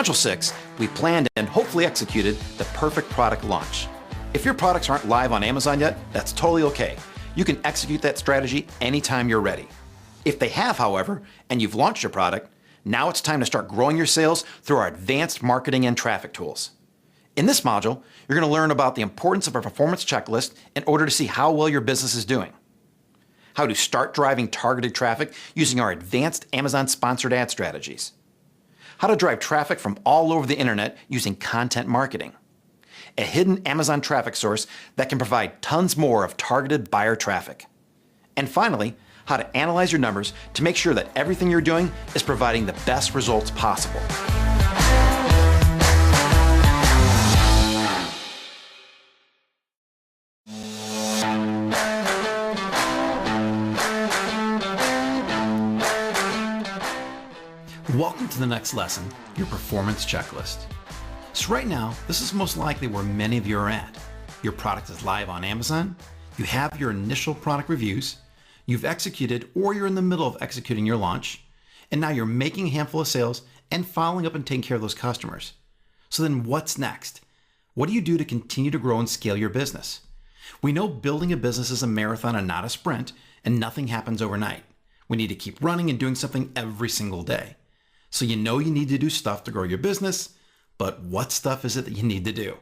Module 6, we planned and hopefully executed the perfect product launch. If your products aren't live on Amazon yet, that's totally okay. You can execute that strategy anytime you're ready. If they have, however, and you've launched your product, now it's time to start growing your sales through our advanced marketing and traffic tools. In this module, you're going to learn about the importance of a performance checklist in order to see how well your business is doing, how to start driving targeted traffic using our advanced Amazon sponsored ad strategies, how to drive traffic from all over the internet using content marketing, a hidden Amazon traffic source that can provide tons more of targeted buyer traffic, and finally, how to analyze your numbers to make sure that everything you're doing is providing the best results possible. Welcome to the next lesson, your performance checklist. So right now, this is most likely where many of you are at. Your product is live on Amazon, you have your initial product reviews, you've executed or you're in the middle of executing your launch, and now you're making a handful of sales and following up and taking care of those customers. So then what's next? What do you do to continue to grow and scale your business? We know building a business is a marathon and not a sprint, and nothing happens overnight. We need to keep running and doing something every single day. So you know you need to do stuff to grow your business, but what stuff is it that you need to do?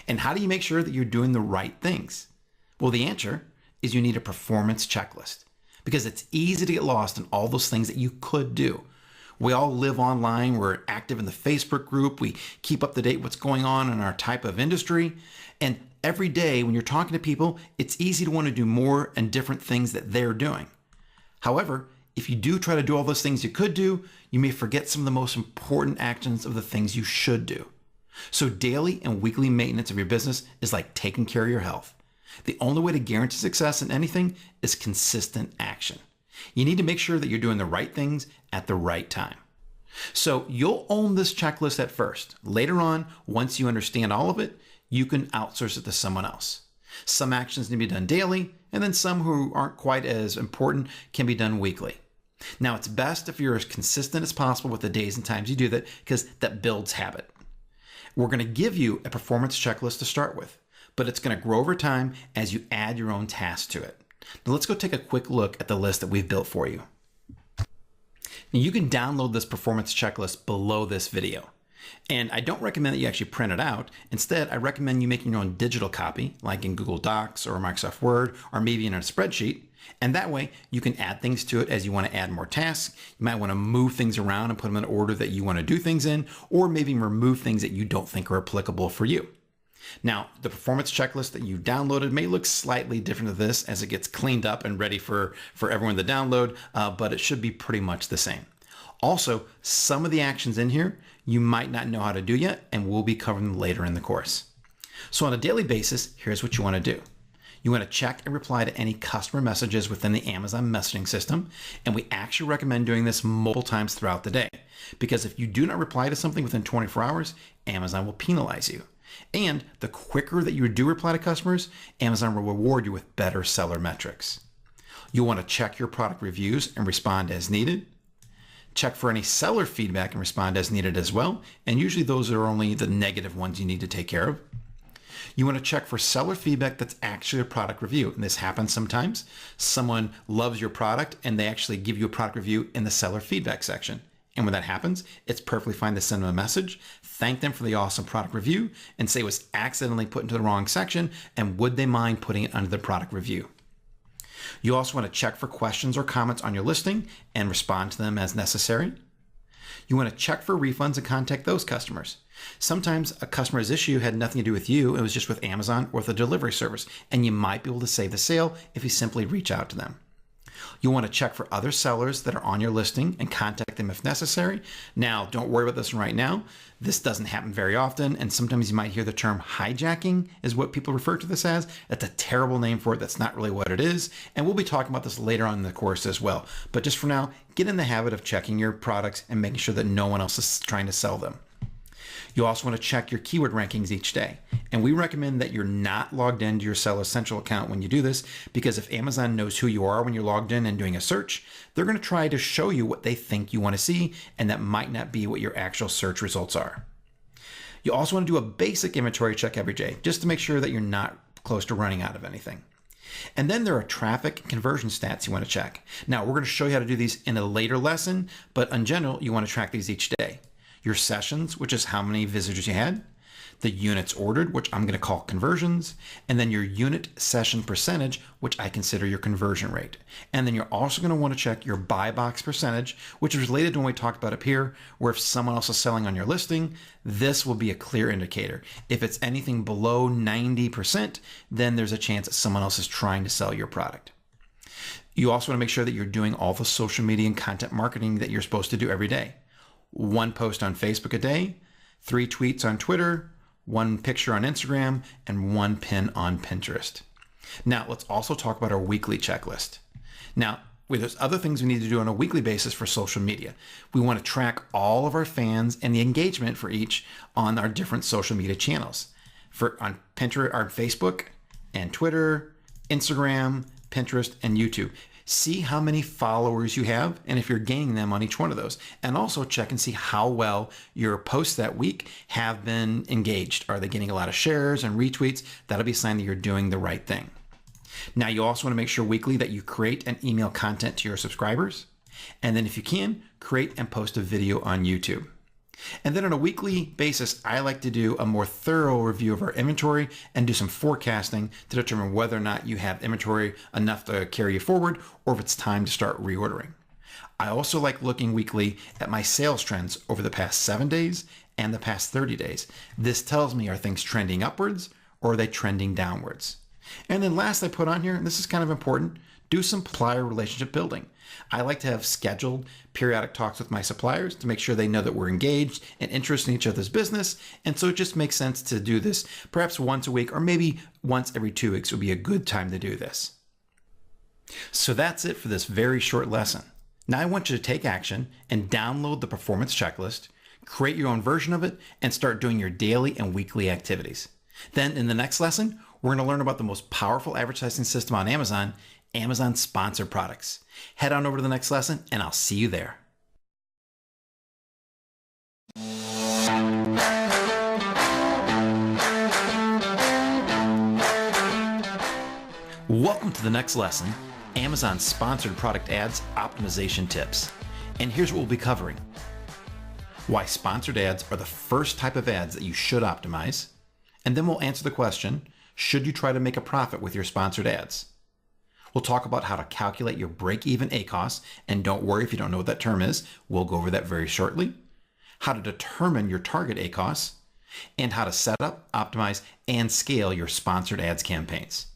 And how do you make sure that you're doing the right things? Well, the answer is you need a performance checklist, because it's easy to get lost in all those things that you could do. We all live online, we're active in the Facebook group, we keep up to date what's going on in our type of industry, and every day when you're talking to people, it's easy to want to do more and different things that they're doing. However, if you do try to do all those things you could do, you may forget some of the most important actions of the things you should do. So daily and weekly maintenance of your business is like taking care of your health. The only way to guarantee success in anything is consistent action. You need to make sure that you're doing the right things at the right time. So you'll own this checklist at first. Later on, once you understand all of it, you can outsource it to someone else. Some actions need to be done daily, and then some who aren't quite as important can be done weekly. Now, it's best if you're as consistent as possible with the days and times you do that, because that builds habit. We're going to give you a performance checklist to start with, but it's going to grow over time as you add your own tasks to it. Now, let's go take a quick look at the list that we've built for you. Now, you can download this performance checklist below this video. And I don't recommend that you actually print it out. Instead, I recommend you making your own digital copy, like in Google Docs or Microsoft Word, or maybe in a spreadsheet. And that way you can add things to it as you want to add more tasks. You might want to move things around and put them in order that you want to do things in, or maybe remove things that you don't think are applicable for you. Now, the performance checklist that you downloaded may look slightly different to this as it gets cleaned up and ready for everyone to download, but it should be pretty much the same. Also, some of the actions in here you might not know how to do yet, and we'll be covering them later in the course. So on a daily basis, here's what you want to do. You want to check and reply to any customer messages within the Amazon messaging system, and we actually recommend doing this multiple times throughout the day, because if you do not reply to something within 24 hours, Amazon will penalize you. And the quicker that you do reply to customers, Amazon will reward you with better seller metrics. You'll want to check your product reviews and respond as needed. Check for any seller feedback and respond as needed as well. And usually those are only the negative ones you need to take care of. You want to check for seller feedback that's actually a product review. And this happens sometimes. Someone loves your product and they actually give you a product review in the seller feedback section. And when that happens, it's perfectly fine to send them a message, thank them for the awesome product review, and say it was accidentally put into the wrong section, and would they mind putting it under the product review. You also want to check for questions or comments on your listing and respond to them as necessary. You want to check for refunds and contact those customers. Sometimes a customer's issue had nothing to do with you, it was just with Amazon or the delivery service, and you might be able to save the sale if you simply reach out to them. You'll want to check for other sellers that are on your listing and contact them if necessary. Now, don't worry about this right now. This doesn't happen very often, and sometimes you might hear the term hijacking is what people refer to this as. That's a terrible name for it. That's not really what it is, and we'll be talking about this later on in the course as well. But just for now, get in the habit of checking your products and making sure that no one else is trying to sell them. You also want to check your keyword rankings each day. And we recommend that you're not logged into your Seller Central account when you do this, because if Amazon knows who you are when you're logged in and doing a search, they're going to try to show you what they think you want to see, and that might not be what your actual search results are. You also want to do a basic inventory check every day, just to make sure that you're not close to running out of anything. And then there are traffic and conversion stats you want to check. Now, we're going to show you how to do these in a later lesson, but in general, you want to track these each day. Your sessions, which is how many visitors you had, the units ordered, which I'm going to call conversions, and then your unit session percentage, which I consider your conversion rate. And then you're also going to want to check your buy box percentage, which is related to when we talked about up here, where if someone else is selling on your listing, this will be a clear indicator. If it's anything below 90%, then there's a chance that someone else is trying to sell your product. You also want to make sure that you're doing all the social media and content marketing that you're supposed to do every day. 1 post on Facebook a day, 3 tweets on Twitter, 1 picture on Instagram, and 1 pin on Pinterest. Now, let's also talk about our weekly checklist. Now, there's other things we need to do on a weekly basis for social media. We want to track all of our fans and the engagement for each on our different social media channels. On Pinterest, on Facebook and Twitter, Instagram, Pinterest, and YouTube. See how many followers you have and if you're gaining them on each one of those. And also check and see how well your posts that week have been engaged. Are they getting a lot of shares and retweets? That'll be a sign that you're doing the right thing. Now, you also want to make sure weekly that you create and email content to your subscribers. And then if you can, create and post a video on YouTube. And then on a weekly basis, I like to do a more thorough review of our inventory and do some forecasting to determine whether or not you have inventory enough to carry you forward or if it's time to start reordering. I also like looking weekly at my sales trends over the past 7 days and the past 30 days. This tells me, are things trending upwards or are they trending downwards? And then last I put on here, and this is kind of important, do some supplier relationship building. I like to have scheduled periodic talks with my suppliers to make sure they know that we're engaged and interested in each other's business. And so it just makes sense to do this perhaps once a week or maybe once every 2 weeks would be a good time to do this. So that's it for this very short lesson. Now I want you to take action and download the performance checklist, create your own version of it, and start doing your daily and weekly activities. Then in the next lesson, we're going to learn about the most powerful advertising system on Amazon, Amazon Sponsored Products. Head on over to the next lesson, and I'll see you there. Welcome to the next lesson, Amazon Sponsored Product Ads Optimization Tips. And here's what we'll be covering. Why sponsored ads are the first type of ads that you should optimize. And then we'll answer the question, should you try to make a profit with your sponsored ads? We'll talk about how to calculate your break-even ACoS, and don't worry if you don't know what that term is. We'll go over that very shortly. How to determine your target ACoS, and how to set up, optimize, and scale your sponsored ads campaigns.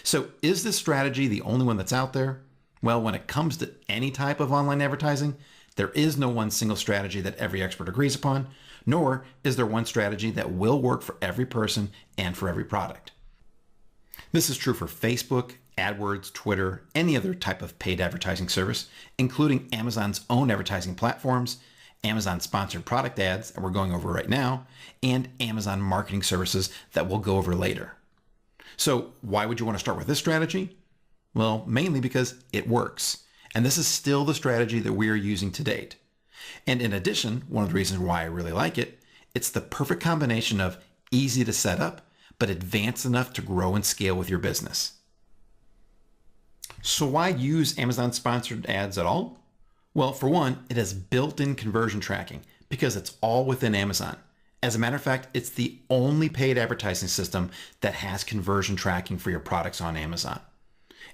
So is this strategy the only one that's out there? Well, when it comes to any type of online advertising, there is no one single strategy that every expert agrees upon, nor is there one strategy that will work for every person and for every product. This is true for Facebook, AdWords, Twitter, any other type of paid advertising service, including Amazon's own advertising platforms, Amazon Sponsored Product Ads that we're going over right now, and Amazon marketing services that we'll go over later. So why would you want to start with this strategy? Well, mainly because it works. And this is still the strategy that we are using to date. And in addition, one of the reasons why I really like it, it's the perfect combination of easy to set up, but advanced enough to grow and scale with your business. So why use Amazon Sponsored Ads at all? Well, for one, it has built-in conversion tracking because it's all within Amazon. As a matter of fact, it's the only paid advertising system that has conversion tracking for your products on Amazon.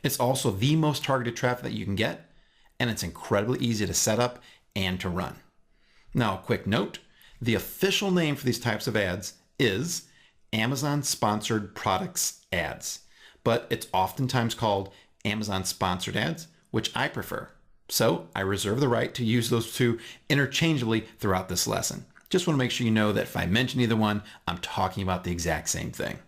It's also the most targeted traffic that you can get, and it's incredibly easy to set up and to run. Now, a quick note, the official name for these types of ads is Amazon Sponsored Products Ads, but it's oftentimes called Amazon Sponsored Ads, which I prefer. So I reserve the right to use those two interchangeably throughout this lesson. Just want to make sure you know that if I mention either one, I'm talking about the exact same thing.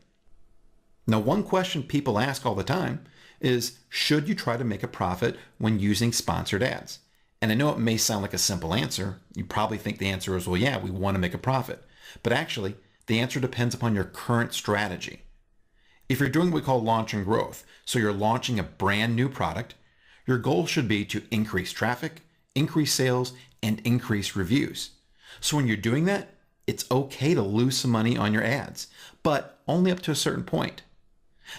Now, one question people ask all the time is, should you try to make a profit when using sponsored ads? And I know it may sound like a simple answer. You probably think the answer is, well, yeah, we want to make a profit. But actually, the answer depends upon your current strategy. If you're doing what we call launch and growth, so you're launching a brand new product, your goal should be to increase traffic, increase sales, and increase reviews. So when you're doing that, It's okay to lose some money on your ads, but only up to a certain point.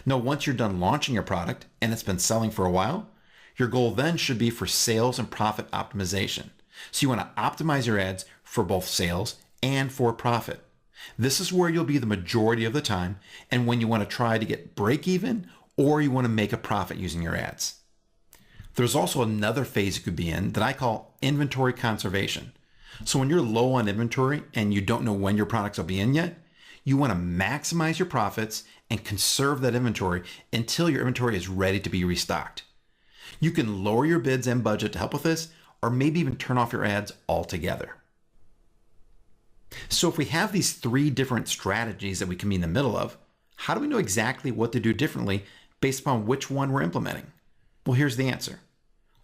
Now, once you're done launching your product and it's been selling for a while, your goal then should be for sales and profit optimization. So you want to optimize your ads for both sales and for profit. This is where you'll be the majority of the time and when you want to try to get break even or you want to make a profit using your ads. There's also another phase you could be in that I call inventory conservation. So when you're low on inventory and you don't know when your products will be in yet, you want to maximize your profits and conserve that inventory until your inventory is ready to be restocked. You can lower your bids and budget to help with this, or maybe even turn off your ads altogether. So if we have these three different strategies that we can be in the middle of, how do we know exactly what to do differently based upon which one we're implementing? Well, here's the answer.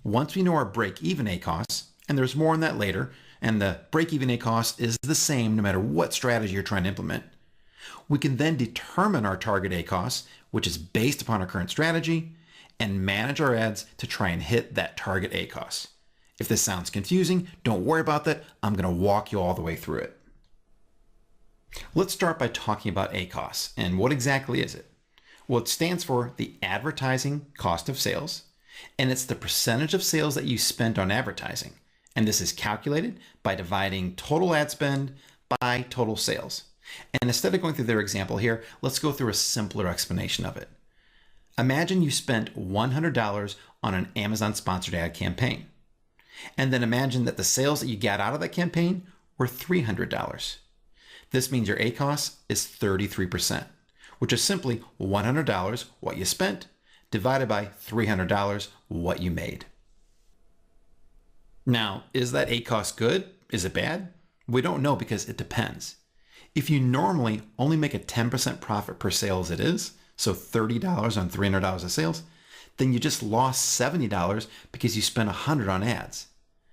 Once we know our break-even ACoS, and there's more on that later, and the break-even ACoS is the same no matter what strategy you're trying to implement, we can then determine our target ACoS, which is based upon our current strategy, and manage our ads to try and hit that target ACoS. If this sounds confusing, don't worry about that. I'm going to walk you all the way through it. Let's start by talking about ACoS. And what exactly is it? Well, it stands for the advertising cost of sales, and it's the percentage of sales that you spent on advertising. And this is calculated by dividing total ad spend by total sales. And instead of going through their example here, let's go through a simpler explanation of it. Imagine you spent $100 on an Amazon sponsored ad campaign. And then imagine that the sales that you got out of that campaign were $300. This means your ACoS is 33%, which is simply $100 what you spent divided by $300 what you made. Now, is that ACoS good? Is it bad? We don't know because it depends. If you normally only make a 10% profit per sale as it is, so $30 on $300 of sales, then you just lost $70 because you spent $100 on ads.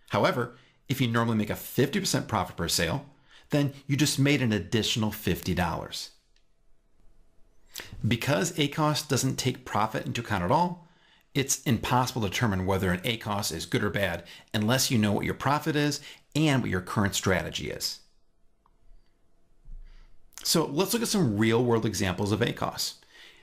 However, if you normally make a 50% profit per sale, then you just made an additional $50. Because ACoS doesn't take profit into account at all, it's impossible to determine whether an ACoS is good or bad unless you know what your profit is and what your current strategy is. So let's look at some real world examples of ACoS.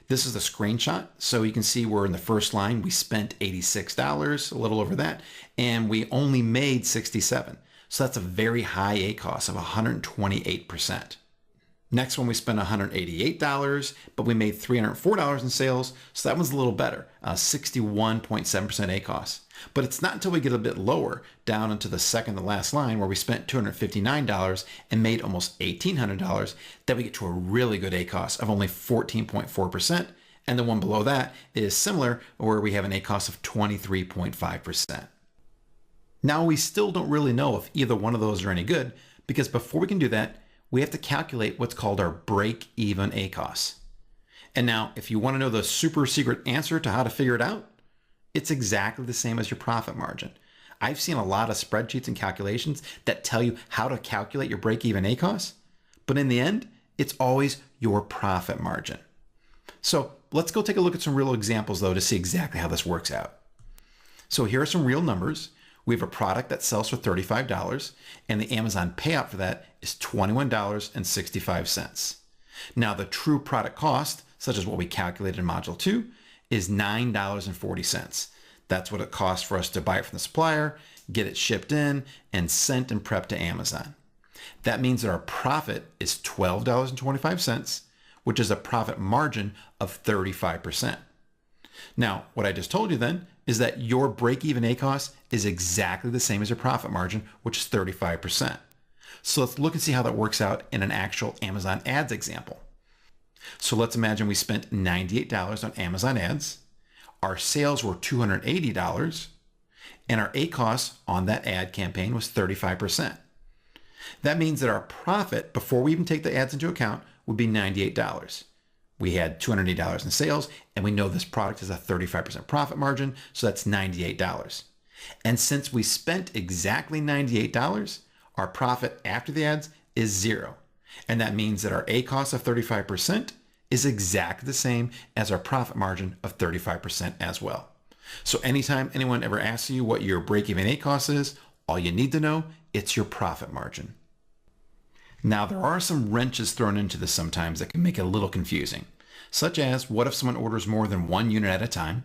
This is the screenshot. So you can see we're in the first line. We spent $86, a little over that, and we only made $67. So that's a very high ACoS of 128%. Next one, we spent $188, but we made $304 in sales. So that one's a little better, 61.7% ACoS. But it's not until we get a bit lower down into the second to last line where we spent $259 and made almost $1,800 that we get to a really good ACoS of only 14.4%. And the one below that is similar where we have an ACoS of 23.5%. Now we still don't really know if either one of those are any good because before we can do that, we have to calculate what's called our break-even ACoS. And now, if you want to know the super secret answer to how to figure it out, it's exactly the same as your profit margin. I've seen a lot of spreadsheets and calculations that tell you how to calculate your break-even ACoS, but in the end, it's always your profit margin. So let's go take a look at some real examples though to see exactly how this works out. So here are some real numbers. We have a product that sells for $35 and the Amazon payout for that is $21.65. Now the true product cost, such as what we calculated in module 2, is $9.40. That's what it costs for us to buy it from the supplier, get it shipped in, and sent and prepped to Amazon. That means that our profit is $12.25, which is a profit margin of 35%. Now, what I just told you then is that your break-even ACoS is exactly the same as your profit margin, which is 35%. So let's look and see how that works out in an actual Amazon ads example. So let's imagine we spent $98 on Amazon ads. Our sales were $280, and our ACoS on that ad campaign was 35%. That means that our profit, before we even take the ads into account, would be $98. We had $280 in sales, and we know this product has a 35% profit margin, so that's $98. And since we spent exactly $98, our profit after the ads is $0. And that means that our ACoS of 35% is exactly the same as our profit margin of 35% as well. So anytime anyone ever asks you what your break-even ACoS is, all you need to know, it's your profit margin. Now, there are some wrenches thrown into this sometimes that can make it a little confusing, such as what if someone orders more than one unit at a time?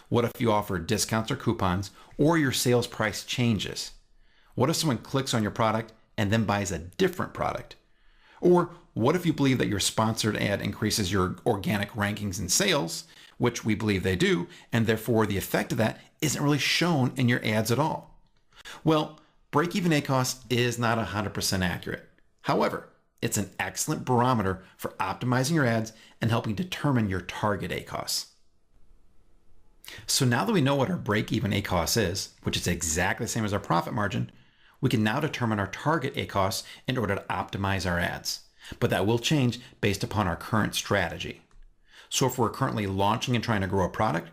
What if you offer discounts or coupons, or your sales price changes? What if someone clicks on your product and then buys a different product? Or what if you believe that your sponsored ad increases your organic rankings and sales, which we believe they do, and therefore the effect of that isn't really shown in your ads at all? Well, break-even ACoS is not 100% accurate. However, it's an excellent barometer for optimizing your ads and helping determine your target ACoS. So now that we know what our break-even ACoS is, which is exactly the same as our profit margin, we can now determine our target ACoS in order to optimize our ads. But that will change based upon our current strategy. So if we're currently launching and trying to grow a product,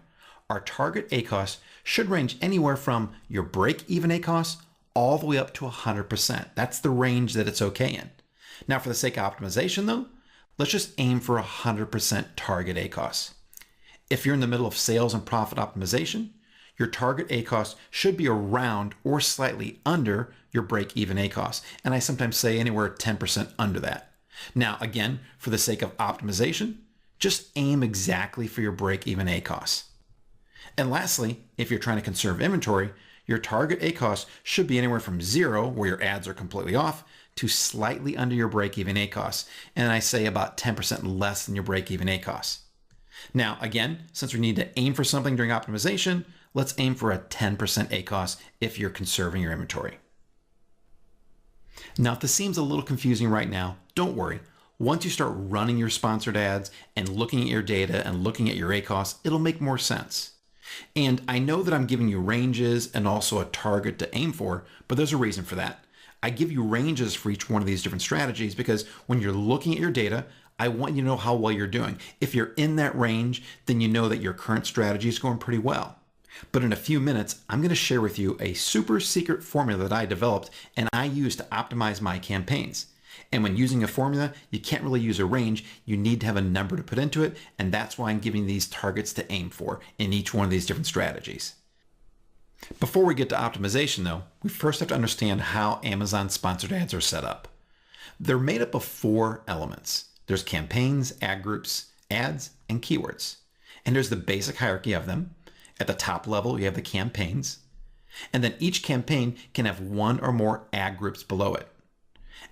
our target ACoS should range anywhere from your break-even ACoS all the way up to 100%. That's the range that it's okay in. Now, for the sake of optimization though, let's just aim for 100% target ACoS. If you're in the middle of sales and profit optimization, your target ACoS should be around or slightly under your break-even ACoS. And I sometimes say anywhere 10% under that. Now, again, for the sake of optimization, just aim exactly for your break-even ACoS. And lastly, if you're trying to conserve inventory, your target ACoS should be anywhere from 0, where your ads are completely off, to slightly under your break-even ACoS. And I say about 10% less than your break-even ACoS. Now, again, since we need to aim for something during optimization, let's aim for a 10% ACoS if you're conserving your inventory. Now, if this seems a little confusing right now, don't worry. Once you start running your sponsored ads and looking at your data and looking at your ACoS, it'll make more sense. And I know that I'm giving you ranges and also a target to aim for, but there's a reason for that. I give you ranges for each one of these different strategies because when you're looking at your data, I want you to know how well you're doing. If you're in that range, then you know that your current strategy is going pretty well. But in a few minutes, I'm going to share with you a super secret formula that I developed and I use to optimize my campaigns. And when using a formula, you can't really use a range. You need to have a number to put into it. And that's why I'm giving these targets to aim for in each one of these different strategies. Before we get to optimization though, we first have to understand how Amazon sponsored ads are set up. They're made up of 4 elements. There's campaigns, ad groups, ads, and keywords. And there's the basic hierarchy of them. At the top level, you have the campaigns. And then each campaign can have 1 or more ad groups below it.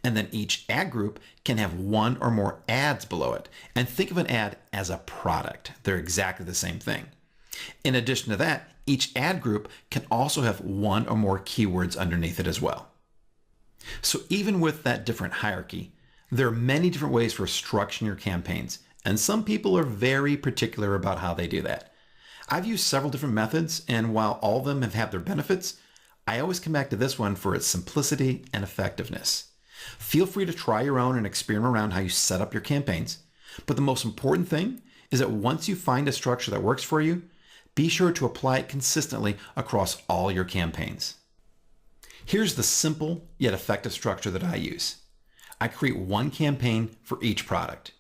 And then each ad group can have 1 or more ads below it. And think of an ad as a product. They're exactly the same thing. In addition to that, each ad group can also have 1 or more keywords underneath it as well. So even with that different hierarchy, there are many different ways for structuring your campaigns. And some people are very particular about how they do that. I've used several different methods, and while all of them have had their benefits, I always come back to this one for its simplicity and effectiveness. Feel free to try your own and experiment around how you set up your campaigns. But the most important thing is that once you find a structure that works for you, be sure to apply it consistently across all your campaigns. Here's the simple yet effective structure that I use. I create one campaign for each product.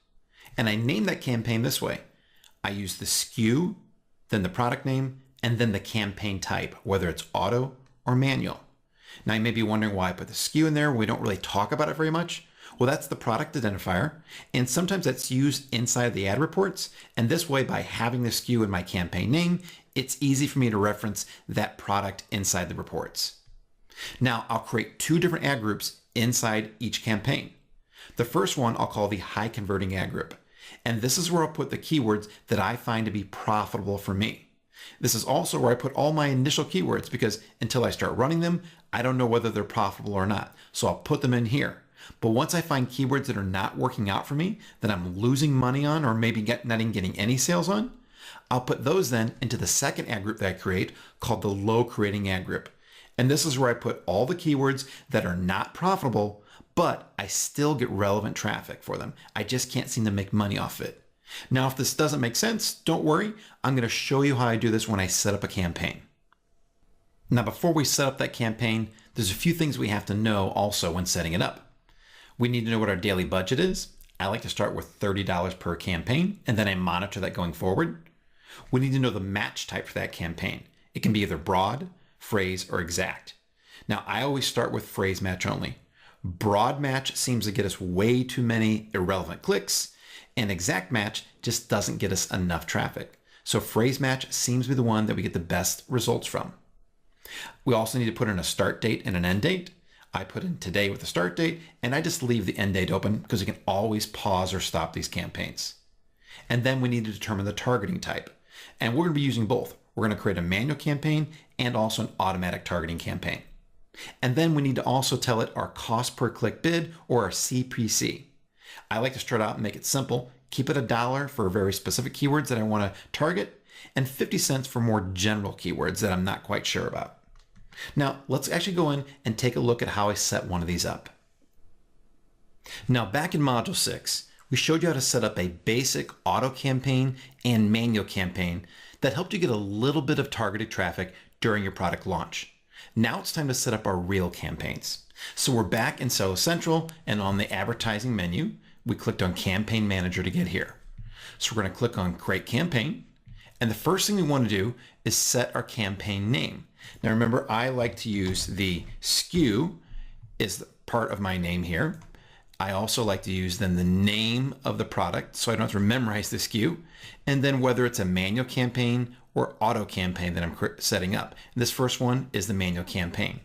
And I name that campaign this way. I use the SKU, then the product name, and then the campaign type, whether it's auto or manual. Now you may be wondering why I put the SKU in there. We don't really talk about it very much. Well, that's the product identifier. And sometimes that's used inside the ad reports. And this way, by having the SKU in my campaign name, it's easy for me to reference that product inside the reports. Now I'll create 2 different ad groups inside each campaign. The first one I'll call the high converting ad group. And this is where I'll put the keywords that I find to be profitable for me. This is also where I put all my initial keywords because until I start running them, I don't know whether they're profitable or not. So I'll put them in here. But once I find keywords that are not working out for me, that I'm losing money on, or maybe not even getting any sales on, I'll put those then into the second ad group that I create called the low creating ad group. And this is where I put all the keywords that are not profitable, but I still get relevant traffic for them. I just can't seem to make money off it. Now, if this doesn't make sense, don't worry. I'm going to show you how I do this when I set up a campaign. Now, before we set up that campaign, there's a few things we have to know also when setting it up. We need to know what our daily budget is. I like to start with $30 per campaign, and then I monitor that going forward. We need to know the match type for that campaign. It can be either broad, phrase, or exact. Now, I always start with phrase match only. Broad match seems to get us way too many irrelevant clicks, and exact match just doesn't get us enough traffic. So phrase match seems to be the one that we get the best results from. We also need to put in a start date and an end date. I put in today with the start date, and I just leave the end date open because you can always pause or stop these campaigns. And then we need to determine the targeting type. And we're going to be using both. We're going to create a manual campaign and also an automatic targeting campaign. And then we need to also tell it our cost per click bid, or our CPC. I like to start out and make it simple. Keep it $1 for very specific keywords that I want to target, and 50 cents for more general keywords that I'm not quite sure about. Now, let's actually go in and take a look at how I set one of these up. Now, back in Module 6, we showed you how to set up a basic auto campaign and manual campaign that helped you get a little bit of targeted traffic during your product launch. Now it's time to set up our real campaigns. So we're back in Seller Central, and on the advertising menu, we clicked on Campaign Manager to get here. So we're going to click on Create Campaign. And the first thing we want to do is set our campaign name. Now remember, I like to use the SKU is part of my name here. I also like to use then the name of the product so I don't have to memorize the SKU, and then whether it's a manual campaign or auto campaign that I'm setting up. And this first one is the manual campaign.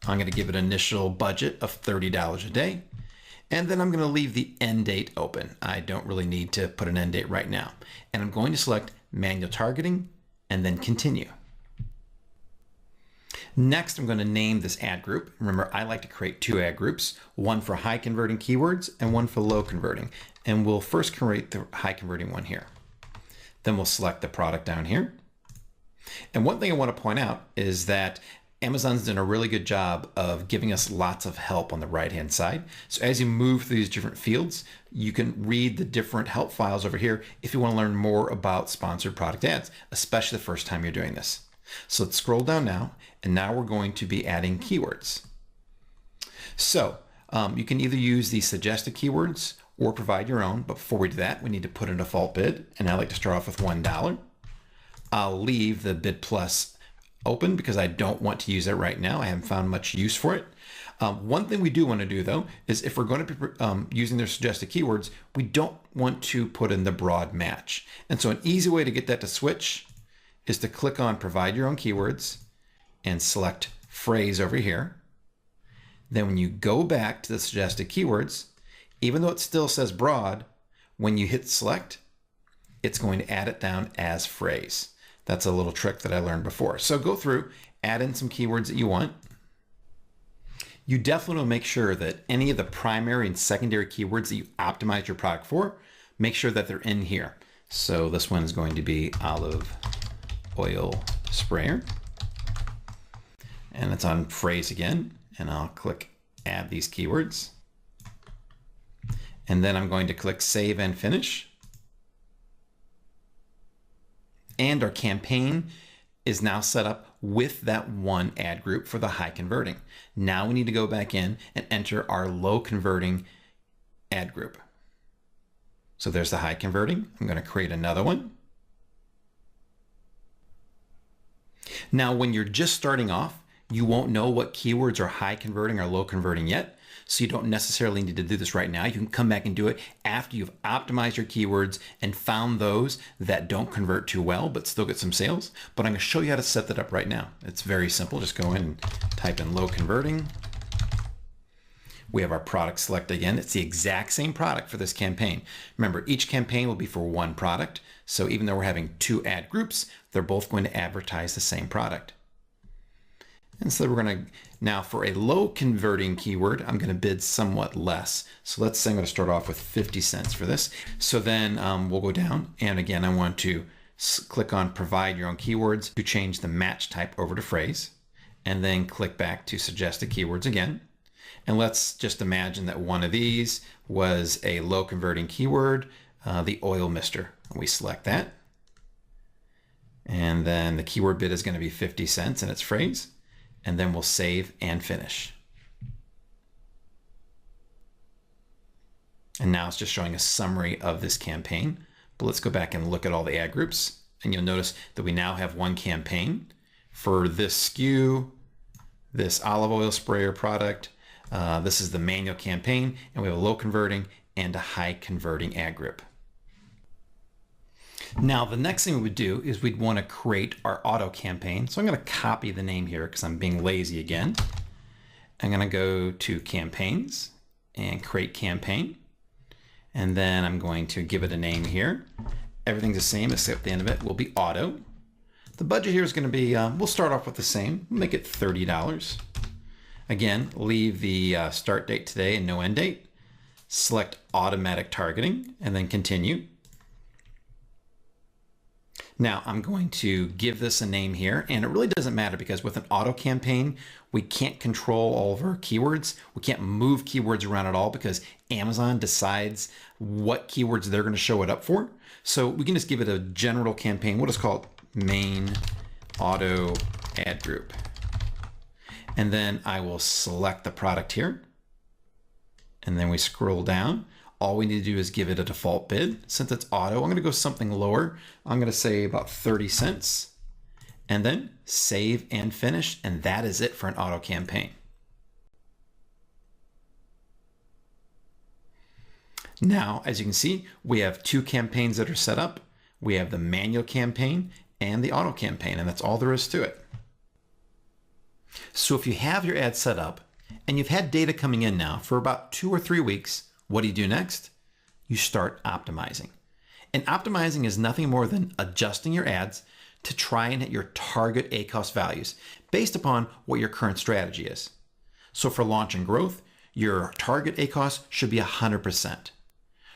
I'm going to give it an initial budget of $30 a day, and then I'm going to leave the end date open. I don't really need to put an end date right now. And I'm going to select manual targeting and then continue. Next, I'm going to name this ad group. Remember, I like to create 2 ad groups, one for high converting keywords and one for low converting. And we'll first create the high converting one here. Then we'll select the product down here. And one thing I want to point out is that Amazon's done a really good job of giving us lots of help on the right-hand side. So as you move through these different fields, you can read the different help files over here if you want to learn more about sponsored product ads, especially the first time you're doing this. So let's scroll down now, and now we're going to be adding keywords. So you can either use the suggested keywords or provide your own, but before we do that, we need to put a default bid, and I like to start off with $1. I'll leave the bid plus open because I don't want to use it right now. I haven't found much use for it. One thing we do want to do though is if we're going to be using their suggested keywords, we don't want to put in the broad match. And so an easy way to get that to switch is to click on provide your own keywords and select phrase over here. Then when you go back to the suggested keywords, even though it still says broad, when you hit select, it's going to add it down as phrase. That's a little trick that I learned before. So go through, add in some keywords that you want. You definitely want to make sure that any of the primary and secondary keywords that you optimize your product for, make sure that they're in here. So this one is going to be olive oil sprayer. And it's on phrase again. And I'll click add these keywords. And then I'm going to click save and finish. And our campaign is now set up with that one ad group for the high converting. Now we need to go back in and enter our low converting ad group. So there's the high converting. I'm going to create another one. Now, when you're just starting off, you won't know what keywords are high converting or low converting yet. So you don't necessarily need to do this right now. You can come back and do it after you've optimized your keywords and found those that don't convert too well, but still get some sales. But I'm going to show you how to set that up right now. It's very simple. Just go in and type in low converting. We have our product select again. It's the exact same product for this campaign. Remember, each campaign will be for one product. So even though we're having 2 ad groups, they're both going to advertise the same product. And so we're going to, now for a low converting keyword, I'm going to bid somewhat less. So let's say I'm going to start off with 50 cents for this. So then we'll go down, and again, I want to click on provide your own keywords to change the match type over to phrase, and then click back to suggested keywords again. And let's just imagine that one of these was a low converting keyword, the oil mister. We select that. And then the keyword bid is going to be 50 cents in its phrase. And then we'll save and finish. And now it's just showing a summary of this campaign. But let's go back and look at all the ad groups. And you'll notice that we now have one campaign for this SKU, this olive oil sprayer product, This is the manual campaign, and we have a low converting and a high converting ad group. Now, the next thing we would do is we'd want to create our auto campaign. So I'm going to copy the name here because I'm being lazy again. I'm going to go to campaigns and create campaign. And then I'm going to give it a name here. Everything's the same except the end of it will be auto. The budget here is going to be, we'll start off with the same. We'll make it $30. Again, leave the start date today and no end date. Select automatic targeting and then continue. Now I'm going to give this a name here, and it really doesn't matter because with an auto campaign, we can't control all of our keywords. We can't move keywords around at all because Amazon decides what keywords they're going to show it up for. So we can just give it a general campaign. We'll just call it main auto ad group. And then I will select the product here. And then we scroll down. All we need to do is give it a default bid. Since it's auto, I'm going to go something lower. I'm going to say about 30 cents. And then save and finish. And that is it for an auto campaign. Now, as you can see, we have two campaigns that are set up. We have the manual campaign and the auto campaign, and that's all there is to it. So if you have your ad set up and you've had data coming in now for about 2 or 3 weeks, what do you do next? You start optimizing. And optimizing is nothing more than adjusting your ads to try and hit your target ACoS values based upon what your current strategy is. So for launch and growth, your target ACoS should be 100%.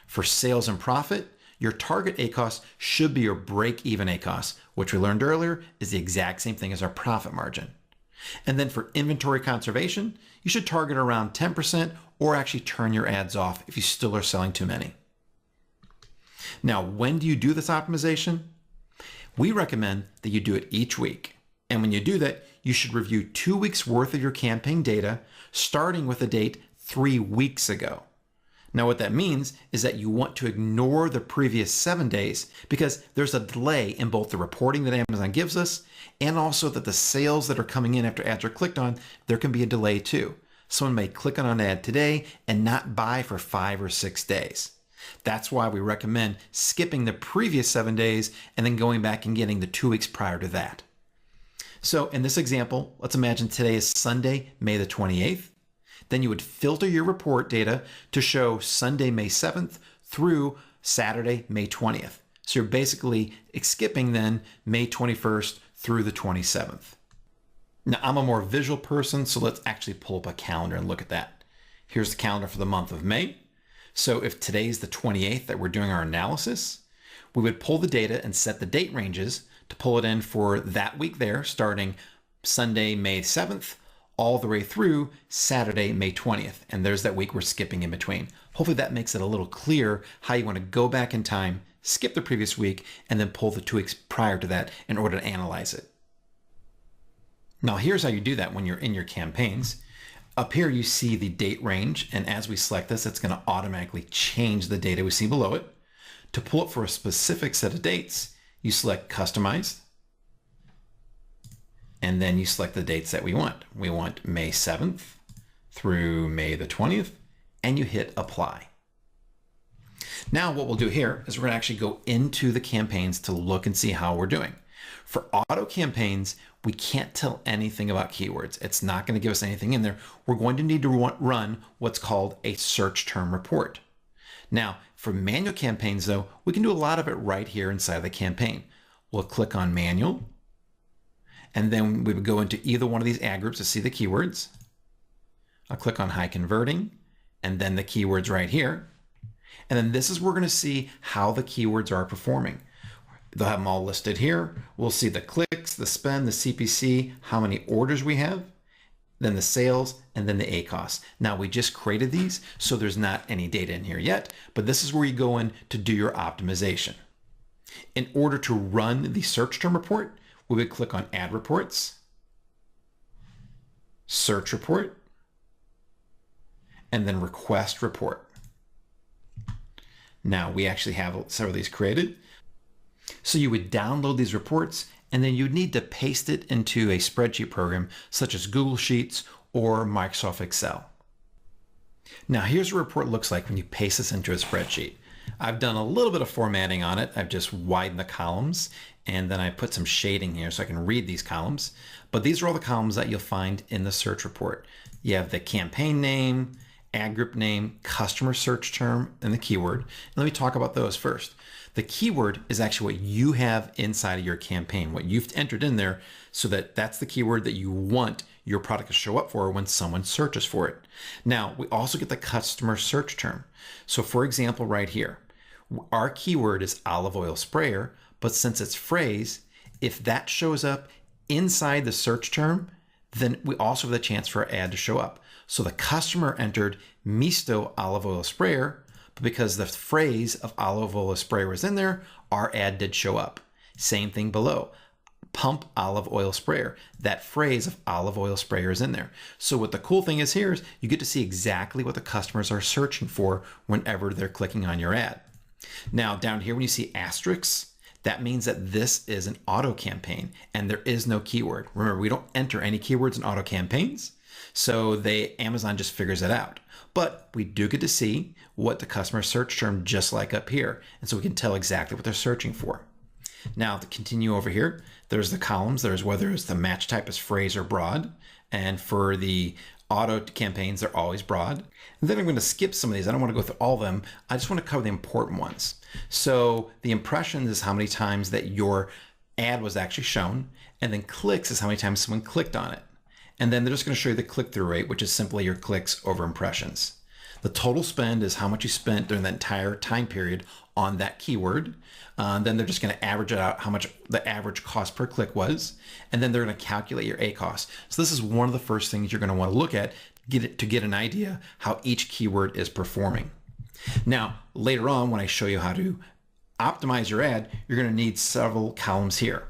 For sales and profit, your target ACoS should be your break-even ACoS, which we learned earlier is the exact same thing as our profit margin. And then for inventory conservation, you should target around 10% or actually turn your ads off if you still are selling too many. Now, when do you do this optimization? We recommend that you do it each week. And when you do that, you should review 2 weeks worth of your campaign data, starting with a date 3 weeks ago. Now, what that means is that you want to ignore the previous 7 days because there's a delay in both the reporting that Amazon gives us and also that the sales that are coming in after ads are clicked on, there can be a delay too. Someone may click on an ad today and not buy for 5 or 6 days. That's why we recommend skipping the previous 7 days and then going back and getting the 2 weeks prior to that. So in this example, let's imagine today is Sunday, May the 28th. Then you would filter your report data to show Sunday, May 7th through Saturday, May 20th. So you're basically skipping then May 21st through the 27th. Now I'm a more visual person, so let's actually pull up a calendar and look at that. Here's the calendar for the month of May. So if today's the 28th that we're doing our analysis, we would pull the data and set the date ranges to pull it in for that week there, starting Sunday, May 7th, all the way through Saturday, May 20th. And there's that week we're skipping in between. Hopefully that makes it a little clear how you want to go back in time, skip the previous week, and then pull the 2 weeks prior to that in order to analyze it. Now here's how you do that when you're in your campaigns. Up here you see the date range, and as we select this, it's going to automatically change the data we see below it. To pull it for a specific set of dates, you select Customize, and then you select the dates that we want. We want May 7th through May the 20th, and you hit Apply. Now what we'll do here is we're going to actually go into the campaigns to look and see how we're doing. For auto campaigns, we can't tell anything about keywords. It's not going to give us anything in there. We're going to need to run what's called a search term report. Now, for manual campaigns, though, we can do a lot of it right here inside of the campaign. We'll click on Manual, and then we would go into either one of these ad groups to see the keywords. I'll click on High Converting, and then the keywords right here. And then this is where we're going to see how the keywords are performing. They'll have them all listed here. We'll see the clicks, the spend, the CPC, how many orders we have, then the sales, and then the ACoS. Now we just created these, so there's not any data in here yet, but this is where you go in to do your optimization. In order to run the search term report, we would click on Ad Reports, Search Report, and then Request Report. Now we actually have several of these created. So you would download these reports, and then you'd need to paste it into a spreadsheet program such as Google Sheets or Microsoft Excel. Now here's what a report looks like when you paste this into a spreadsheet. I've done a little bit of formatting on it. I've just widened the columns and then I put some shading here so I can read these columns. But these are all the columns that you'll find in the search report. You have the campaign name, ad group name, customer search term, and the keyword. And let me talk about those first. The keyword is actually what you have inside of your campaign, what you've entered in there, so that that's the keyword that you want your product to show up for when someone searches for it. Now, we also get the customer search term. So for example, right here, our keyword is olive oil sprayer, but since it's phrase, if that shows up inside the search term, then we also have the chance for our ad to show up. So the customer entered Misto olive oil sprayer, but because the phrase of olive oil sprayer was in there, our ad did show up. Same thing below. Pump olive oil sprayer. That phrase of olive oil sprayer is in there. So what the cool thing is here is you get to see exactly what the customers are searching for whenever they're clicking on your ad. Now down here when you see asterisks, that means that this is an auto campaign and there is no keyword. Remember, we don't enter any keywords in auto campaigns, so Amazon just figures it out. But we do get to see what the customer search term just like up here, and so we can tell exactly what they're searching for. Now to continue over here, there's the columns. There's whether it's the match type is phrase or broad, and for the auto campaigns, they're always broad. And then I'm going to skip some of these. I don't want to go through all of them. I just want to cover the important ones. So the impressions is how many times that your ad was actually shown, and then clicks is how many times someone clicked on it. And then they're just going to show you the click-through rate, which is simply your clicks over impressions. The total spend is how much you spent during the entire time period on that keyword. Then they're just going to average it out how much the average cost per click was. And then they're going to calculate your ACoS. So this is one of the first things you're going to want to look at to get an idea how each keyword is performing. Now, later on, when I show you how to optimize your ad, you're going to need several columns here.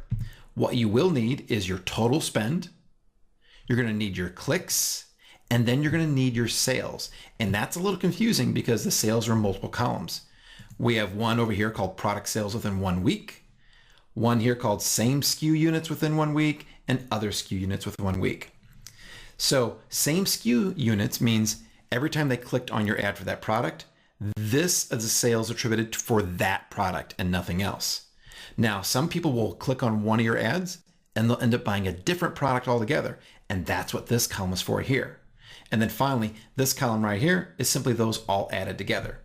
What you will need is your total spend. You're going to need your clicks, and then you're going to need your sales. And that's a little confusing because the sales are in multiple columns. We have one over here called product sales within 1 week, one here called same SKU units within 1 week, and other SKU units within 1 week. So same SKU units means every time they clicked on your ad for that product, this is the sales attributed for that product and nothing else. Now, some people will click on one of your ads and they'll end up buying a different product altogether. And that's what this column is for here. And then finally, this column right here is simply those all added together.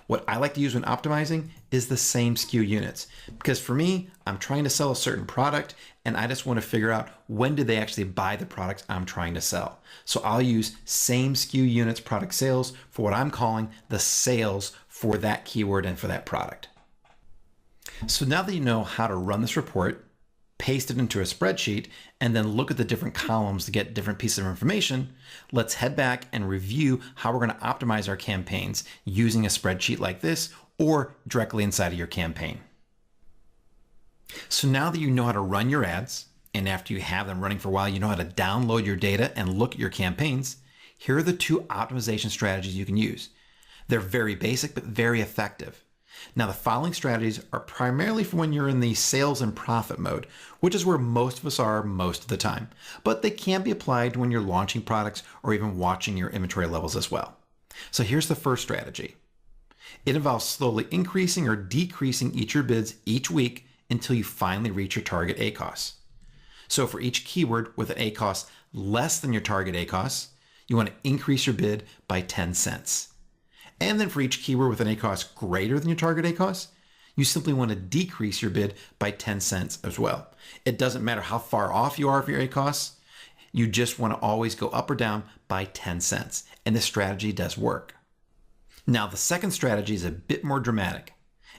What I like to use when optimizing is the same SKU units, because for me, I'm trying to sell a certain product and I just want to figure out when did they actually buy the product I'm trying to sell. So I'll use same SKU units product sales for what I'm calling the sales for that keyword and for that product. So now that you know how to run this report, paste it into a spreadsheet, and then look at the different columns to get different pieces of information, let's head back and review how we're going to optimize our campaigns using a spreadsheet like this or directly inside of your campaign. So now that you know how to run your ads, and after you have them running for a while, you know how to download your data and look at your campaigns, here are the two optimization strategies you can use. They're very basic, but very effective. Now, the following strategies are primarily for when you're in the sales and profit mode, which is where most of us are most of the time, but they can be applied when you're launching products or even watching your inventory levels as well. So here's the first strategy. It involves slowly increasing or decreasing each of your bids each week until you finally reach your target ACoS. So for each keyword with an ACoS less than your target ACoS, you want to increase your bid by 10 cents. And then for each keyword with an ACoS greater than your target ACoS, you simply want to decrease your bid by 10 cents as well. It doesn't matter how far off you are of your ACoS, you just want to always go up or down by 10 cents. And this strategy does work. Now, the second strategy is a bit more dramatic,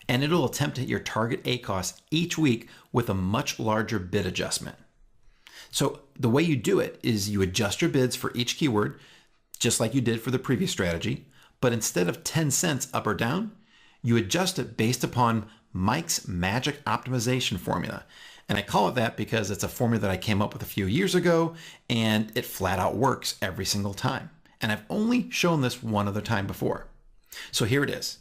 and it'll attempt to hit your target ACoS each week with a much larger bid adjustment. So the way you do it is you adjust your bids for each keyword, just like you did for the previous strategy, but instead of 10 cents up or down, you adjust it based upon Mike's magic optimization formula. And I call it that because it's a formula that I came up with a few years ago, and it flat out works every single time. And I've only shown this one other time before. So here it is.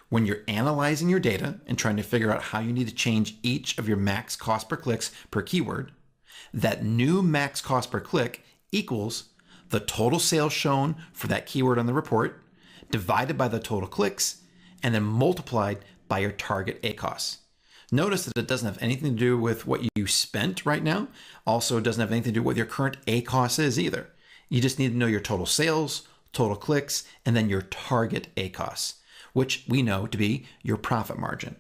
When you're analyzing your data and trying to figure out how you need to change each of your max cost per clicks per keyword, that new max cost per click equals the total sales shown for that keyword on the report divided by the total clicks, and then multiplied by your target ACoS. Notice that it doesn't have anything to do with what you spent right now. Also, it doesn't have anything to do with what your current ACoS is either. You just need to know your total sales, total clicks, and then your target ACoS, which we know to be your profit margin.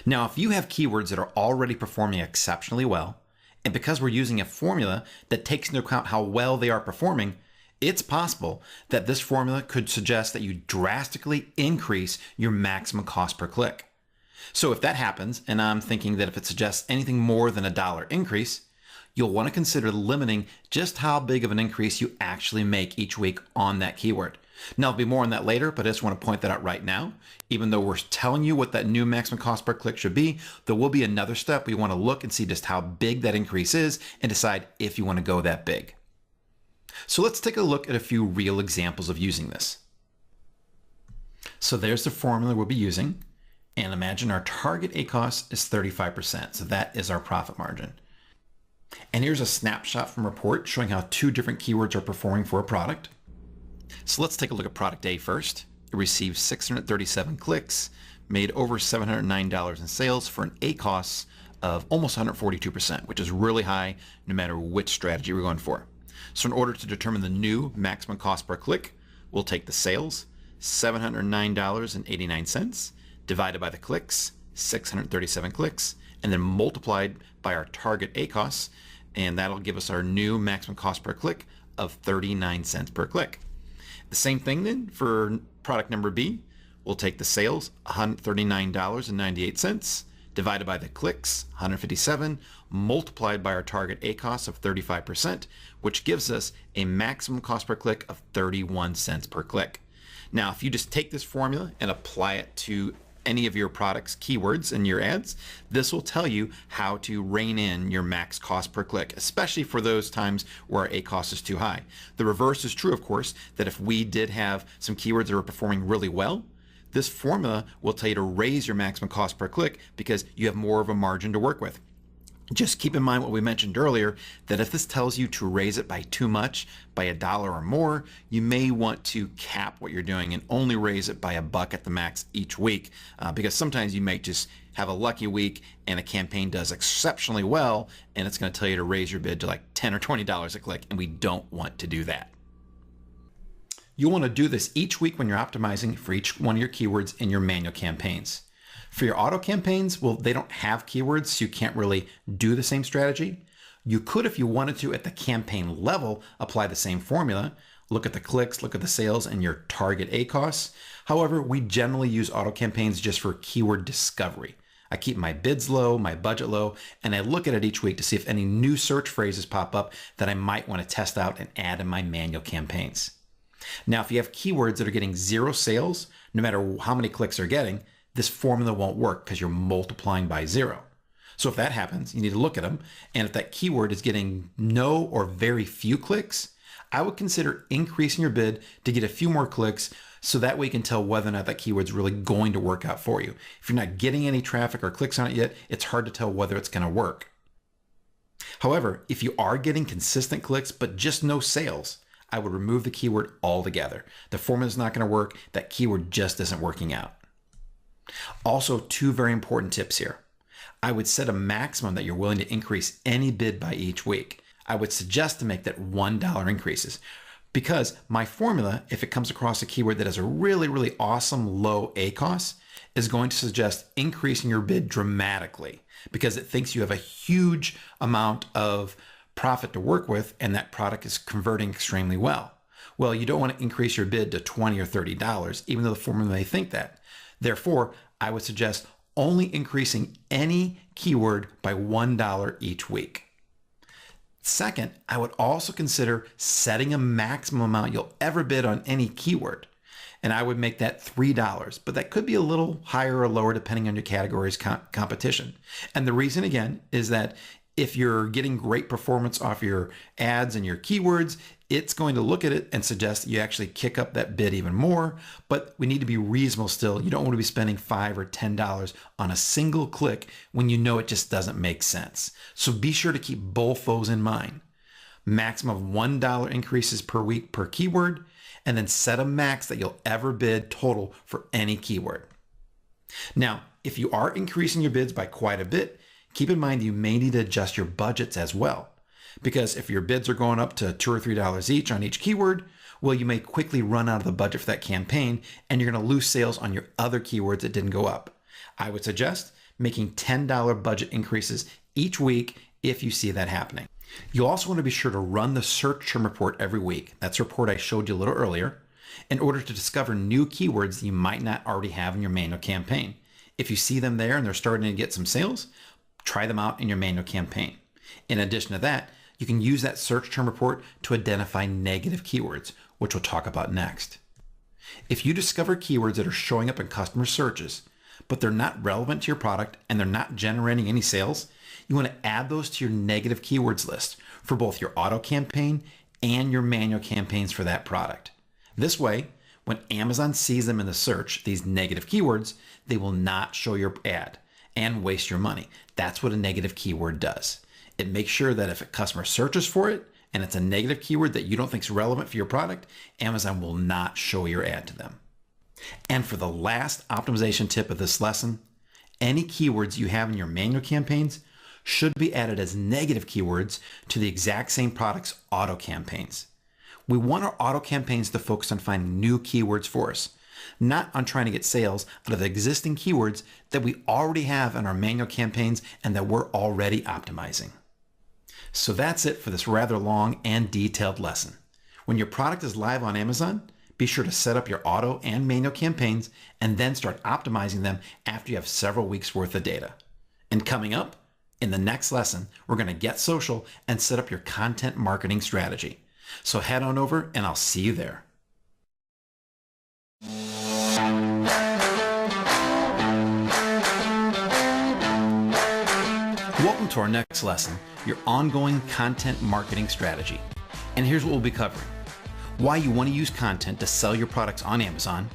Now, if you have keywords that are already performing exceptionally well, and because we're using a formula that takes into account how well they are performing, it's possible that this formula could suggest that you drastically increase your maximum cost per click. So if that happens, and I'm thinking that if it suggests anything more than $1 increase, you'll want to consider limiting just how big of an increase you actually make each week on that keyword. Now, there'll be more on that later, but I just want to point that out right now. Even though we're telling you what that new maximum cost per click should be, there will be another step. We want to look and see just how big that increase is and decide if you want to go that big. So let's take a look at a few real examples of using this. So there's the formula we'll be using. And imagine our target ACoS is 35%. So that is our profit margin. And here's a snapshot from a report showing how 2 different keywords are performing for a product. So let's take a look at product A first. It received 637 clicks, made over $709 in sales for an ACoS of almost 142%, which is really high no matter which strategy we're going for. So in order to determine the new maximum cost per click, we'll take the sales, $709.89, divided by the clicks, 637 clicks, and then multiplied by our target ACoS, and that'll give us our new maximum cost per click of 39 cents per click. The same thing then for product number B. We'll take the sales, $139.98, divided by the clicks, 157, multiplied by our target ACoS of 35%, which gives us a maximum cost per click of 31 cents per click. Now, if you just take this formula and apply it to any of your products' keywords in your ads, this will tell you how to rein in your max cost per click, especially for those times where our ACoS is too high. The reverse is true, of course, that if we did have some keywords that were performing really well, this formula will tell you to raise your maximum cost per click because you have more of a margin to work with. Just keep in mind what we mentioned earlier, that if this tells you to raise it by too much, by $1 or more, you may want to cap what you're doing and only raise it by $1 at the max each week, because sometimes you may just have a lucky week and a campaign does exceptionally well, and it's going to tell you to raise your bid to like $10 or $20 a click, and we don't want to do that. You'll want to do this each week when you're optimizing for each one of your keywords in your manual campaigns. For your auto campaigns, well, they don't have keywords, so you can't really do the same strategy. You could, if you wanted to, at the campaign level, apply the same formula. Look at the clicks, look at the sales, and your target ACoS. However, we generally use auto campaigns just for keyword discovery. I keep my bids low, my budget low, and I look at it each week to see if any new search phrases pop up that I might want to test out and add in my manual campaigns. Now, if you have keywords that are getting 0 sales, no matter how many clicks they're getting, this formula won't work because you're multiplying by 0. So if that happens, you need to look at them. And if that keyword is getting no or very few clicks, I would consider increasing your bid to get a few more clicks so that way you can tell whether or not that keyword's really going to work out for you. If you're not getting any traffic or clicks on it yet, it's hard to tell whether it's going to work. However, if you are getting consistent clicks but just no sales, I would remove the keyword altogether. The formula is not going to work. That keyword just isn't working out. Also, 2 very important tips here. I would set a maximum that you're willing to increase any bid by each week. I would suggest to make that $1 increases because my formula, if it comes across a keyword that has a really, really awesome low ACoS, is going to suggest increasing your bid dramatically because it thinks you have a huge amount of profit to work with and that product is converting extremely well. Well, you don't want to increase your bid to $20 or $30, even though the formula may think that. Therefore, I would suggest only increasing any keyword by $1 each week. Second, I would also consider setting a maximum amount you'll ever bid on any keyword. And I would make that $3, but that could be a little higher or lower depending on your category's competition. And the reason, again, is that if you're getting great performance off your ads and your keywords, it's going to look at it and suggest that you actually kick up that bid even more. But we need to be reasonable still. You don't want to be spending $5 or $10 on a single click when you know it just doesn't make sense. So be sure to keep both those in mind. maximum of $1 increases per week per keyword, and then set a max that you'll ever bid total for any keyword. Now, if you are increasing your bids by quite a bit, keep in mind you may need to adjust your budgets as well. Because if your bids are going up to $2 or $3 each on each keyword, well, you may quickly run out of the budget for that campaign and you're going to lose sales on your other keywords that didn't go up. I would suggest making $10 budget increases each week if you see that happening. You also want to be sure to run the search term report every week. That's a report I showed you a little earlier, in order to discover new keywords you might not already have in your manual campaign. If you see them there and they're starting to get some sales, try them out in your manual campaign. In addition to that, you can use that search term report to identify negative keywords, which we'll talk about next. If you discover keywords that are showing up in customer searches, but they're not relevant to your product and they're not generating any sales, you want to add those to your negative keywords list for both your auto campaign and your manual campaigns for that product. This way, when Amazon sees them in the search, these negative keywords, they will not show your ad and waste your money. That's what a negative keyword does. It makes sure that if a customer searches for it and it's a negative keyword that you don't think is relevant for your product, Amazon will not show your ad to them. And for the last optimization tip of this lesson, any keywords you have in your manual campaigns should be added as negative keywords to the exact same product's auto campaigns. We want our auto campaigns to focus on finding new keywords for us, not on trying to get sales out of the existing keywords that we already have in our manual campaigns and that we're already optimizing. So that's it for this rather long and detailed lesson. When your product is live on Amazon, be sure to set up your auto and manual campaigns and then start optimizing them after you have several weeks worth of data. And coming up, in the next lesson, we're going to get social and set up your content marketing strategy. So head on over and I'll see you there. Welcome to our next lesson, your ongoing content marketing strategy. And here's what we'll be covering: why you want to use content to sell your products on Amazon,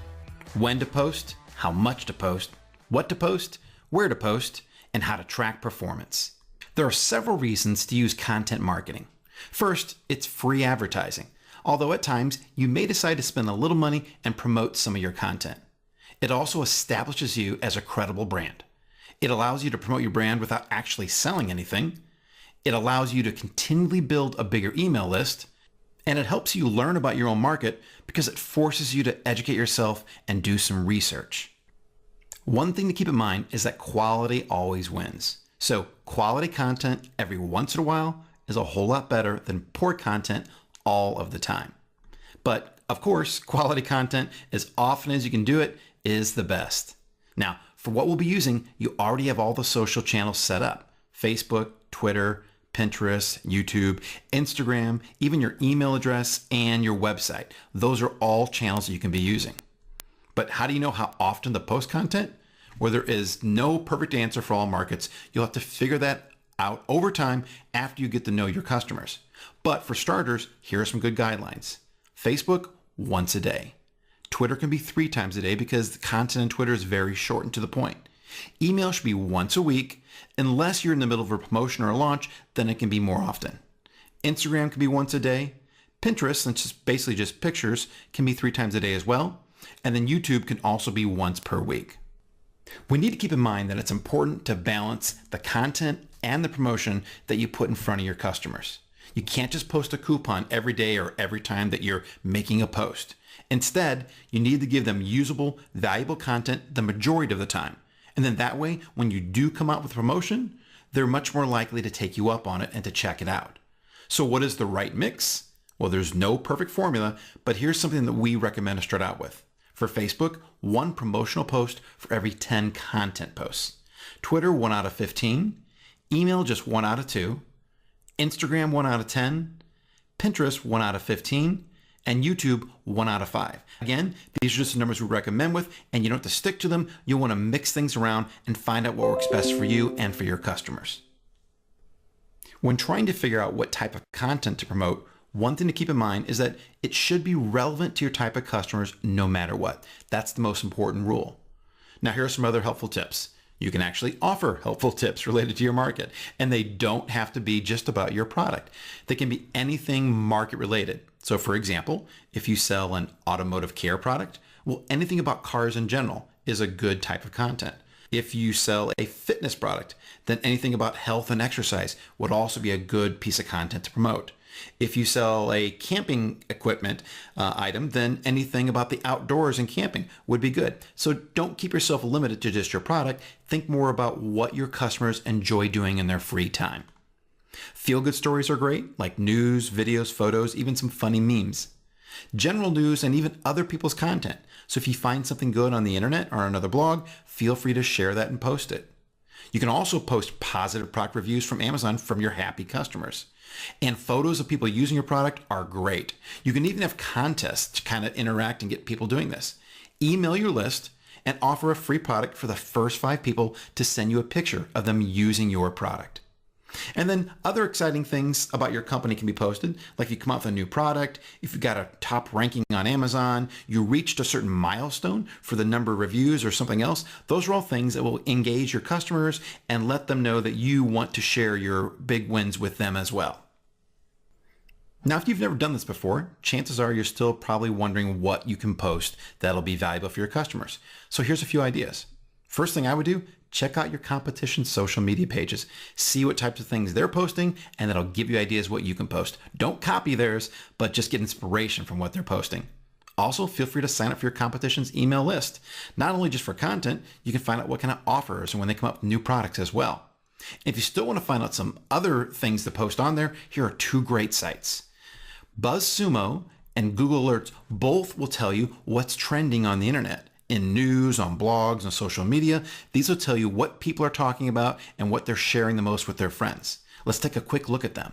when to post, how much to post, what to post, where to post, and how to track performance. There are several reasons to use content marketing. First, it's free advertising, although at times you may decide to spend a little money and promote some of your content. It also establishes you as a credible brand. It allows you to promote your brand without actually selling anything. It allows you to continually build a bigger email list. And it helps you learn about your own market because it forces you to educate yourself and do some research. One thing to keep in mind is that quality always wins. So quality content every once in a while is a whole lot better than poor content all of the time. But of course, quality content, as often as you can do it, is the best. Now, for what we'll be using, you already have all the social channels set up: Facebook, Twitter, Pinterest, YouTube, Instagram, even your email address and your website. Those are all channels that you can be using. But how do you know how often to post content? Well, there is no perfect answer for all markets. You'll have to figure that out over time after you get to know your customers. But for starters, here are some good guidelines. Facebook, once a day. Twitter can be 3 times a day because the content on Twitter is very short and to the point. Email should be once a week. Unless you're in the middle of a promotion or a launch, then it can be more often. Instagram can be once a day. Pinterest, since it's basically just pictures, can be 3 times a day as well. And then YouTube can also be once per week. We need to keep in mind that it's important to balance the content and the promotion that you put in front of your customers. You can't just post a coupon every day or every time that you're making a post. Instead, you need to give them usable, valuable content the majority of the time. And then that way, when you do come out with a promotion, they're much more likely to take you up on it and to check it out. So what is the right mix? Well, there's no perfect formula, but here's something that we recommend to start out with. For Facebook, 1 promotional post for every 10 content posts. Twitter, 1 out of 15. Email, just 1 out of 2. Instagram, 1 out of 10. Pinterest, 1 out of 15. And YouTube, 1 out of 5. Again, these are just the numbers we recommend with, and you don't have to stick to them. You'll want to mix things around and find out what works best for you and for your customers. When trying to figure out what type of content to promote, one thing to keep in mind is that it should be relevant to your type of customers no matter what. That's the most important rule. Now, here are some other helpful tips. You can actually offer helpful tips related to your market, and they don't have to be just about your product. They can be anything market related. So for example, if you sell an automotive care product, well, anything about cars in general is a good type of content. If you sell a fitness product, then anything about health and exercise would also be a good piece of content to promote. If you sell a camping equipment item, then anything about the outdoors and camping would be good. So don't keep yourself limited to just your product. Think more about what your customers enjoy doing in their free time. Feel-good stories are great, like news, videos, photos, even some funny memes. General news and even other people's content. So if you find something good on the internet or another blog, feel free to share that and post it. You can also post positive product reviews from Amazon from your happy customers. And photos of people using your product are great. You can even have contests to kind of interact and get people doing this. Email your list and offer a free product for the first 5 people to send you a picture of them using your product. And then other exciting things about your company can be posted, like if you come out with a new product, if you got a top ranking on Amazon, you reached a certain milestone for the number of reviews or something else. Those are all things that will engage your customers and let them know that you want to share your big wins with them as well. Now, if you've never done this before, chances are you're still probably wondering what you can post that'll be valuable for your customers. So here's a few ideas. First thing I would do, check out your competition's social media pages. See what types of things they're posting, and that'll give you ideas what you can post. Don't copy theirs, but just get inspiration from what they're posting. Also, feel free to sign up for your competition's email list. Not only just for content, you can find out what kind of offers and when they come up with new products as well. If you still want to find out some other things to post on there, here are 2 great sites. BuzzSumo and Google Alerts both will tell you what's trending on the internet. In news, on blogs, on social media, these will tell you what people are talking about and what they're sharing the most with their friends. Let's take a quick look at them.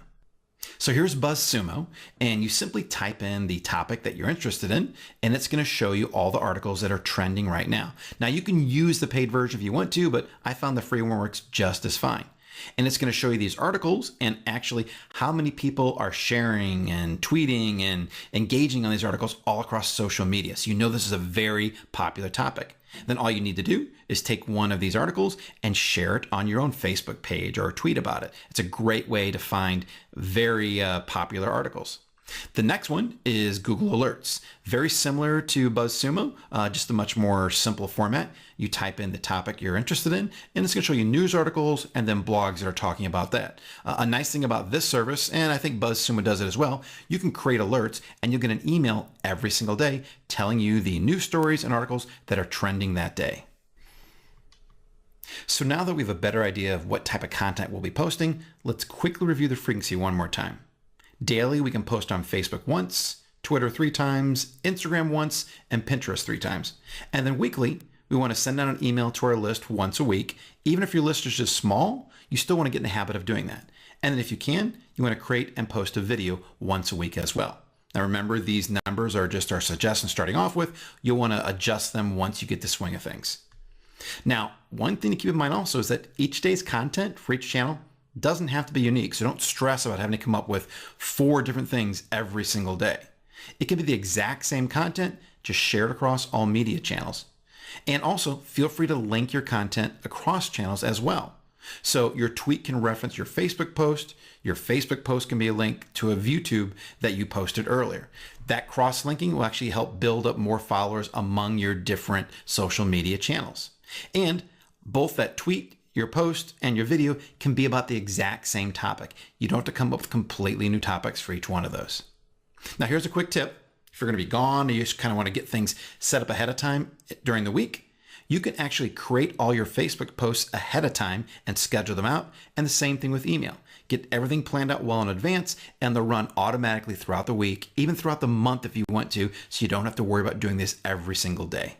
So here's BuzzSumo, and you simply type in the topic that you're interested in, and it's going to show you all the articles that are trending right now. Now, you can use the paid version if you want to, but I found the free one works just as fine. And it's going to show you these articles and actually how many people are sharing and tweeting and engaging on these articles all across social media. So you know this is a very popular topic. Then all you need to do is take one of these articles and share it on your own Facebook page or tweet about it. It's a great way to find very popular articles. The next one is Google Alerts. Very similar to BuzzSumo, just a much more simple format. You type in the topic you're interested in, and it's going to show you news articles and then blogs that are talking about that. A nice thing about this service, and I think BuzzSumo does it as well, you can create alerts and you'll get an email every single day telling you the news stories and articles that are trending that day. So now that we have a better idea of what type of content we'll be posting, let's quickly review the frequency one more time. Daily, we can post on Facebook once, Twitter 3 times, Instagram once, and Pinterest 3 times. And then weekly, we want to send out an email to our list once a week. Even if your list is just small, you still want to get in the habit of doing that. And then if you can, you want to create and post a video once a week as well. Now remember, these numbers are just our suggestions starting off with. You'll want to adjust them once you get the swing of things. Now, one thing to keep in mind also is that each day's content for each channel doesn't have to be unique, so don't stress about having to come up with 4 different things every single day. It can be the exact same content, just shared across all media channels. And also, feel free to link your content across channels as well. So your tweet can reference your Facebook post can be a link to a YouTube that you posted earlier. That cross-linking will actually help build up more followers among your different social media channels. And both that tweet, your post, and your video can be about the exact same topic. You don't have to come up with completely new topics for each one of those. Now here's a quick tip. If you're going to be gone or you just kind of want to get things set up ahead of time during the week, you can actually create all your Facebook posts ahead of time and schedule them out. And the same thing with email. Get everything planned out well in advance and they'll run automatically throughout the week, even throughout the month if you want to, so you don't have to worry about doing this every single day.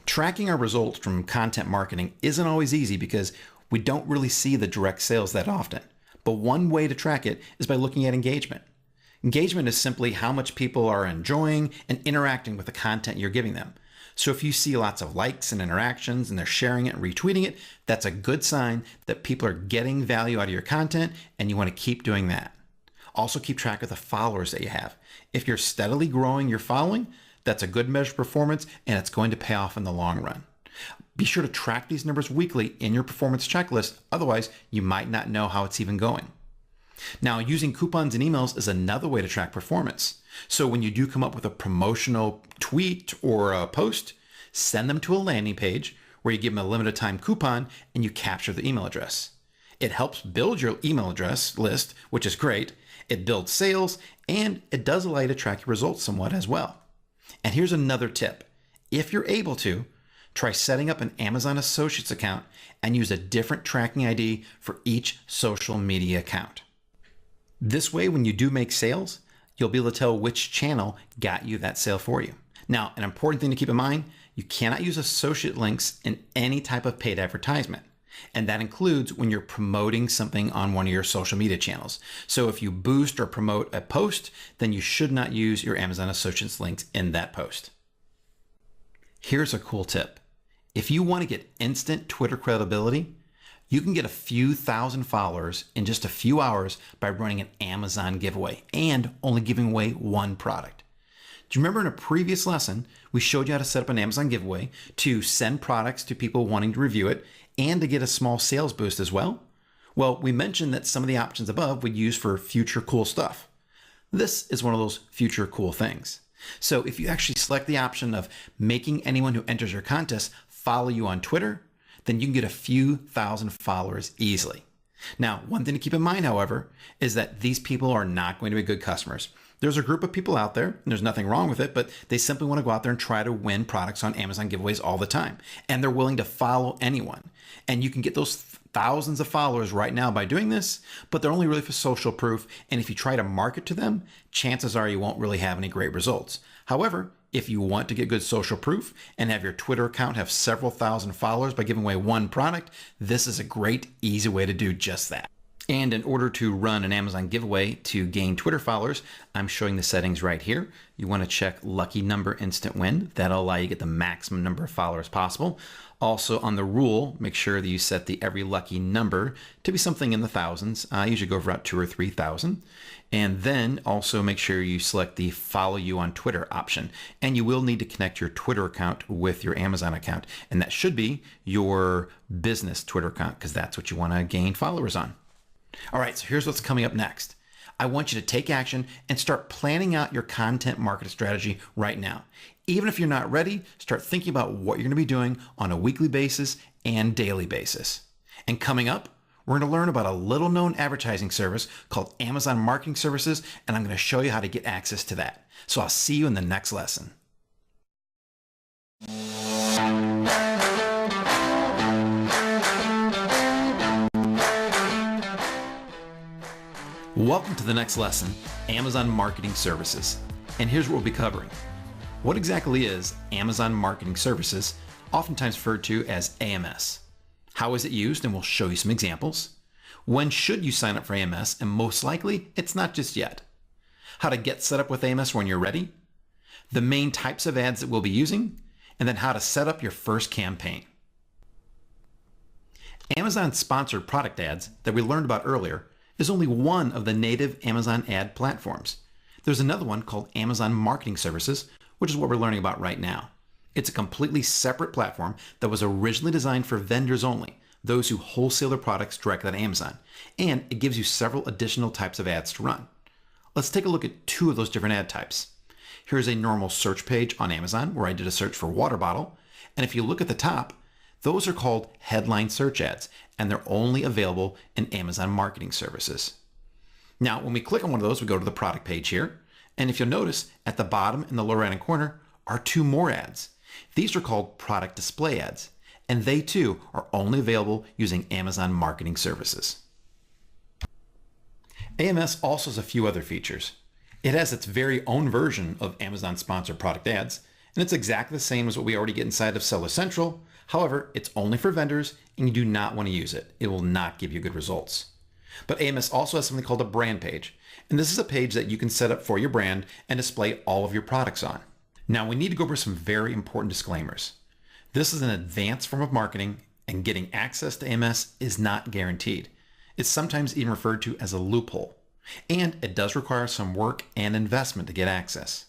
Tracking our results from content marketing isn't always easy because we don't really see the direct sales that often. But one way to track it is by looking at engagement. Engagement is simply how much people are enjoying and interacting with the content you're giving them. So if you see lots of likes and interactions and they're sharing it and retweeting it, that's a good sign that people are getting value out of your content and you want to keep doing that. Also keep track of the followers that you have. If you're steadily growing your following, that's a good measure of performance and it's going to pay off in the long run. Be sure to track these numbers weekly in your performance checklist, otherwise you might not know how it's even going. Now, using coupons and emails is another way to track performance. So when you do come up with a promotional tweet or a post, send them to a landing page where you give them a limited time coupon and you capture the email address. It helps build your email address list, which is great. It builds sales, and it does allow you to track your results somewhat as well. And here's another tip. If you're able to, try setting up an Amazon Associates account and use a different tracking ID for each social media account. This way, when you do make sales, you'll be able to tell which channel got you that sale for you. Now, an important thing to keep in mind, you cannot use associate links in any type of paid advertisement. And that includes when you're promoting something on one of your social media channels. So if you boost or promote a post, then you should not use your Amazon Associates links in that post. Here's a cool tip. If you want to get instant Twitter credibility, you can get a few thousand followers in just a few hours by running an Amazon giveaway and only giving away one product. Do you remember in a previous lesson, we showed you how to set up an Amazon giveaway to send products to people wanting to review it and to get a small sales boost as well? Well, we mentioned that some of the options above we'd use for future cool stuff. This is one of those future cool things. So if you actually select the option of making anyone who enters your contest follow you on Twitter, then you can get a few thousand followers easily. Now, one thing to keep in mind, however, is that these people are not going to be good customers. There's a group of people out there, and there's nothing wrong with it, but they simply want to go out there and try to win products on Amazon giveaways all the time. And they're willing to follow anyone. And you can get those thousands of followers right now by doing this, but they're only really for social proof. And if you try to market to them, chances are you won't really have any great results. However, if you want to get good social proof and have your Twitter account have several thousand followers by giving away one product, this is a great, easy way to do just that. And in order to run an Amazon giveaway to gain Twitter followers, I'm showing the settings right here. You want to check lucky number instant win. That'll allow you to get the maximum number of followers possible. Also on the rule, make sure that you set the every lucky number to be something in the thousands. I usually go for about 2,000 or 3,000. And then also make sure you select the follow you on Twitter option. And you will need to connect your Twitter account with your Amazon account. And that should be your business Twitter account because that's what you want to gain followers on. All right, so here's what's coming up next. I want you to take action and start planning out your content marketing strategy right now. Even if you're not ready, start thinking about what you're going to be doing on a weekly basis and daily basis. And coming up, we're going to learn about a little known advertising service called Amazon Marketing Services, and I'm going to show you how to get access to that. So I'll see you in the next lesson. Welcome to the next lesson, Amazon Marketing Services. And here's what we'll be covering. What exactly is Amazon Marketing Services, oftentimes referred to as AMS? How is it used? And we'll show you some examples. When should you sign up for AMS? And most likely, it's not just yet. How to get set up with AMS when you're ready. The main types of ads that we'll be using. And then how to set up your first campaign. Amazon sponsored product ads that we learned about earlier is only one of the native Amazon ad platforms. There's another one called Amazon Marketing Services, which is what we're learning about right now. It's a completely separate platform that was originally designed for vendors only, those who wholesale their products directly on Amazon, and it gives you several additional types of ads to run. Let's take a look at two of those different ad types. Here's a normal search page on Amazon where I did a search for water bottle, and if you look at the top, those are called headline search ads, and they're only available in Amazon Marketing Services. Now, when we click on one of those, we go to the product page here. And if you'll notice, at the bottom in the lower right-hand corner are two more ads. These are called product display ads, and they too are only available using Amazon Marketing Services. AMS also has a few other features. It has its very own version of Amazon sponsored product ads, and it's exactly the same as what we already get inside of Seller Central. However, it's only for vendors and you do not want to use it. It will not give you good results. But AMS also has something called a brand page. And this is a page that you can set up for your brand and display all of your products on. Now we need to go over some very important disclaimers. This is an advanced form of marketing and getting access to AMS is not guaranteed. It's sometimes even referred to as a loophole. And it does require some work and investment to get access.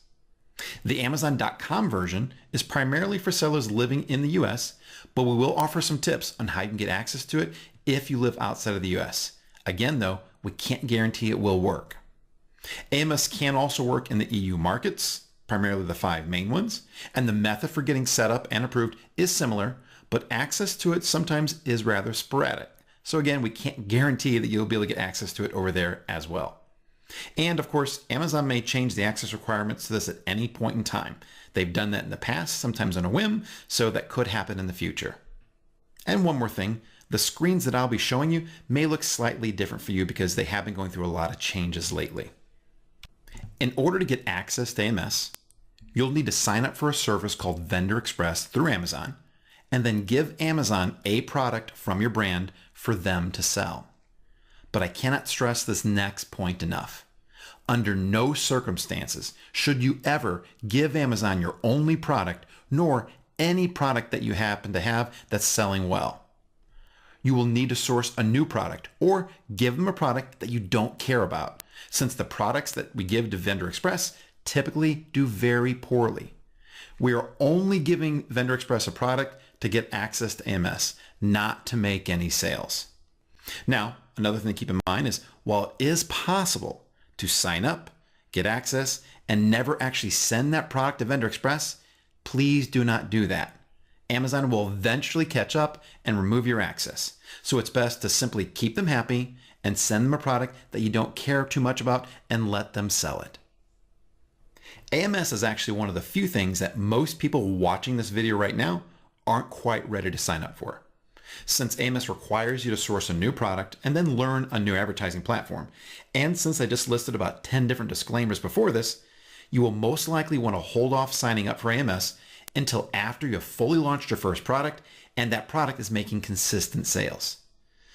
The Amazon.com version is primarily for sellers living in the US, but we will offer some tips on how you can get access to it if you live outside of the US. Again, though, we can't guarantee it will work. AMS can also work in the EU markets, primarily the 5 main ones, and the method for getting set up and approved is similar, but access to it sometimes is rather sporadic. So again, we can't guarantee that you'll be able to get access to it over there as well. And of course, Amazon may change the access requirements to this at any point in time. They've done that in the past, sometimes on a whim, so that could happen in the future. And one more thing, the screens that I'll be showing you may look slightly different for you because they have been going through a lot of changes lately. In order to get access to AMS, you'll need to sign up for a service called Vendor Express through Amazon, and then give Amazon a product from your brand for them to sell. But I cannot stress this next point enough. Under no circumstances should you ever give Amazon your only product, nor any product that you happen to have that's selling well. You will need to source a new product or give them a product that you don't care about, since the products that we give to Vendor Express typically do very poorly. We are only giving Vendor Express a product to get access to AMS, not to make any sales. Now, another thing to keep in mind is while it is possible to sign up, get access, and never actually send that product to Vendor Express, please do not do that. Amazon will eventually catch up and remove your access. So it's best to simply keep them happy and send them a product that you don't care too much about and let them sell it. AMS is actually one of the few things that most people watching this video right now aren't quite ready to sign up for. Since AMS requires you to source a new product and then learn a new advertising platform, and since I just listed about 10 different disclaimers before this, you will most likely want to hold off signing up for AMS until after you have fully launched your first product and that product is making consistent sales.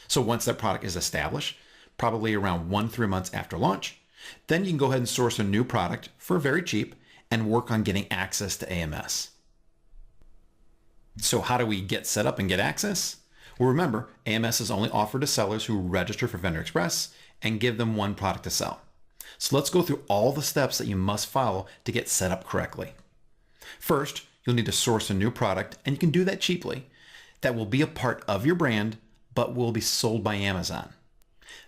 So once that product is established, probably around 1-3 months after launch, then you can go ahead and source a new product for very cheap and work on getting access to AMS. So how do we get set up and get access? Well, remember, AMS is only offered to sellers who register for Vendor Express and give them one product to sell. So let's go through all the steps that you must follow to get set up correctly. First, you'll need to source a new product, and you can do that cheaply. That will be a part of your brand, but will be sold by Amazon.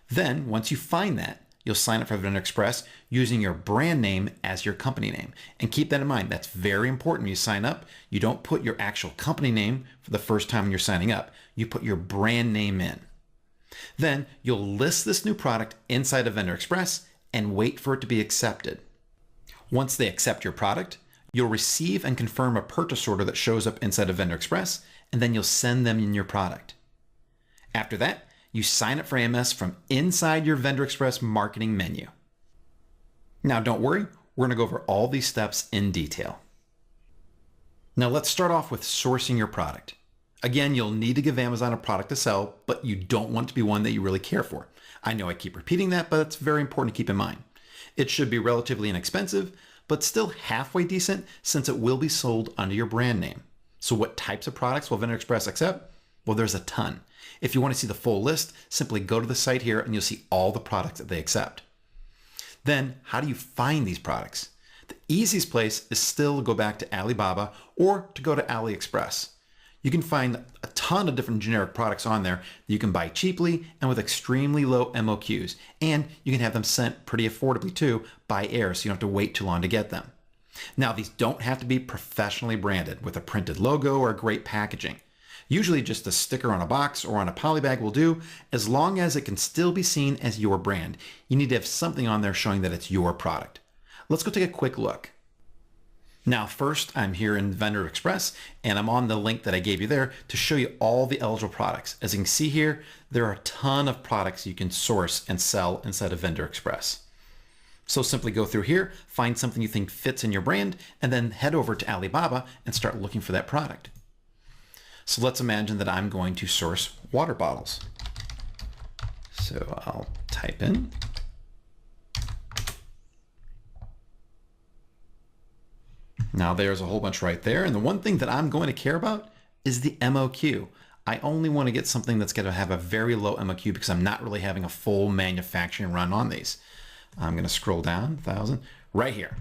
Then, once you find that, you'll sign up for Vendor Express using your brand name as your company name. And keep that in mind. That's very important when you sign up. You don't put your actual company name for the first time you're signing up. You put your brand name in. Then you'll list this new product inside of Vendor Express and wait for it to be accepted. Once they accept your product, you'll receive and confirm a purchase order that shows up inside of Vendor Express, and then you'll send them in your product. After that, you sign up for AMS from inside your Vendor Express marketing menu. Now don't worry, we're going to go over all these steps in detail. Now let's start off with sourcing your product. Again, you'll need to give Amazon a product to sell, but you don't want to be one that you really care for. I know I keep repeating that, but it's very important to keep in mind. It should be relatively inexpensive, but still halfway decent since it will be sold under your brand name. So what types of products will Vendor Express accept? Well, there's a ton. If you want to see the full list, simply go to the site here and you'll see all the products that they accept. Then, how do you find these products? The easiest place is still to go back to Alibaba or to go to AliExpress. You can find a ton of different generic products on there that you can buy cheaply and with extremely low MOQs. And you can have them sent pretty affordably too by air, so you don't have to wait too long to get them. Now, these don't have to be professionally branded with a printed logo or great packaging. Usually just a sticker on a box or on a polybag will do, as long as it can still be seen as your brand. You need to have something on there showing that it's your product. Let's go take a quick look. Now, first, I'm here in Vendor Express, and I'm on the link that I gave you there to show you all the eligible products. As you can see here, there are a ton of products you can source and sell inside of Vendor Express. So simply go through here, find something you think fits in your brand, and then head over to Alibaba and start looking for that product. So let's imagine that I'm going to source water bottles. So I'll type in. Now there's a whole bunch right there. And the one thing that I'm going to care about is the MOQ. I only want to get something that's going to have a very low MOQ because I'm not really having a full manufacturing run on these. I'm going to scroll down 1,000 right here.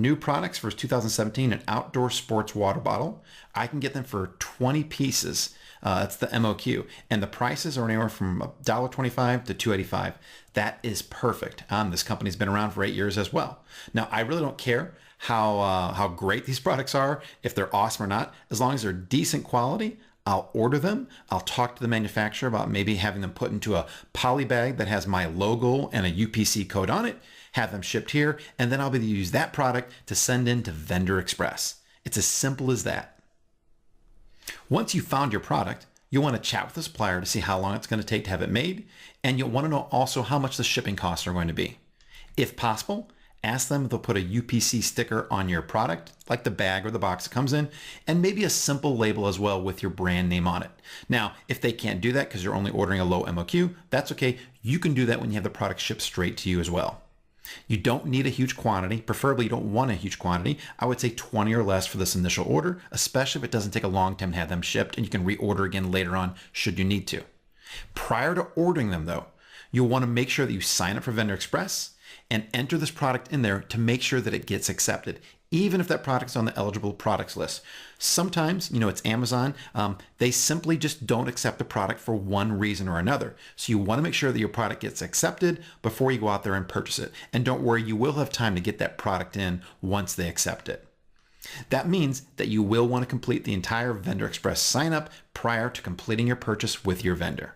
New products for 2017, an outdoor sports water bottle. I can get them for 20 pieces. That's the MOQ. And the prices are anywhere from $1.25 to $2.85. That is perfect. This company's been around for 8 years as well. Now, I really don't care how great these products are, if they're awesome or not. As long as they're decent quality, I'll order them. I'll talk to the manufacturer about maybe having them put into a poly bag that has my logo and a UPC code on it, have them shipped here, and then I'll be able to use that product to send in to Vendor Express. It's as simple as that. Once you've found your product, you'll want to chat with the supplier to see how long it's going to take to have it made, and you'll want to know also how much the shipping costs are going to be. If possible, ask them if they'll put a UPC sticker on your product, like the bag or the box it comes in, and maybe a simple label as well with your brand name on it. Now, if they can't do that because you're only ordering a low MOQ, that's okay. You can do that when you have the product shipped straight to you as well. You don't need a huge quantity. Preferably, you don't want a huge quantity. I would say 20 or less for this initial order, especially if it doesn't take a long time to have them shipped and you can reorder again later on should you need to. Prior to ordering them though, you'll want to make sure that you sign up for Vendor Express and enter this product in there to make sure that it gets accepted, even if that product's on the eligible products list. Sometimes, it's Amazon, they simply just don't accept the product for one reason or another. So you want to make sure that your product gets accepted before you go out there and purchase it. And don't worry, you will have time to get that product in once they accept it. That means that you will want to complete the entire Vendor Express sign up prior to completing your purchase with your vendor.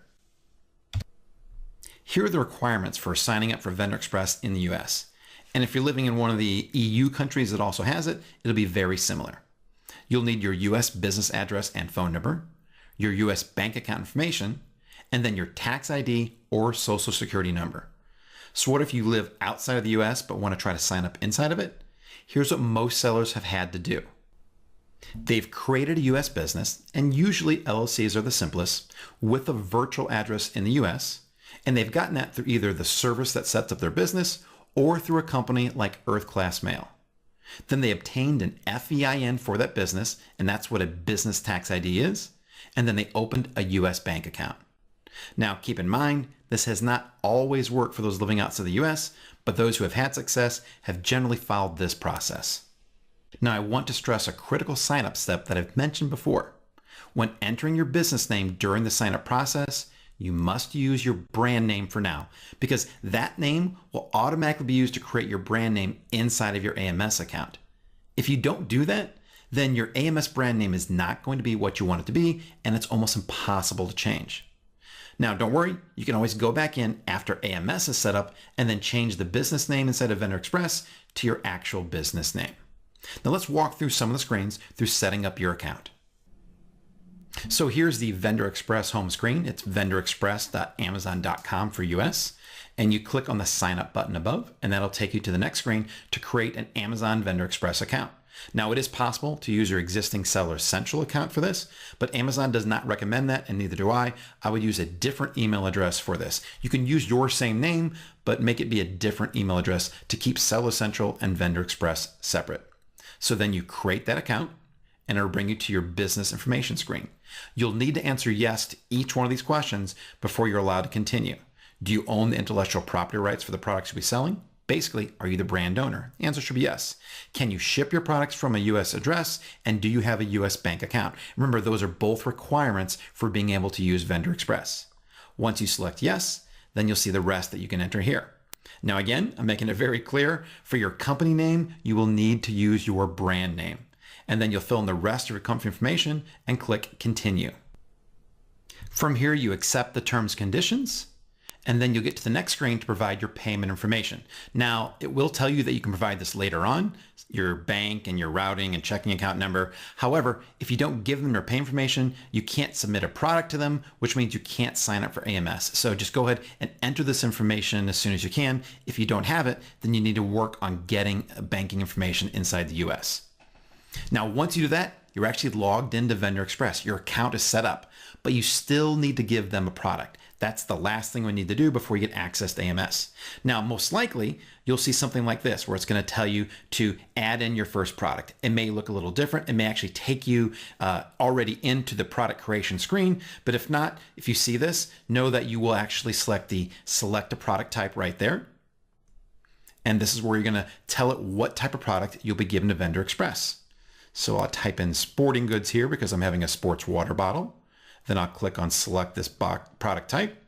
Here are the requirements for signing up for Vendor Express in the US. And if you're living in one of the EU countries that also has it, it'll be very similar. You'll need your US business address and phone number, your US bank account information, and then your tax ID or social security number. So what if you live outside of the US but want to try to sign up inside of it? Here's what most sellers have had to do. They've created a US business, and usually LLCs are the simplest, with a virtual address in the US, and they've gotten that through either the service that sets up their business or through a company like Earth Class Mail. Then they obtained an FEIN for that business, and that's what a business tax ID is, and then they opened a US bank account. Now, keep in mind, this has not always worked for those living outside the US, but those who have had success have generally followed this process. Now, I want to stress a critical sign-up step that I've mentioned before. When entering your business name during the sign-up process, you must use your brand name for now, because that name will automatically be used to create your brand name inside of your AMS account. If you don't do that, then your AMS brand name is not going to be what you want it to be, and it's almost impossible to change. Now, don't worry, you can always go back in after AMS is set up and then change the business name inside of Vendor Express to your actual business name. Now let's walk through some of the screens through setting up your account. So here's the Vendor Express home screen. It's vendorexpress.amazon.com for US. And you click on the sign up button above, and that'll take you to the next screen to create an Amazon Vendor Express account. Now, it is possible to use your existing Seller Central account for this, but Amazon does not recommend that, and neither do I. I would use a different email address for this. You can use your same name, but make it be a different email address to keep Seller Central and Vendor Express separate. So then you create that account, and it'll bring you to your business information screen. You'll need to answer yes to each one of these questions before you're allowed to continue. Do you own the intellectual property rights for the products you'll be selling? Basically, are you the brand owner? The answer should be yes. Can you ship your products from a US address? And do you have a US bank account? Remember, those are both requirements for being able to use Vendor Express. Once you select yes, then you'll see the rest that you can enter here. Now again, I'm making it very clear, for your company name, you will need to use your brand name. And then you'll fill in the rest of your company information and click continue. From here, you accept the terms and conditions, and then you'll get to the next screen to provide your payment information. Now, it will tell you that you can provide this later on, your bank and your routing and checking account number. However, if you don't give them your pay information, you can't submit a product to them, which means you can't sign up for AMS. So just go ahead and enter this information as soon as you can. If you don't have it, then you need to work on getting banking information inside the US. Now, once you do that, you're actually logged into Vendor Express. Your account is set up, but you still need to give them a product. That's the last thing we need to do before you get access to AMS. Now, most likely, you'll see something like this, where it's going to tell you to add in your first product. It may look a little different. It may actually take you already into the product creation screen. But if not, if you see this, know that you will actually select a product type right there. And this is where you're going to tell it what type of product you'll be given to Vendor Express. So I'll type in sporting goods here because I'm having a sports water bottle. Then I'll click on select this product type.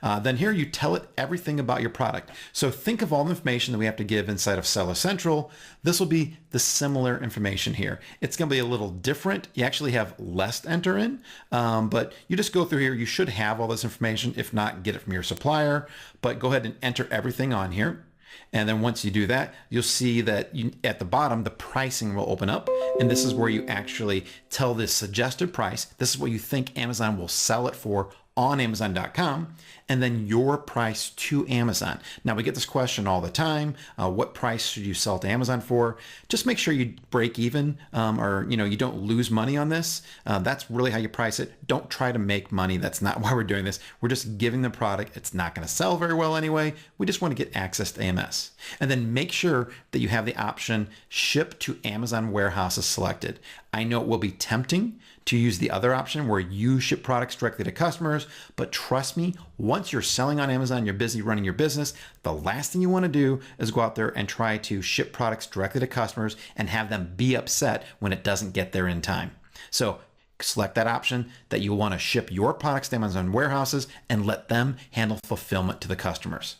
Then here you tell it everything about your product. So think of all the information that we have to give inside of Seller Central. This will be the similar information here. It's going to be a little different. You actually have less to enter in, but you just go through here. You should have all this information. If not, get it from your supplier, but go ahead and enter everything on here. And then once you do that, you'll see that at the bottom, the pricing will open up. And this is where you actually tell this suggested price. This is what you think Amazon will sell it for on Amazon.com, and then your price to Amazon. Now we get this question all the time. What price should you sell to Amazon for? Just make sure you break even, or you don't lose money on this. That's really how you price it. Don't try to make money. That's not why we're doing this. We're just giving the product. It's not going to sell very well anyway. We just want to get access to AMS. And then make sure that you have the option ship to Amazon warehouses selected. I know it will be tempting to use the other option where you ship products directly to customers, but trust me, once you're selling on Amazon, you're busy running your business, the last thing you want to do is go out there and try to ship products directly to customers and have them be upset when it doesn't get there in time. So select that option that you want to ship your products to Amazon warehouses and let them handle fulfillment to the customers.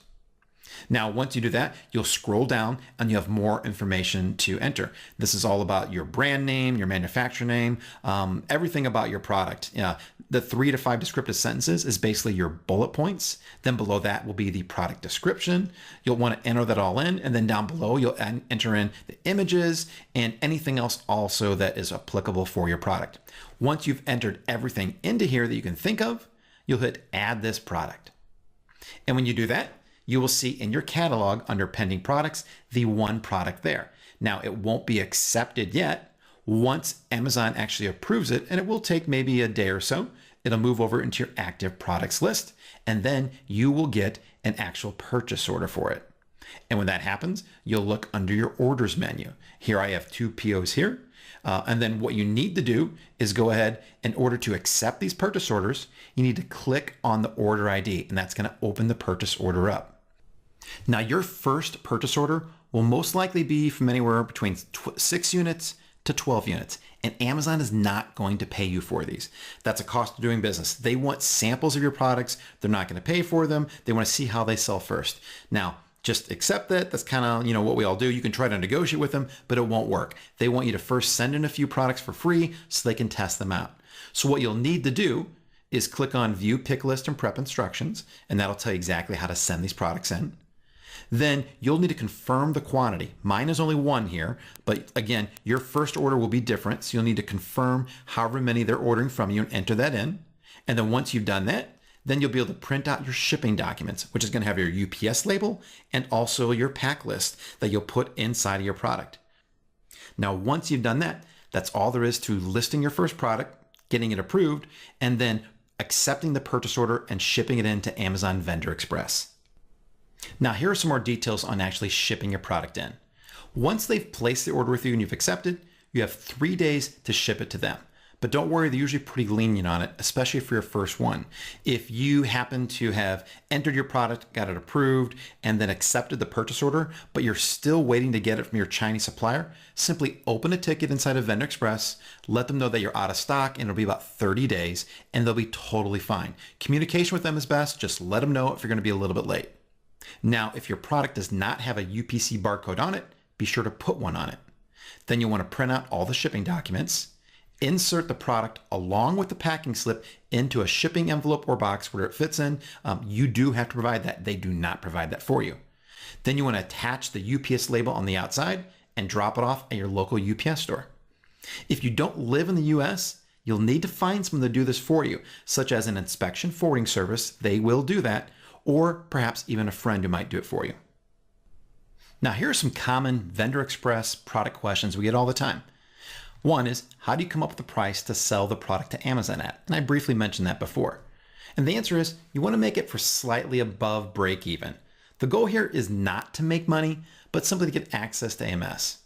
Now, once you do that, you'll scroll down and you have more information to enter. This is all about your brand name, your manufacturer name, everything about your product. The 3 to 5 descriptive sentences is basically your bullet points. Then below that will be the product description. You'll want to enter that all in. And then down below, you'll enter in the images and anything else also that is applicable for your product. Once you've entered everything into here that you can think of, you'll hit add this product. And when you do that, you will see in your catalog under pending products, the one product there. Now it won't be accepted yet. Once Amazon actually approves it, and it will take maybe a day or so, it'll move over into your active products list, and then you will get an actual purchase order for it. And when that happens, you'll look under your orders menu. Here I have 2 POs here. And then what you need to do is go ahead, in order to accept these purchase orders, you need to click on the order ID, and that's going to open the purchase order up. Now, your first purchase order will most likely be from anywhere between 6 units to 12 units, and Amazon is not going to pay you for these. That's a cost of doing business. They want samples of your products. They're not going to pay for them. They want to see how they sell first. Now, just accept that. That's kind of, what we all do. You can try to negotiate with them, but it won't work. They want you to first send in a few products for free so they can test them out. So what you'll need to do is click on View Pick List and Prep Instructions, and that'll tell you exactly how to send these products in. Then you'll need to confirm the quantity. Mine is only 1 here, but again, your first order will be different. So you'll need to confirm however many they're ordering from you and enter that in. And then once you've done that, then you'll be able to print out your shipping documents, which is going to have your UPS label and also your pack list that you'll put inside of your product. Now, once you've done that, that's all there is to listing your first product, getting it approved, and then accepting the purchase order and shipping it into Amazon Vendor Express. Now, here are some more details on actually shipping your product in. Once they've placed the order with you and you've accepted, you have 3 days to ship it to them. But don't worry, they're usually pretty lenient on it, especially for your first one. If you happen to have entered your product, got it approved, and then accepted the purchase order, but you're still waiting to get it from your Chinese supplier, simply open a ticket inside of Vendor Express, let them know that you're out of stock, and it'll be about 30 days, and they'll be totally fine. Communication with them is best. Just let them know if you're going to be a little bit late. Now, if your product does not have a UPC barcode on it, be sure to put one on it. Then you'll want to print out all the shipping documents, insert the product along with the packing slip into a shipping envelope or box where it fits in. You do have to provide that. They do not provide that for you. Then you want to attach the UPS label on the outside and drop it off at your local UPS store. If you don't live in the US, you'll need to find someone to do this for you, such as an inspection forwarding service. They will do that, or perhaps even a friend who might do it for you. Now, here are some common Vendor Express product questions we get all the time. One is, how do you come up with the price to sell the product to Amazon at? And I briefly mentioned that before. And the answer is, you want to make it for slightly above break even. The goal here is not to make money, but simply to get access to AMS.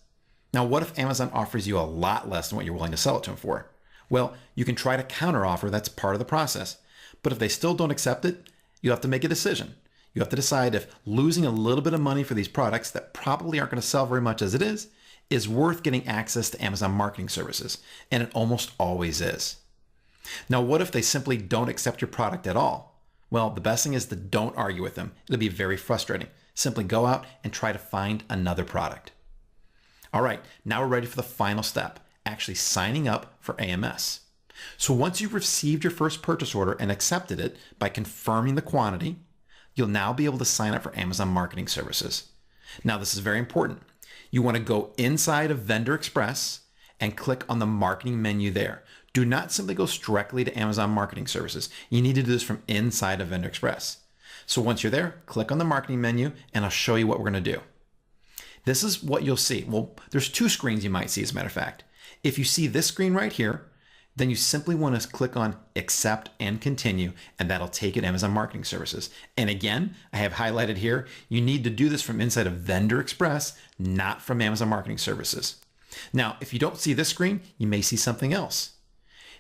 Now, what if Amazon offers you a lot less than what you're willing to sell it to them for? Well, you can try to counteroffer. That's part of the process. But if they still don't accept it, you'll have to make a decision. You have to decide if losing a little bit of money for these products that probably aren't going to sell very much as it is worth getting access to Amazon Marketing Services, and it almost always is. Now, what if they simply don't accept your product at all? Well, the best thing is to don't argue with them. It'll be very frustrating. Simply go out and try to find another product. All right, now we're ready for the final step, actually signing up for AMS. So once you've received your first purchase order and accepted it by confirming the quantity, you'll now be able to sign up for Amazon Marketing Services. Now, this is very important. You want to go inside of Vendor Express and click on the marketing menu there. Do not simply go directly to Amazon Marketing Services. You need to do this from inside of Vendor Express. So once you're there, click on the marketing menu and I'll show you what we're going to do. This is what you'll see. Well, there's two screens you might see, as a matter of fact. If you see this screen right here, then you simply want to click on Accept and Continue, and that'll take you to Amazon Marketing Services. And again, I have highlighted here, you need to do this from inside of Vendor Express, not from Amazon Marketing Services. Now, if you don't see this screen, you may see something else.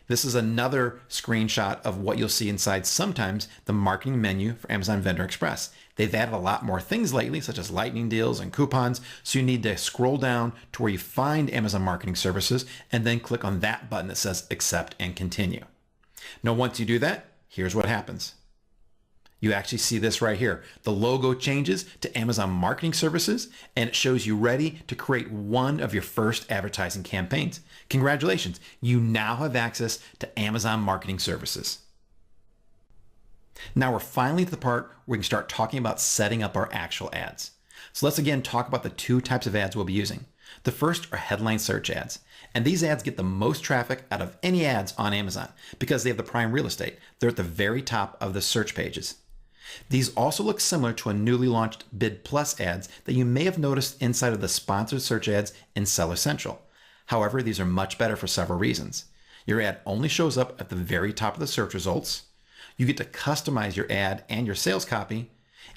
This is another screenshot of what you'll see inside sometimes the marketing menu for Amazon Vendor Express. They've added a lot more things lately, such as lightning deals and coupons. So you need to scroll down to where you find Amazon Marketing Services and then click on that button that says Accept and Continue. Now, once you do that, here's what happens. You actually see this right here. The logo changes to Amazon Marketing Services, and it shows you ready to create one of your first advertising campaigns. Congratulations, you now have access to Amazon Marketing Services. Now we're finally to the part where we can start talking about setting up our actual ads. So let's again talk about the two types of ads we'll be using. The first are headline search ads. And these ads get the most traffic out of any ads on Amazon because they have the prime real estate. They're at the very top of the search pages. These also look similar to a newly launched Bid Plus ads that you may have noticed inside of the sponsored search ads in Seller Central. However, these are much better for several reasons. Your ad only shows up at the very top of the search results. You get to customize your ad and your sales copy,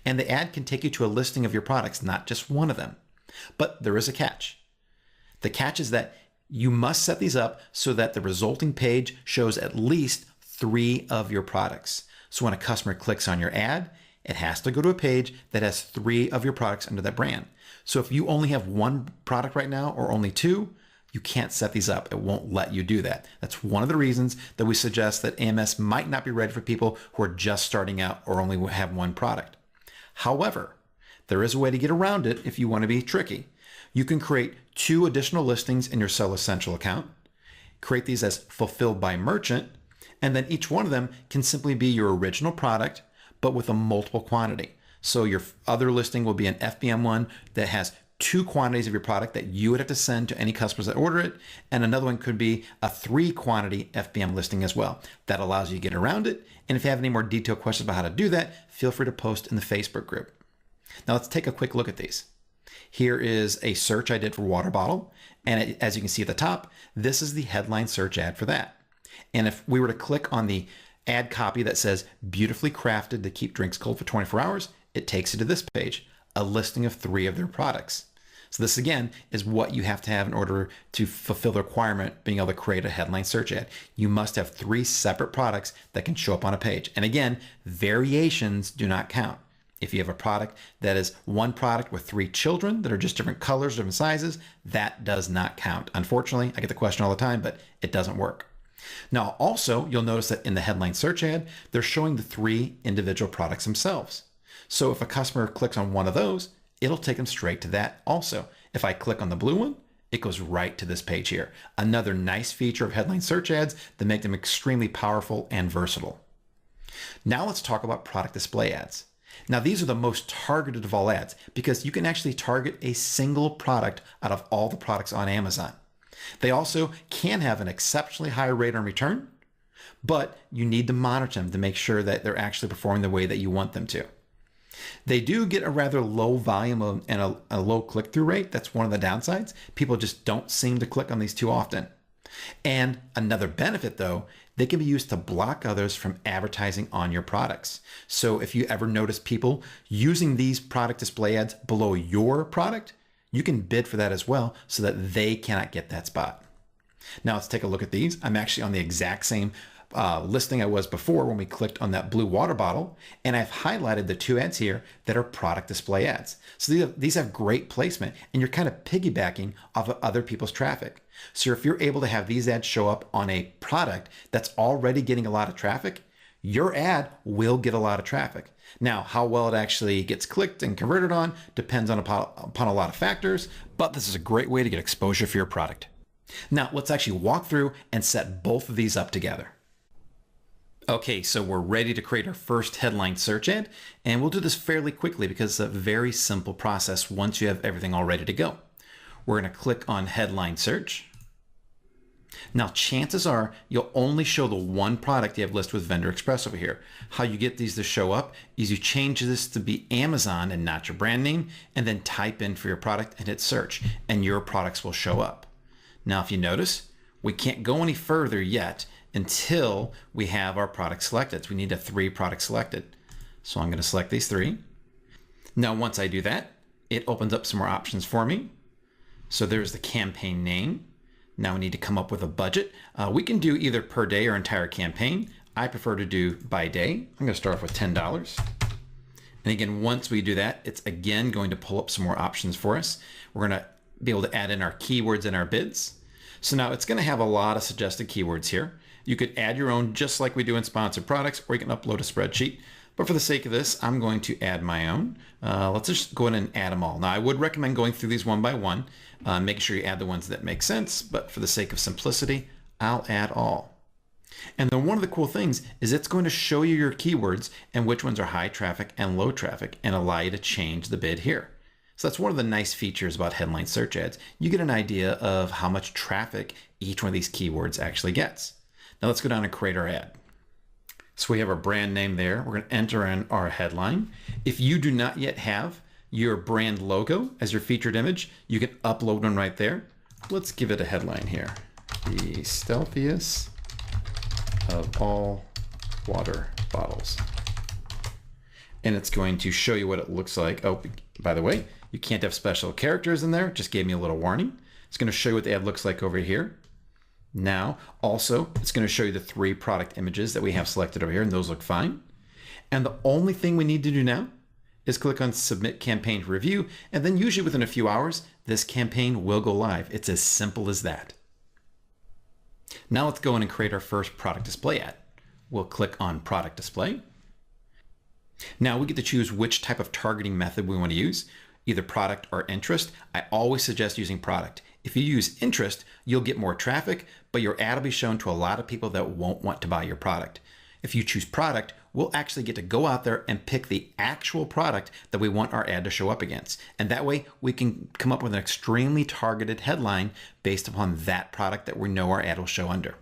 and the ad can take you to a listing of your products, not just one of them. But there is a catch. The catch is that you must set these up so that the resulting page shows at least 3 of your products. So when a customer clicks on your ad, it has to go to a page that has 3 of your products under that brand. So if you only have 1 product right now or only 2, you can't set these up. It won't let you do that. That's one of the reasons that we suggest that AMS might not be ready for people who are just starting out or only have 1 product. However, there is a way to get around it if you want to be tricky. You can create 2 additional listings in your Seller Central account, create these as fulfilled by merchant, and then each one of them can simply be your original product, but with a multiple quantity. So your other listing will be an FBM one that has 2 quantities of your product that you would have to send to any customers that order it. And another one could be a 3 quantity FBM listing as well. That allows you to get around it. And if you have any more detailed questions about how to do that, feel free to post in the Facebook group. Now let's take a quick look at these. Here is a search I did for water bottle. And as you can see at the top, this is the headline search ad for that. And if we were to click on the ad copy that says beautifully crafted to keep drinks cold for 24 hours, it takes you to this page, a listing of 3 of their products. So this again is what you have to have in order to fulfill the requirement being able to create a headline search ad. You must have 3 separate products that can show up on a page. And again, variations do not count. If you have a product that is 1 product with 3 children that are just different colors, different sizes, that does not count. Unfortunately, I get the question all the time, but it doesn't work. Now, also, you'll notice that in the headline search ad, they're showing the 3 individual products themselves. So if a customer clicks on one of those, it'll take them straight to that also. If I click on the blue one, it goes right to this page here. Another nice feature of headline search ads that make them extremely powerful and versatile. Now let's talk about product display ads. Now these are the most targeted of all ads because you can actually target a single product out of all the products on Amazon. They also can have an exceptionally high rate on return, but you need to monitor them to make sure that they're actually performing the way that you want them to. They do get a rather low volume and a low click-through rate. That's one of the downsides. People just don't seem to click on these too often. And another benefit though, they can be used to block others from advertising on your products. So if you ever notice people using these product display ads below your product, you can bid for that as well so that they cannot get that spot. Now let's take a look at these. I'm actually on the exact same listing I was before when we clicked on that blue water bottle, and I've highlighted the 2 ads here that are product display ads. So these have great placement, and you're kind of piggybacking off of other people's traffic. So if you're able to have these ads show up on a product that's already getting a lot of traffic, your ad will get a lot of traffic. Now, how well it actually gets clicked and converted on depends upon a lot of factors, but this is a great way to get exposure for your product. Now, let's actually walk through and set both of these up together. Okay, so we're ready to create our first headline search ad, and we'll do this fairly quickly because it's a very simple process once you have everything all ready to go. We're going to click on headline search. Now, chances are you'll only show the one product you have listed with Vendor Express over here. How you get these to show up is you change this to be Amazon and not your brand name, and then type in for your product and hit search, and your products will show up. Now, if you notice, we can't go any further yet until we have our product selected. So we need a 3 products selected. So I'm going to select these 3. Now, once I do that, it opens up some more options for me. So there's the campaign name. Now we need to come up with a budget. We can do either per day or entire campaign. I prefer to do by day. I'm going to start off with $10. And again, once we do that, it's again going to pull up some more options for us. We're going to be able to add in our keywords and our bids. So now it's going to have a lot of suggested keywords here. You could add your own just like we do in sponsored products, or you can upload a spreadsheet. But for the sake of this, I'm going to add my own. Let's just go ahead and add them all. Now, I would recommend going through these one by one, making sure you add the ones that make sense. But for the sake of simplicity, I'll add all. And then one of the cool things is it's going to show you your keywords and which ones are high traffic and low traffic and allow you to change the bid here. So that's one of the nice features about headline search ads. You get an idea of how much traffic each one of these keywords actually gets. Now let's go down and create our ad. So we have our brand name there. We're going to enter in our headline. If you do not yet have your brand logo as your featured image, you can upload one right there. Let's give it a headline here. The stealthiest of all water bottles. And it's going to show you what it looks like. Oh, by the way, you can't have special characters in there. Just gave me a little warning. It's going to show you what the ad looks like over here. Now, also, it's going to show you the 3 product images that we have selected over here, and those look fine. And the only thing we need to do now is click on Submit Campaign to Review, and then usually within a few hours, this campaign will go live. It's as simple as that. Now let's go in and create our first product display ad. We'll click on Product Display. Now we get to choose which type of targeting method we want to use, either product or interest. I always suggest using product. If you use interest, you'll get more traffic, but your ad will be shown to a lot of people that won't want to buy your product. If you choose product, we'll actually get to go out there and pick the actual product that we want our ad to show up against. And that way we can come up with an extremely targeted headline based upon that product that we know our ad will show under.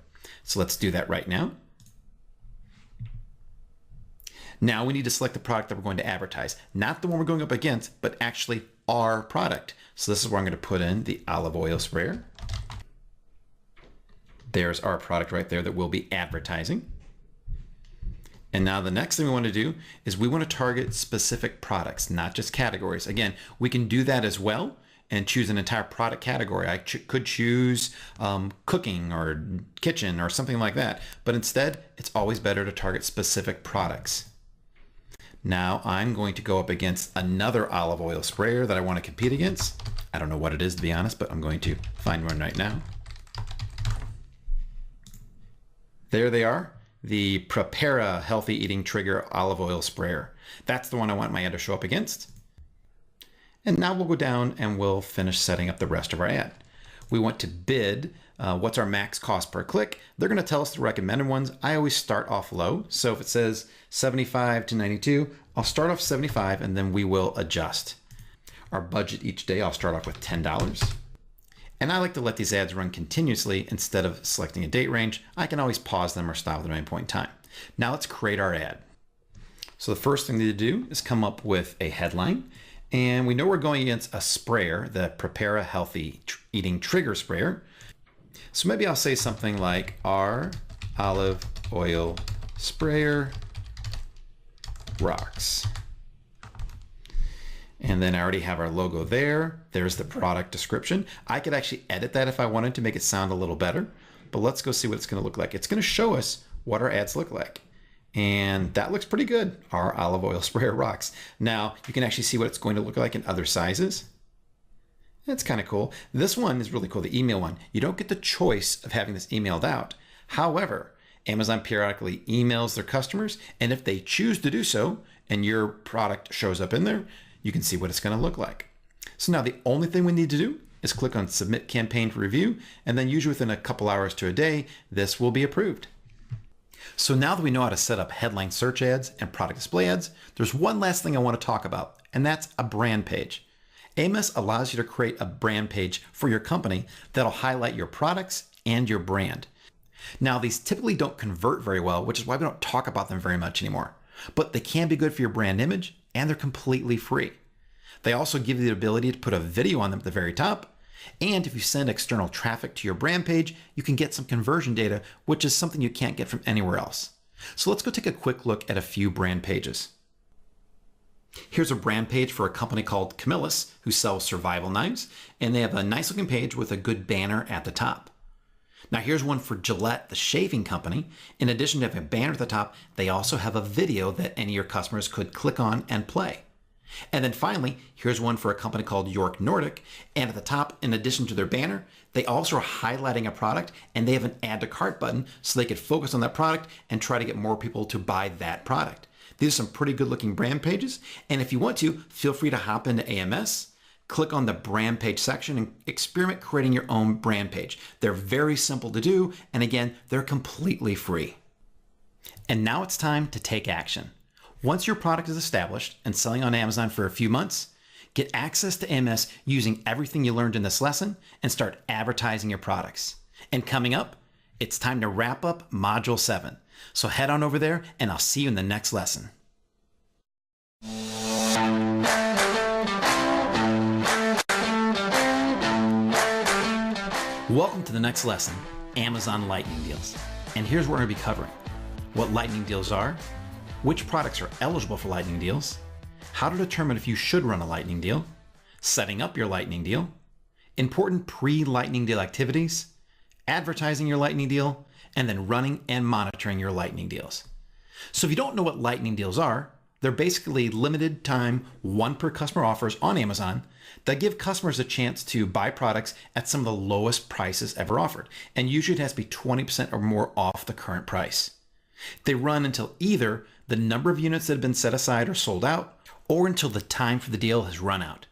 So let's do that right now. Now we need to select the product that we're going to advertise, not the one we're going up against, but actually our product. So this is where I'm going to put in the olive oil sprayer. There's our product right there that we'll be advertising. And now the next thing we want to do is we want to target specific products, not just categories. Again, we can do that as well and choose an entire product category. I could choose cooking or kitchen or something like that. But instead, it's always better to target specific products. Now I'm going to go up against another olive oil sprayer that I want to compete against. I don't know what it is, to be honest, but I'm going to find one right now. There they are, the Prepara Healthy Eating Trigger Olive Oil Sprayer. That's the one I want my ad to show up against. And now we'll go down and we'll finish setting up the rest of our ad. We want to bid what's our max cost per click. They're going to tell us the recommended ones. I always start off low. So if it says 75 to 92, I'll start off 75 and then we will adjust. Our budget each day, I'll start off with $10. And I like to let these ads run continuously instead of selecting a date range. I can always pause them or stop them at any point in time. Now let's create our ad. So the first thing to do is come up with a headline. And we know we're going against a sprayer, the Prepara Healthy Eating Trigger Sprayer. So maybe I'll say something like our olive oil sprayer rocks. And then I already have our logo there. There's the product description. I could actually edit that if I wanted to make it sound a little better, but let's go see what it's going to look like. It's going to show us what our ads look like. And that looks pretty good. Our olive oil sprayer rocks. Now you can actually see what it's going to look like in other sizes. That's kind of cool. This one is really cool, the email one. You don't get the choice of having this emailed out. However, Amazon periodically emails their customers, and if they choose to do so and your product shows up in there, you can see what it's going to look like. So now the only thing we need to do is click on Submit Campaign for Review, and then usually within a couple hours to a day, this will be approved. So now that we know how to set up headline search ads and product display ads, there's one last thing I want to talk about, and that's a brand page. AMS allows you to create a brand page for your company that'll highlight your products and your brand. Now, these typically don't convert very well, which is why we don't talk about them very much anymore, but they can be good for your brand image, and they're completely free. They also give you the ability to put a video on them at the very top. And if you send external traffic to your brand page, you can get some conversion data, which is something you can't get from anywhere else. So let's go take a quick look at a few brand pages. Here's a brand page for a company called Camillus, who sells survival knives, and they have a nice looking page with a good banner at the top. Now here's one for Gillette, the shaving company. In addition to having a banner at the top, they also have a video that any of your customers could click on and play. And then finally, here's one for a company called York Nordic. And at the top, in addition to their banner, they also are highlighting a product, and they have an add to cart button so they could focus on that product and try to get more people to buy that product. These are some pretty good looking brand pages. And if you want to, feel free to hop into AMS, click on the brand page section, and experiment creating your own brand page. They're very simple to do. And again, they're completely free. And now it's time to take action. Once your product is established and selling on Amazon for a few months, get access to AMS using everything you learned in this lesson and start advertising your products. And coming up, it's time to wrap up Module 7. So head on over there and I'll see you in the next lesson. Welcome to the next lesson, Amazon Lightning Deals. And here's what we're going to be covering: what lightning deals are, which products are eligible for lightning deals, how to determine if you should run a lightning deal, setting up your lightning deal, important pre-lightning deal activities, advertising your lightning deal, and then running and monitoring your lightning deals. So if you don't know what lightning deals are, they're basically limited time, one per customer offers on Amazon that give customers a chance to buy products at some of the lowest prices ever offered. And usually it has to be 20% or more off the current price. They run until either the number of units that have been set aside are sold out, or until the time for the deal has run out.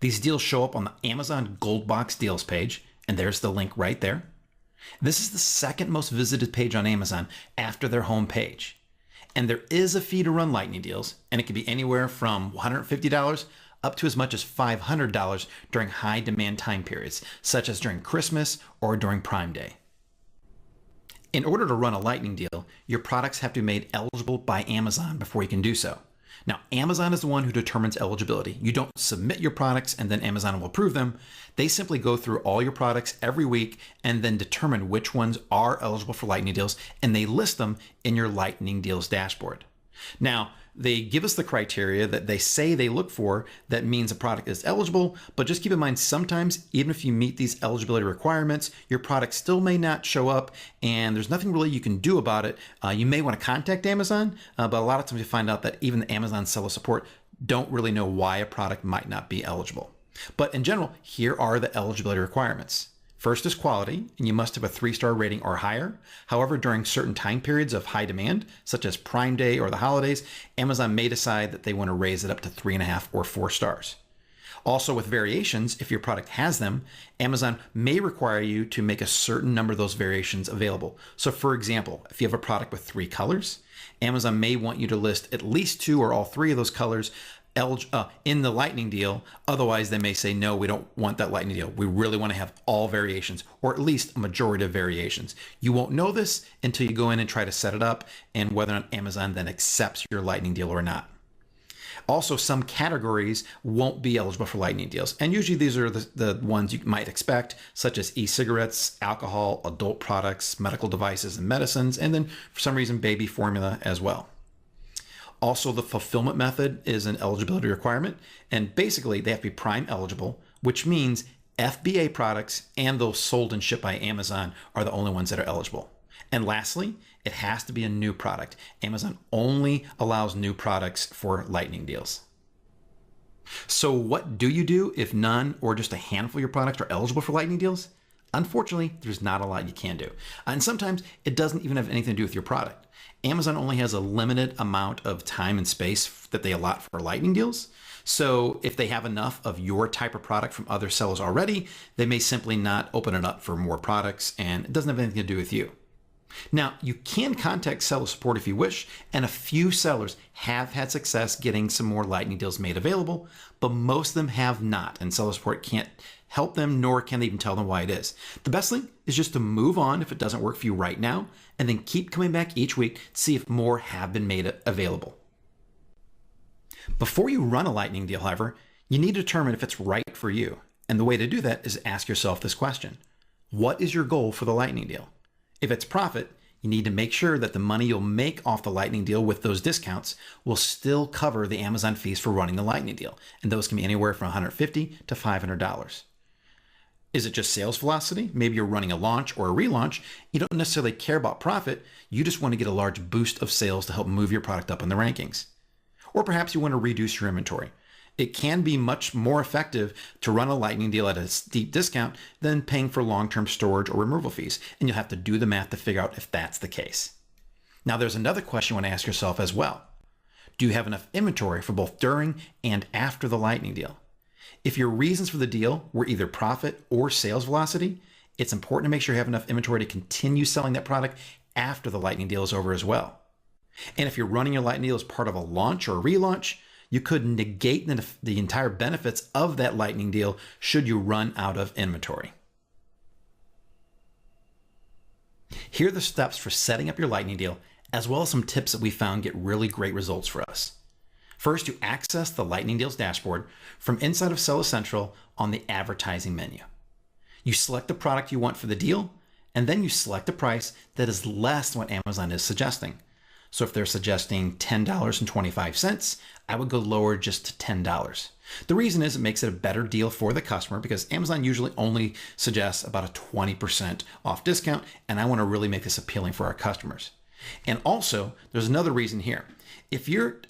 These deals show up on the Amazon Gold Box Deals page, and there's the link right there. This is the second most visited page on Amazon after their home page. And there is a fee to run lightning deals, and it can be anywhere from $150 up to as much as $500 during high demand time periods, such as during Christmas or during Prime Day. In order to run a lightning deal, your products have to be made eligible by Amazon before you can do so. Now, Amazon is the one who determines eligibility. You don't submit your products and then Amazon will approve them. They simply go through all your products every week and then determine which ones are eligible for lightning deals, and they list them in your lightning deals dashboard. Now, they give us the criteria that they say they look for that means a product is eligible, but just keep in mind, sometimes even if you meet these eligibility requirements, your product still may not show up and there's nothing really you can do about it. You may want to contact Amazon, but a lot of times you find out that even the Amazon seller support don't really know why a product might not be eligible. But in general, here are the eligibility requirements. First is quality, and you must have a 3-star rating or higher. However, during certain time periods of high demand, such as Prime Day or the holidays, Amazon may decide that they want to raise it up to 3.5 or 4 stars. Also, with variations, if your product has them, Amazon may require you to make a certain number of those variations available. So for example, if you have a product with 3 colors, Amazon may want you to list at least 2 or all 3 of those colors in the lightning deal. Otherwise, they may say, no, we don't want that lightning deal. We really want to have all variations, or at least a majority of variations. You won't know this until you go in and try to set it up and whether or not Amazon then accepts your lightning deal or not. Also, some categories won't be eligible for lightning deals. And usually these are the ones you might expect, such as e-cigarettes, alcohol, adult products, medical devices and medicines, and then for some reason, baby formula as well. Also, the fulfillment method is an eligibility requirement, and basically they have to be Prime eligible, which means FBA products and those sold and shipped by Amazon are the only ones that are eligible. And lastly, it has to be a new product. Amazon only allows new products for lightning deals. So what do you do if none or just a handful of your products are eligible for lightning deals? Unfortunately, there's not a lot you can do. And sometimes it doesn't even have anything to do with your product. Amazon only has a limited amount of time and space that they allot for lightning deals. So if they have enough of your type of product from other sellers already, they may simply not open it up for more products, and it doesn't have anything to do with you. Now, you can contact seller support if you wish, and a few sellers have had success getting some more lightning deals made available, but most of them have not, and seller support can't help them, nor can they even tell them why it is. The best thing is just to move on if it doesn't work for you right now, and then keep coming back each week to see if more have been made available. Before you run a lightning deal, however, you need to determine if it's right for you. And the way to do that is ask yourself this question: what is your goal for the lightning deal? If it's profit, you need to make sure that the money you'll make off the lightning deal with those discounts will still cover the Amazon fees for running the lightning deal. And those can be anywhere from $150 to $500. Is it just sales velocity? Maybe you're running a launch or a relaunch. You don't necessarily care about profit. You just want to get a large boost of sales to help move your product up in the rankings. Or perhaps you want to reduce your inventory. It can be much more effective to run a lightning deal at a steep discount than paying for long-term storage or removal fees. And you'll have to do the math to figure out if that's the case. Now, there's another question you want to ask yourself as well. Do you have enough inventory for both during and after the lightning deal? If your reasons for the deal were either profit or sales velocity, it's important to make sure you have enough inventory to continue selling that product after the lightning deal is over as well. And if you're running your lightning deal as part of a launch or a relaunch, you could negate the entire benefits of that lightning deal should you run out of inventory. Here are the steps for setting up your lightning deal, as well as some tips that we found get really great results for us. First, you access the Lightning Deals dashboard from inside of Seller Central on the advertising menu. You select the product you want for the deal, and then you select a price that is less than what Amazon is suggesting. So if they're suggesting $10.25, I would go lower just to $10. The reason is it makes it a better deal for the customer because Amazon usually only suggests about a 20% off discount, and I want to really make this appealing for our customers. And also, there's another reason here. If you're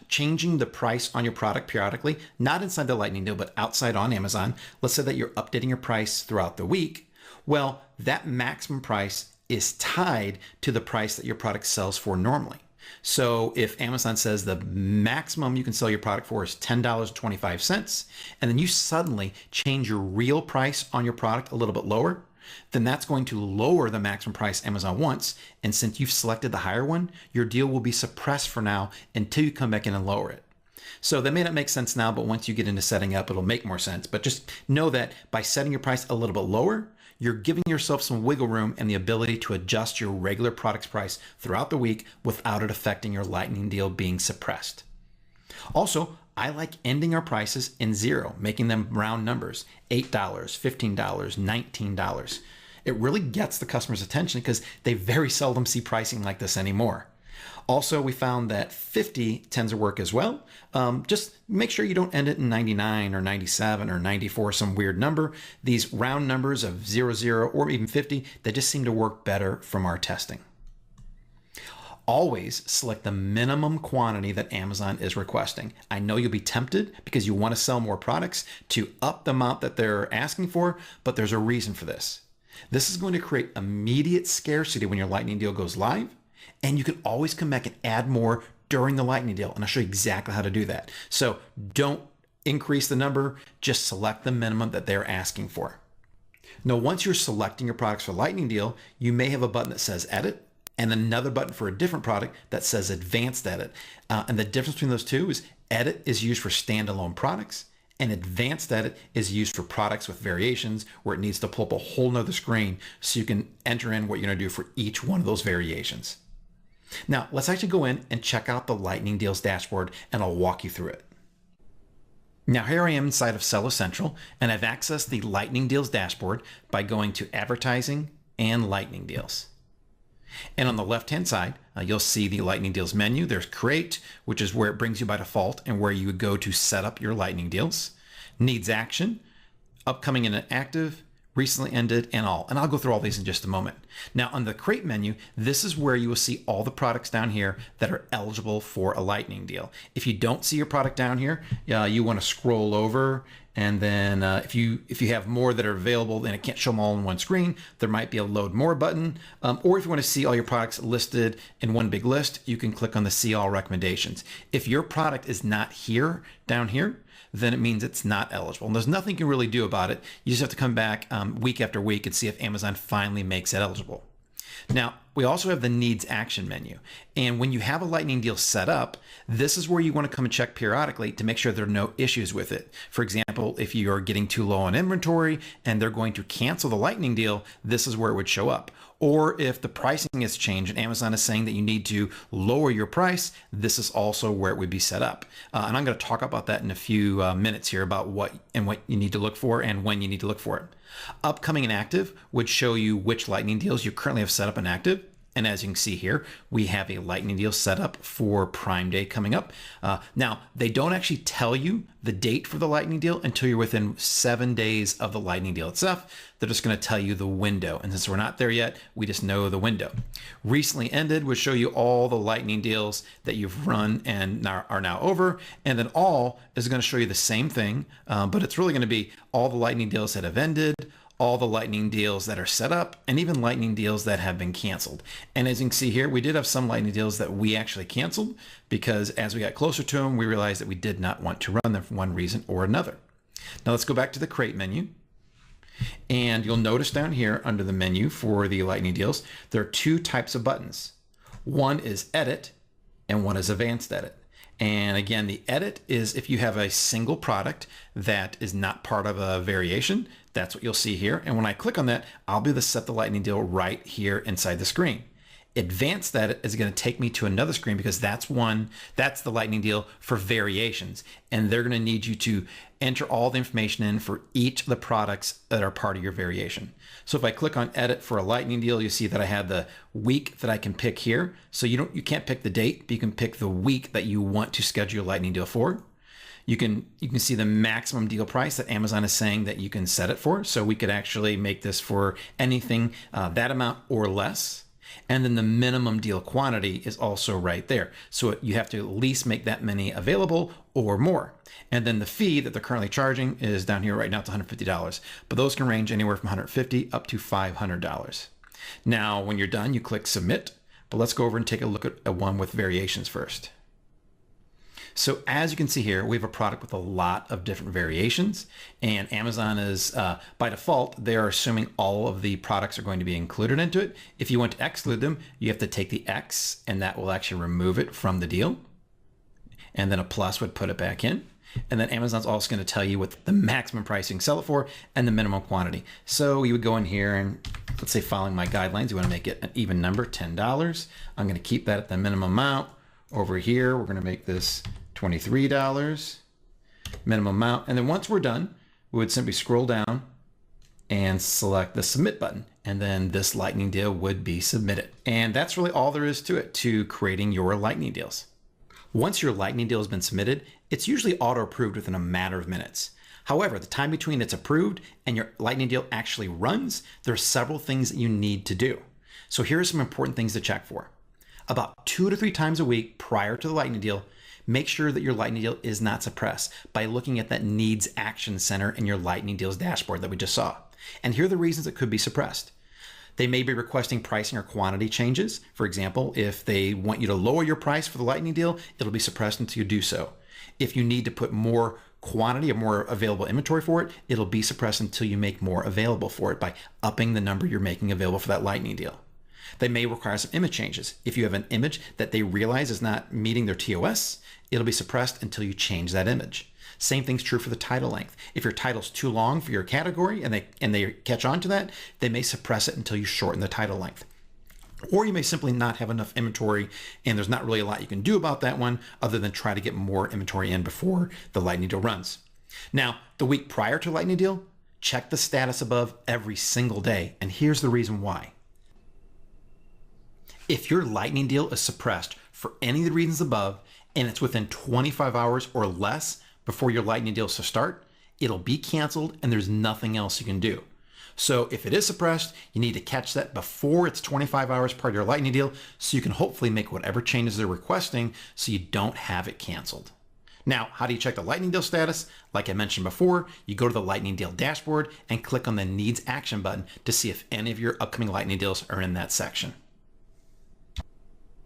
changing the price on your product periodically, not inside the lightning deal, but outside on Amazon, let's say that you're updating your price throughout the week, well, that maximum price is tied to the price that your product sells for normally. So if Amazon says the maximum you can sell your product for is $10.25, and then you suddenly change your real price on your product a little bit lower, then that's going to lower the maximum price Amazon wants. And since you've selected the higher one, your deal will be suppressed for now until you come back in and lower it. So that may not make sense now, but once you get into setting up, it'll make more sense. But just know that by setting your price a little bit lower, you're giving yourself some wiggle room and the ability to adjust your regular product's price throughout the week without it affecting your lightning deal being suppressed. Also, I like ending our prices in zero, making them round numbers, $8, $15, $19. It really gets the customer's attention because they very seldom see pricing like this anymore. Also, we found that 50 tends to work as well. Just make sure you don't end it in 99 or 97 or 94, some weird number. These round numbers of 00 or even 50, they just seem to work better from our testing. Always select the minimum quantity that Amazon is requesting. I know you'll be tempted because you want to sell more products to up the amount that they're asking for, but there's a reason for this. This is going to create immediate scarcity when your lightning deal goes live, and you can always come back and add more during the lightning deal, and I'll show you exactly how to do that. So don't increase the number, just select the minimum that they're asking for. Now, once you're selecting your products for lightning deal, you may have a button that says edit, and another button for a different product that says advanced edit. And the difference between those two is edit is used for standalone products and advanced edit is used for products with variations where it needs to pull up a whole nother screen so you can enter in what you're going to do for each one of those variations. Now, let's actually go in and check out the Lightning Deals dashboard and I'll walk you through it. Now here I am inside of Seller Central and I've accessed the Lightning Deals dashboard by going to Advertising and Lightning Deals. And on the left-hand side, you'll see the Lightning Deals menu. There's Create, which is where it brings you by default and where you would go to set up your Lightning Deals. Needs Action, Upcoming and Active, recently ended, and all. And I'll go through all these in just a moment. Now on the crate menu, this is where you will see all the products down here that are eligible for a lightning deal. If you don't see your product down here, you want to scroll over, and then if you have more that are available and it can't show them all on one screen, there might be a load more button. Or if you want to see all your products listed in one big list, you can click on the see all recommendations. If your product is not here, down here, then it means it's not eligible. And there's nothing you can really do about it. You just have to come back week after week and see if Amazon finally makes it eligible. Now, we also have the needs action menu. And when you have a lightning deal set up, this is where you want to come and check periodically to make sure there are no issues with it. For example, if you're getting too low on inventory and they're going to cancel the lightning deal, this is where it would show up. Or if the pricing has changed and Amazon is saying that you need to lower your price, this is also where it would be set up. And I'm going to talk about that in a few minutes here about what you need to look for and when you need to look for it. Upcoming and active would show you which lightning deals you currently have set up and active. And as you can see here, we have a lightning deal set up for Prime Day coming up. Now, they don't actually tell you the date for the lightning deal until you're within 7 days of the lightning deal itself. They're just going to tell you the window. And since we're not there yet, we just know the window. Recently ended would show you all the lightning deals that you've run and are now over. And then all is going to show you the same thing, but it's really going to be all the lightning deals that have ended, all the lightning deals that are set up, and even lightning deals that have been canceled. And as you can see here, we did have some lightning deals that we actually canceled because as we got closer to them, we realized that we did not want to run them for one reason or another. Now let's go back to the crate menu. And you'll notice down here under the menu for the lightning deals, there are two types of buttons. One is edit and one is advanced edit. And again, the edit is if you have a single product that is not part of a variation, that's what you'll see here. And when I click on that, I'll be able to set the lightning deal right here inside the screen. Advanced edit is going to take me to another screen because that's the lightning deal for variations. And they're going to need you to enter all the information in for each of the products that are part of your variation. So if I click on edit for a lightning deal, you see that I have the week that I can pick here. So you can't pick the date, but you can pick the week that you want to schedule your lightning deal for. You can see the maximum deal price that Amazon is saying that you can set it for. So we could actually make this for anything that amount or less. And then the minimum deal quantity is also right there. So you have to at least make that many available or more. And then the fee that they're currently charging is down here right now. It's $150, but those can range anywhere from $150 up to $500. Now, when you're done, you click submit, but let's go over and take a look at one with variations first. So as you can see here, we have a product with a lot of different variations, and Amazon is, by default, they're assuming all of the products are going to be included into it. If you want to exclude them, you have to take the X, and that will actually remove it from the deal. And then a plus would put it back in. And then Amazon's also going to tell you what the maximum price you can sell it for and the minimum quantity. So you would go in here and let's say following my guidelines, you want to make it an even number, $10. I'm going to keep that at the minimum amount. Over here, we're going to make this $23 minimum amount. And then once we're done, we would simply scroll down and select the submit button. And then this lightning deal would be submitted. And that's really all there is to it, to creating your lightning deals. Once your lightning deal has been submitted, it's usually auto-approved within a matter of minutes. However, the time between it's approved and your lightning deal actually runs, there are several things that you need to do. So here are some important things to check for. About 2 to 3 times a week prior to the lightning deal, make sure that your lightning deal is not suppressed by looking at that needs action center in your lightning deals dashboard that we just saw. And here are the reasons it could be suppressed. They may be requesting pricing or quantity changes. For example, if they want you to lower your price for the lightning deal, it'll be suppressed until you do so. If you need to put more quantity or more available inventory for it, it'll be suppressed until you make more available for it by upping the number you're making available for that lightning deal. They may require some image changes. If you have an image that they realize is not meeting their TOS, it'll be suppressed until you change that image. Same thing's true for the title length. If your title's too long for your category and they catch on to that, they may suppress it until you shorten the title length. Or you may simply not have enough inventory and there's not really a lot you can do about that one other than try to get more inventory in before the lightning deal runs. Now, the week prior to lightning deal, check the status above every single day. And here's the reason why. If your lightning deal is suppressed for any of the reasons above and it's within 25 hours or less before your lightning deal is to start, it'll be canceled and there's nothing else you can do. So if it is suppressed, you need to catch that before it's 25 hours part of your Lightning deal so you can hopefully make whatever changes they're requesting so you don't have it canceled. Now, how do you check the Lightning deal status? Like I mentioned before, you go to the Lightning deal dashboard and click on the Needs Action button to see if any of your upcoming Lightning deals are in that section.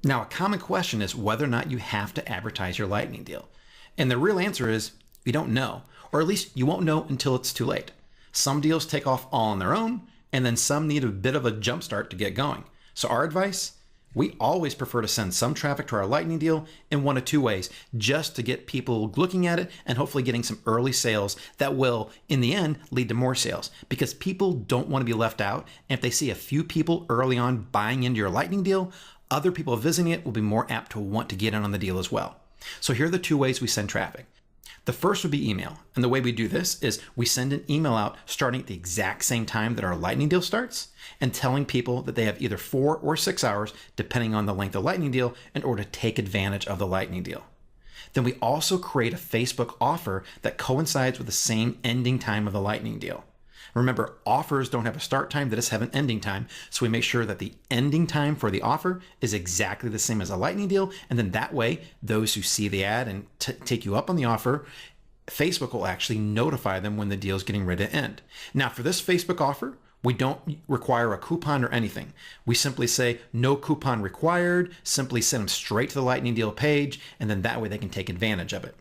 Now, a common question is whether or not you have to advertise your Lightning deal. And the real answer is you don't know, or at least you won't know until it's too late. Some deals take off all on their own, and then some need a bit of a jump start to get going. So our advice, we always prefer to send some traffic to our Lightning deal in one of two ways, just to get people looking at it and hopefully getting some early sales that will, in the end, lead to more sales. Because people don't want to be left out, and if they see a few people early on buying into your Lightning deal, other people visiting it will be more apt to want to get in on the deal as well. So here are the two ways we send traffic. The first would be email. And the way we do this is we send an email out starting at the exact same time that our Lightning deal starts and telling people that they have either 4 or 6 hours, depending on the length of Lightning deal, in order to take advantage of the Lightning deal. Then we also create a Facebook offer that coincides with the same ending time of the Lightning deal. Remember, offers don't have a start time, they just have an ending time. So we make sure that the ending time for the offer is exactly the same as a Lightning deal. And then that way, those who see the ad and take you up on the offer, Facebook will actually notify them when the deal is getting ready to end. Now, for this Facebook offer, we don't require a coupon or anything. We simply say no coupon required, simply send them straight to the Lightning deal page, and then that way they can take advantage of it.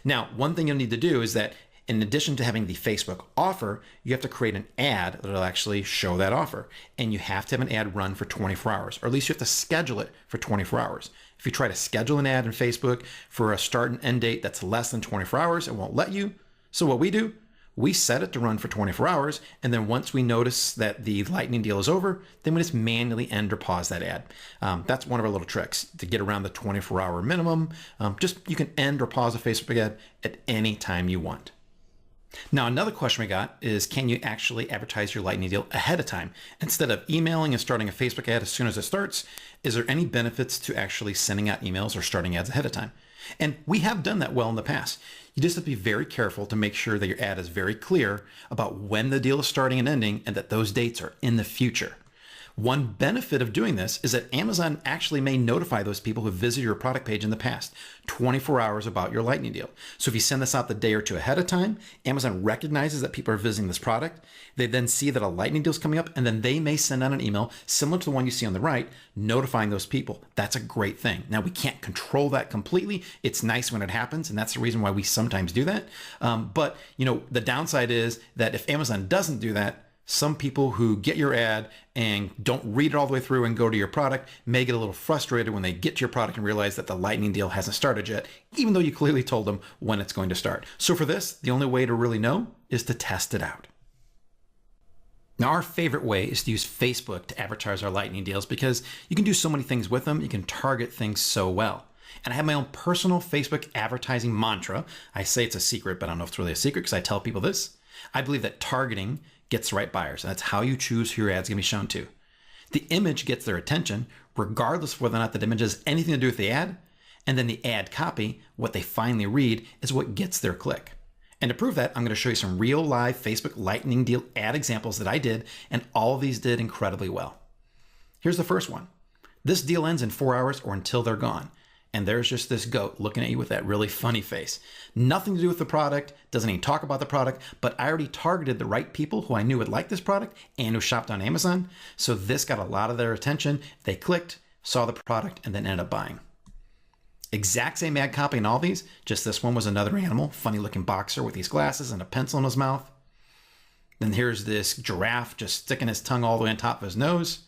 Now, one thing you'll need to do is that in addition to having the Facebook offer, you have to create an ad that will actually show that offer. And you have to have an ad run for 24 hours, or at least you have to schedule it for 24 hours. If you try to schedule an ad in Facebook for a start and end date that's less than 24 hours, it won't let you. So what we do, we set it to run for 24 hours. And then once we notice that the Lightning deal is over, then we just manually end or pause that ad. That's one of our little tricks to get around the 24-hour minimum. You can end or pause a Facebook ad at any time you want. Now, another question we got is, can you actually advertise your Lightning deal ahead of time? Instead of emailing and starting a Facebook ad as soon as it starts, is there any benefits to actually sending out emails or starting ads ahead of time? And we have done that well in the past. You just have to be very careful to make sure that your ad is very clear about when the deal is starting and ending and that those dates are in the future. One benefit of doing this is that Amazon actually may notify those people who visited your product page in the past 24 hours about your Lightning deal. So if you send this out the day or two ahead of time, Amazon recognizes that people are visiting this product. They then see that a Lightning deal is coming up, and then they may send out an email similar to the one you see on the right, notifying those people. That's a great thing. Now, we can't control that completely. It's nice when it happens, and that's the reason why we sometimes do that. But the downside is that if Amazon doesn't do that, some people who get your ad and don't read it all the way through and go to your product may get a little frustrated when they get to your product and realize that the Lightning deal hasn't started yet, even though you clearly told them when it's going to start. So for this, the only way to really know is to test it out. Now, our favorite way is to use Facebook to advertise our Lightning deals because you can do so many things with them. You can target things so well. And I have my own personal Facebook advertising mantra. I say it's a secret, but I don't know if it's really a secret because I tell people this. I believe that targeting gets the right buyers. And that's how you choose who your ad's going to be shown to. The image gets their attention, regardless of whether or not that image has anything to do with the ad. And then the ad copy, what they finally read, is what gets their click. And to prove that, I'm going to show you some real live Facebook Lightning deal ad examples that I did, and all of these did incredibly well. Here's the first one. This deal ends in 4 hours or until they're gone. And there's just this goat looking at you with that really funny face. Nothing to do with the product, doesn't even talk about the product, but I already targeted the right people who I knew would like this product and who shopped on Amazon. So this got a lot of their attention. They clicked, saw the product, and then ended up buying. Exact same ad copy in all these, just this one was another animal, funny looking boxer with these glasses and a pencil in his mouth. Then here's this giraffe just sticking his tongue all the way on top of his nose.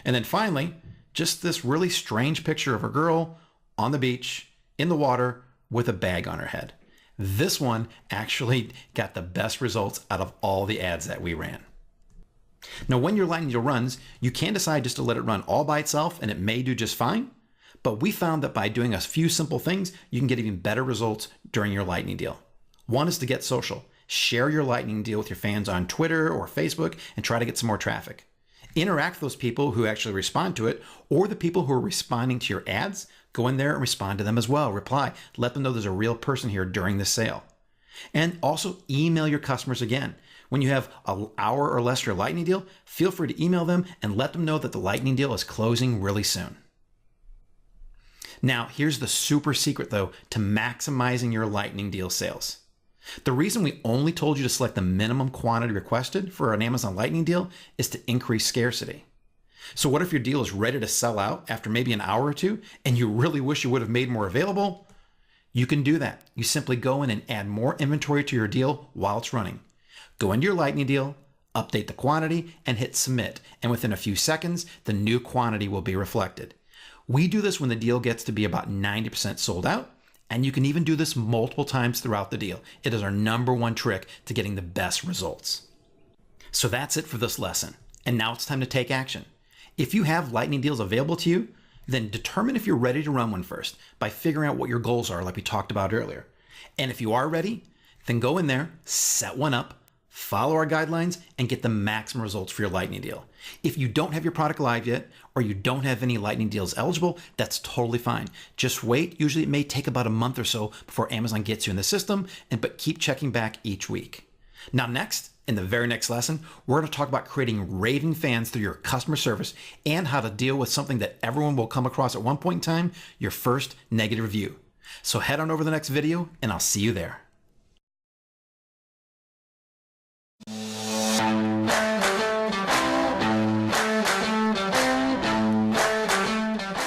And then finally, just this really strange picture of a girl on the beach, in the water, with a bag on her head. This one actually got the best results out of all the ads that we ran. Now, when your Lightning deal runs, you can decide just to let it run all by itself, and it may do just fine. But we found that by doing a few simple things, you can get even better results during your Lightning deal. One is to get social. Share your Lightning deal with your fans on Twitter or Facebook and try to get some more traffic. Interact with those people who actually respond to it, or the people who are responding to your ads. Go in there and respond to them as well. Reply. Let them know there's a real person here during the sale. And also email your customers again. When you have an hour or less for your lightning deal, feel free to email them and let them know that the lightning deal is closing really soon. Now, here's the super secret though to maximizing your lightning deal sales. The reason we only told you to select the minimum quantity requested for an Amazon lightning deal is to increase scarcity. So what if your deal is ready to sell out after maybe an hour or two and you really wish you would have made more available? You can do that. You simply go in and add more inventory to your deal while it's running. Go into your lightning deal, update the quantity, and hit submit. And within a few seconds, the new quantity will be reflected. We do this when the deal gets to be about 90% sold out, and you can even do this multiple times throughout the deal. It is our #1 trick to getting the best results. So that's it for this lesson. And now it's time to take action. If you have lightning deals available to you, then determine if you're ready to run one first by figuring out what your goals are, like we talked about earlier. And if you are ready, then go in there, set one up, follow our guidelines, and get the maximum results for your lightning deal. If you don't have your product live yet, or you don't have any lightning deals eligible, that's totally fine. Just wait. Usually it may take about a month or so before Amazon gets you in the system, but keep checking back each week. Now next, in the very next lesson, we're going to talk about creating raving fans through your customer service and how to deal with something that everyone will come across at one point in time, your first negative review. So head on over to the next video and I'll see you there.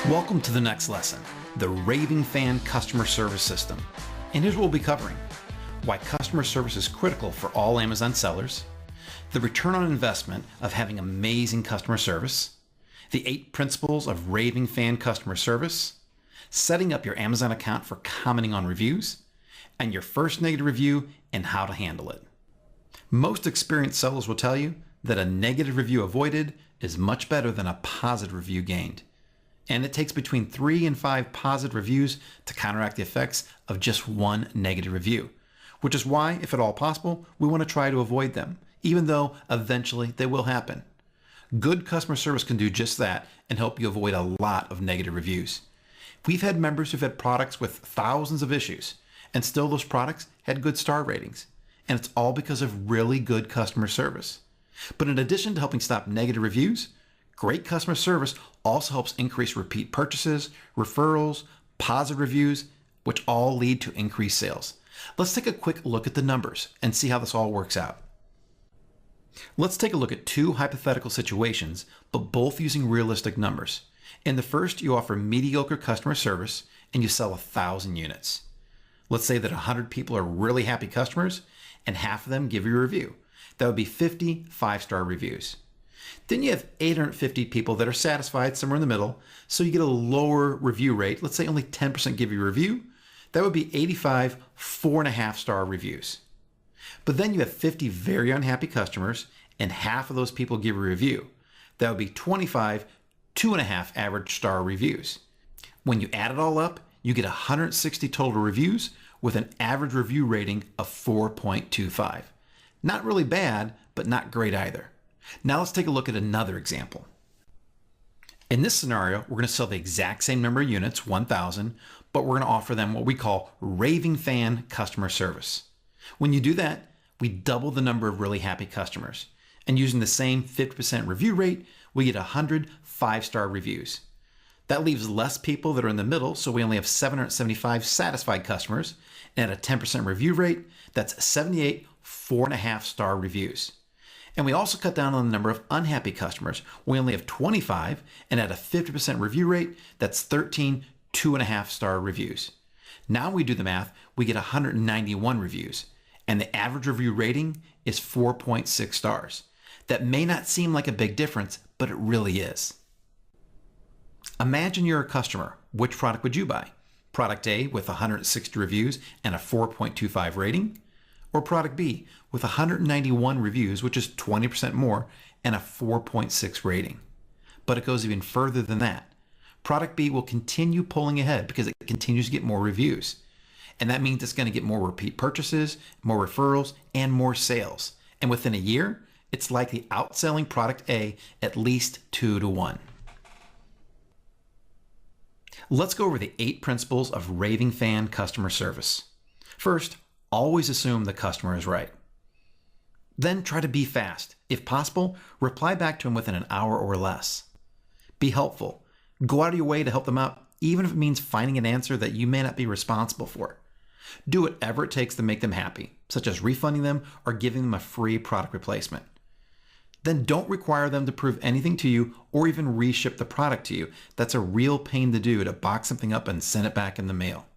Welcome to the next lesson, the Raving Fan Customer Service System. And here's what we'll be covering: why customer service is critical for all Amazon sellers, the return on investment of having amazing customer service, the 8 principles of Raving Fan Customer Service, setting up your Amazon account for commenting on reviews, and your first negative review and how to handle it. Most experienced sellers will tell you that a negative review avoided is much better than a positive review gained. And it takes between 3 and 5 positive reviews to counteract the effects of just one negative review, which is why, if at all possible, we want to try to avoid them, even though eventually they will happen. Good customer service can do just that and help you avoid a lot of negative reviews. We've had members who've had products with thousands of issues, and still those products had good star ratings. And it's all because of really good customer service. But in addition to helping stop negative reviews, great customer service also helps increase repeat purchases, referrals, positive reviews, which all lead to increased sales. Let's take a quick look at the numbers and see how this all works out. Let's take a look at 2 hypothetical situations, but both using realistic numbers. In the first, you offer mediocre customer service and you sell 1,000 units. Let's say that 100 people are really happy customers and half of them give you a review. That would be 50 5-star reviews. Then you have 850 people that are satisfied, somewhere in the middle, so you get a lower review rate. Let's say only 10% give you a review. That would be 85 4.5-star reviews. But then you have 50 very unhappy customers and half of those people give a review. That would be 25 2.5 average star reviews. When you add it all up, you get 160 total reviews with an average review rating of 4.25. Not really bad, but not great either. Now let's take a look at another example. In this scenario, we're going to sell the exact same number of units, 1,000, but we're going to offer them what we call Raving Fan Customer Service. When you do that, we double the number of really happy customers. And using the same 50% review rate, we get 100 5-star reviews. That leaves less people that are in the middle, so we only have 775 satisfied customers. And at a 10% review rate, that's 78 4.5-star reviews. And we also cut down on the number of unhappy customers. We only have 25, and at a 50% review rate, that's 13 2.5-star reviews. Now we do the math, we get 191 reviews, and the average review rating is 4.6 stars. That may not seem like a big difference, but it really is. Imagine you're a customer. Which product would you buy? Product A with 160 reviews and a 4.25 rating? Or product B with 191 reviews, which is 20% more, and a 4.6 rating? But it goes even further than that. Product B will continue pulling ahead because it continues to get more reviews. And that means it's going to get more repeat purchases, more referrals, and more sales. And within a year, it's likely outselling product A at least 2 to 1. Let's go over the 8 principles of Raving Fan Customer Service. First, always assume the customer is right. Then try to be fast. If possible, reply back to them within an hour or less. Be helpful. Go out of your way to help them out, even if it means finding an answer that you may not be responsible for. Do whatever it takes to make them happy, such as refunding them or giving them a free product replacement. Then don't require them to prove anything to you or even reship the product to you. That's a real pain to do, to box something up and send it back in the mail.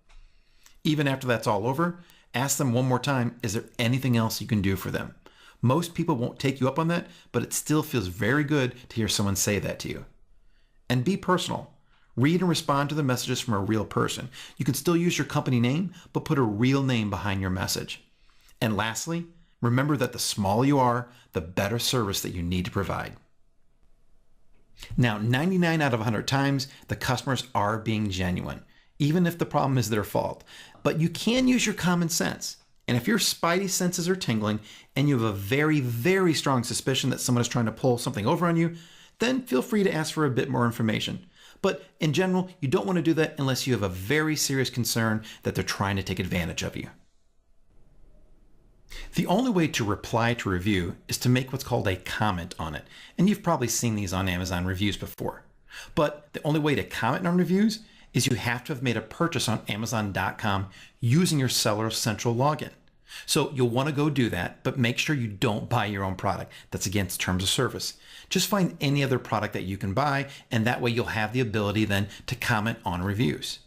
Even after that's all over, ask them one more time, is there anything else you can do for them? Most people won't take you up on that, but it still feels very good to hear someone say that to you. And be personal. Read and respond to the messages from a real person. You can still use your company name, but put a real name behind your message. And lastly, remember that the smaller you are, the better service that you need to provide. Now, 99 out of 100 times, the customers are being genuine, even if the problem is their fault. But you can use your common sense. And if your spidey senses are tingling and you have a very, very strong suspicion that someone is trying to pull something over on you, then feel free to ask for a bit more information. But in general, you don't want to do that unless you have a very serious concern that they're trying to take advantage of you. The only way to reply to a review is to make what's called a comment on it. And you've probably seen these on Amazon reviews before. But the only way to comment on reviews is you have to have made a purchase on Amazon.com using your Seller Central login. So you'll want to go do that, but make sure you don't buy your own product. That's against terms of service. Just find any other product that you can buy, and that way you'll have the ability then to comment on reviews.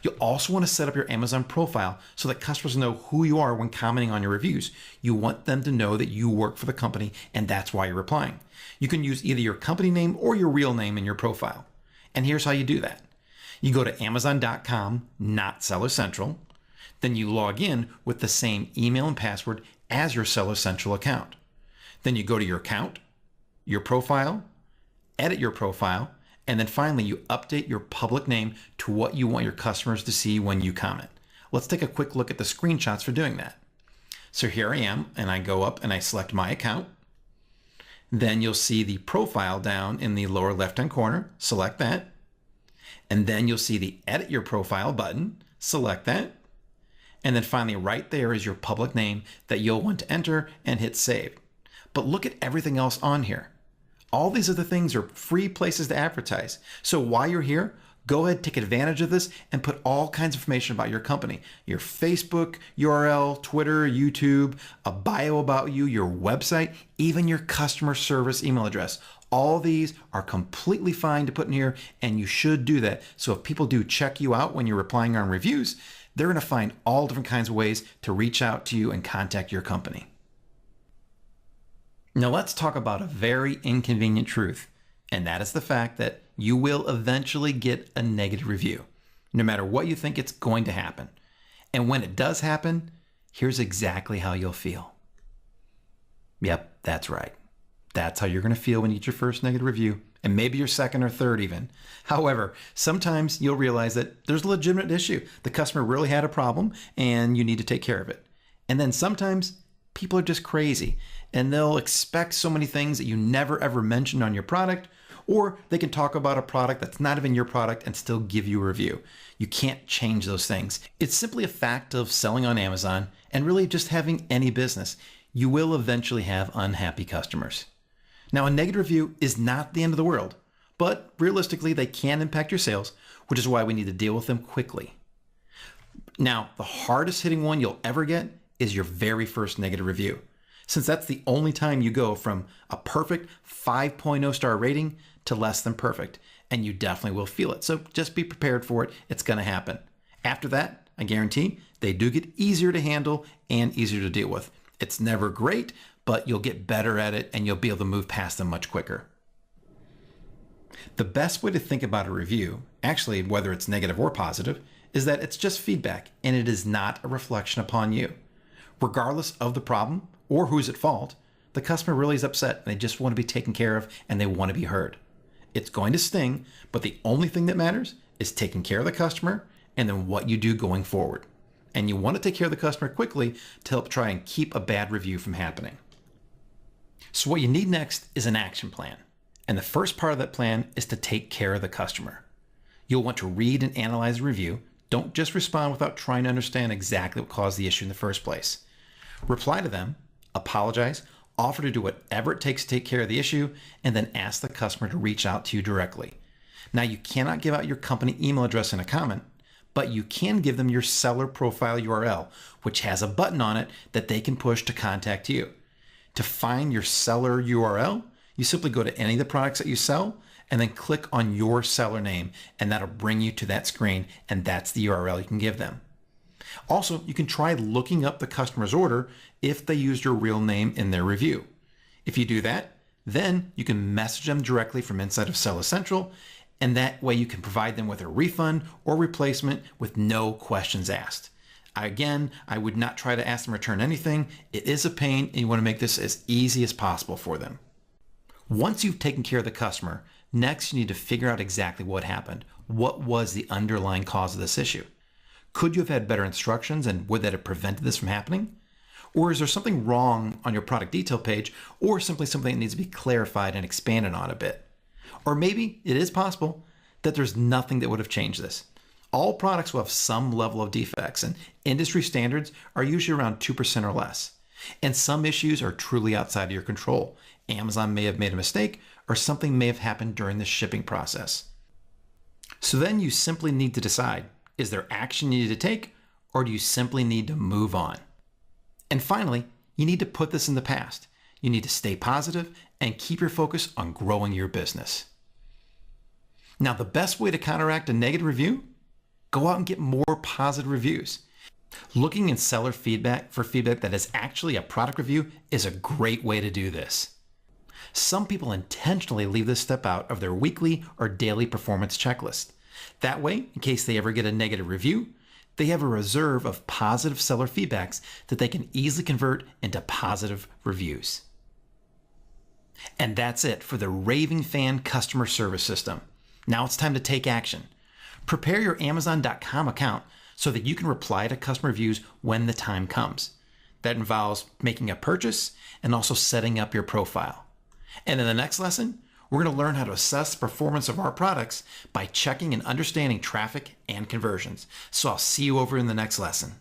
You'll also want to set up your Amazon profile so that customers know who you are when commenting on your reviews. You want them to know that you work for the company, and that's why you're replying. You can use either your company name or your real name in your profile. And here's how you do that. You go to Amazon.com, not Seller Central. Then you log in with the same email and password as your Seller Central account. Then you go to your account, your profile, edit your profile, and then finally you update your public name to what you want your customers to see when you comment. Let's take a quick look at the screenshots for doing that. So here I am, and I go up and I select my account. Then you'll see the profile down in the lower left-hand corner. Select that. And then you'll see the Edit Your Profile button. Select that. And then finally, right there is your public name that you'll want to enter and hit Save. But look at everything else on here. All these other things are free places to advertise. So while you're here, go ahead, take advantage of this and put all kinds of information about your company. Your Facebook URL, Twitter, YouTube, a bio about you, your website, even your customer service email address. All these are completely fine to put in here, and you should do that. So if people do check you out when you're replying on reviews, they're going to find all different kinds of ways to reach out to you and contact your company. Now let's talk about a very inconvenient truth, and that is the fact that you will eventually get a negative review, no matter what you think it's going to happen. And when it does happen, here's exactly how you'll feel. Yep, that's right. That's how you're going to feel when you get your first negative review, and maybe your second or third even. However, sometimes you'll realize that there's a legitimate issue. The customer really had a problem and you need to take care of it. And then sometimes people are just crazy and they'll expect so many things that you never ever mentioned on your product, or they can talk about a product that's not even your product and still give you a review. You can't change those things. It's simply a fact of selling on Amazon and really just having any business. You will eventually have unhappy customers. Now, a negative review is not the end of the world, but realistically, they can impact your sales, which is why we need to deal with them quickly. Now, the hardest hitting one you'll ever get is your very first negative review, since that's the only time you go from a perfect 5.0 star rating to less than perfect, and you definitely will feel it. So just be prepared for it. It's going to happen. After that, I guarantee they do get easier to handle and easier to deal with. It's never great, but you'll get better at it and you'll be able to move past them much quicker. The best way to think about a review, actually, whether it's negative or positive, is that it's just feedback and it is not a reflection upon you. Regardless of the problem or who's at fault, the customer really is upset and they just want to be taken care of and they want to be heard. It's going to sting, but the only thing that matters is taking care of the customer and then what you do going forward. And you want to take care of the customer quickly to help try and keep a bad review from happening. So what you need next is an action plan. And the first part of that plan is to take care of the customer. You'll want to read and analyze a review. Don't just respond without trying to understand exactly what caused the issue in the first place. Reply to them, apologize, offer to do whatever it takes to take care of the issue, and then ask the customer to reach out to you directly. Now, you cannot give out your company email address in a comment, but you can give them your seller profile URL, which has a button on it that they can push to contact you. To find your seller URL, you simply go to any of the products that you sell and then click on your seller name, and that'll bring you to that screen, and that's the URL you can give them. Also, you can try looking up the customer's order if they used your real name in their review. If you do that, then you can message them directly from inside of Seller Central, and that way you can provide them with a refund or replacement with no questions asked. Again, I would not try to ask them to return anything. It is a pain, and you want to make this as easy as possible for them. Once you've taken care of the customer, next you need to figure out exactly what happened. What was the underlying cause of this issue? Could you have had better instructions, and would that have prevented this from happening? Or is there something wrong on your product detail page, or simply something that needs to be clarified and expanded on a bit? Or maybe it is possible that there's nothing that would have changed this. All products will have some level of defects, and industry standards are usually around 2% or less. And some issues are truly outside of your control. Amazon may have made a mistake, or something may have happened during the shipping process. So then you simply need to decide, is there action you need to take, or do you simply need to move on? And finally, you need to put this in the past. You need to stay positive and keep your focus on growing your business. Now, the best way to counteract a negative review? Go out and get more positive reviews. Looking in seller feedback for feedback that is actually a product review is a great way to do this. Some people intentionally leave this step out of their weekly or daily performance checklist. That way, in case they ever get a negative review, they have a reserve of positive seller feedbacks that they can easily convert into positive reviews. And that's it for the Raving Fan customer service system. Now it's time to take action. Prepare your Amazon.com account so that you can reply to customer reviews when the time comes. That involves making a purchase and also setting up your profile. And in the next lesson, we're going to learn how to assess the performance of our products by checking and understanding traffic and conversions. So I'll see you over in the next lesson.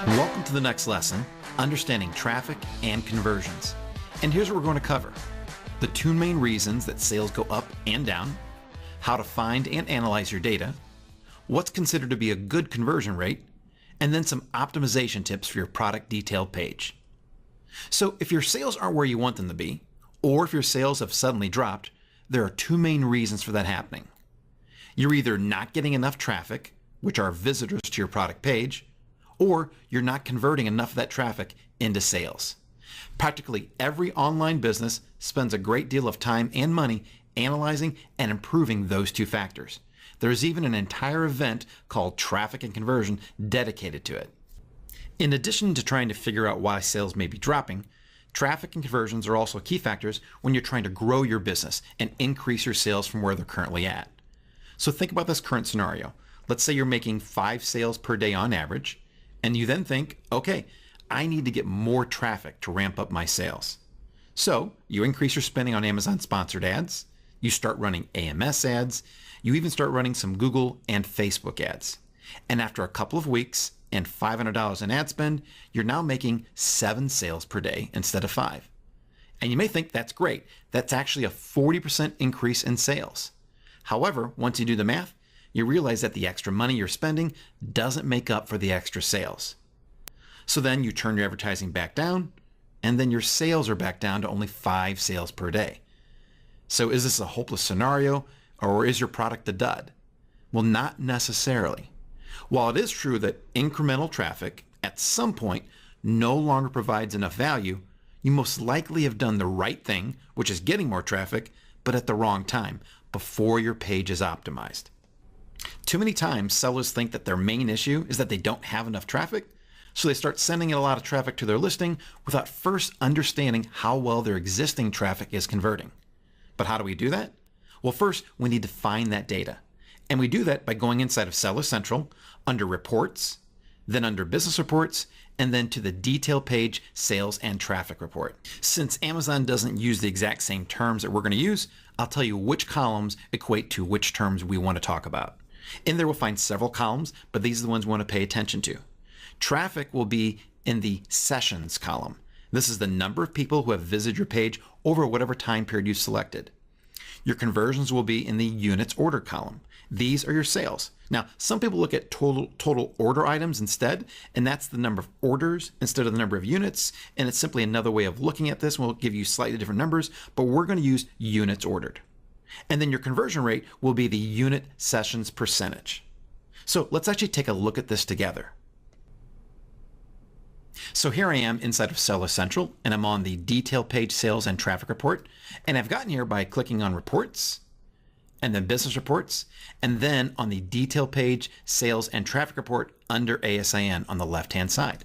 Welcome to the next lesson, understanding traffic and conversions. And here's what we're going to cover: the two main reasons that sales go up and down, how to find and analyze your data, what's considered to be a good conversion rate, and then some optimization tips for your product detail page. So if your sales aren't where you want them to be, or if your sales have suddenly dropped, there are two main reasons for that happening. You're either not getting enough traffic, which are visitors to your product page, or you're not converting enough of that traffic into sales. Practically every online business spends a great deal of time and money analyzing and improving those two factors. There's even an entire event called Traffic and Conversion dedicated to it. In addition to trying to figure out why sales may be dropping, traffic and conversions are also key factors when you're trying to grow your business and increase your sales from where they're currently at. So think about this current scenario. Let's say you're making 5 sales per day on average, and you then think, okay, I need to get more traffic to ramp up my sales. So you increase your spending on Amazon sponsored ads, you start running AMS ads, you even start running some Google and Facebook ads. And after a couple of weeks and $500 in ad spend, you're now making 7 sales per day instead of 5. And you may think that's great. That's actually a 40% increase in sales. However, once you do the math, you realize that the extra money you're spending doesn't make up for the extra sales. So then you turn your advertising back down, and then your sales are back down to only 5 sales per day. So is this a hopeless scenario, or is your product a dud? Well, not necessarily. While it is true that incremental traffic at some point no longer provides enough value, you most likely have done the right thing, which is getting more traffic, but at the wrong time, before your page is optimized. Too many times sellers think that their main issue is that they don't have enough traffic, so they start sending in a lot of traffic to their listing without first understanding how well their existing traffic is converting. But how do we do that? Well, first, we need to find that data. And we do that by going inside of Seller Central, under Reports, then under Business Reports, and then to the detail page, Sales and Traffic Report. Since Amazon doesn't use the exact same terms that we're going to use, I'll tell you which columns equate to which terms we want to talk about. In there we'll find several columns, but these are the ones we want to pay attention to. Traffic will be in the sessions column. This is the number of people who have visited your page over whatever time period you've selected. Your conversions will be in the units ordered column. These are your sales. Now, some people look at total order items instead, and that's the number of orders instead of the number of units, and it's simply another way of looking at this. We'll give you slightly different numbers, but we're going to use units ordered. And then your conversion rate will be the unit sessions percentage. So let's actually take a look at this together. So here I am inside of Seller Central, and I'm on the detail page sales and traffic report. And I've gotten here by clicking on reports and then business reports, and then on the detail page sales and traffic report under ASIN on the left-hand side.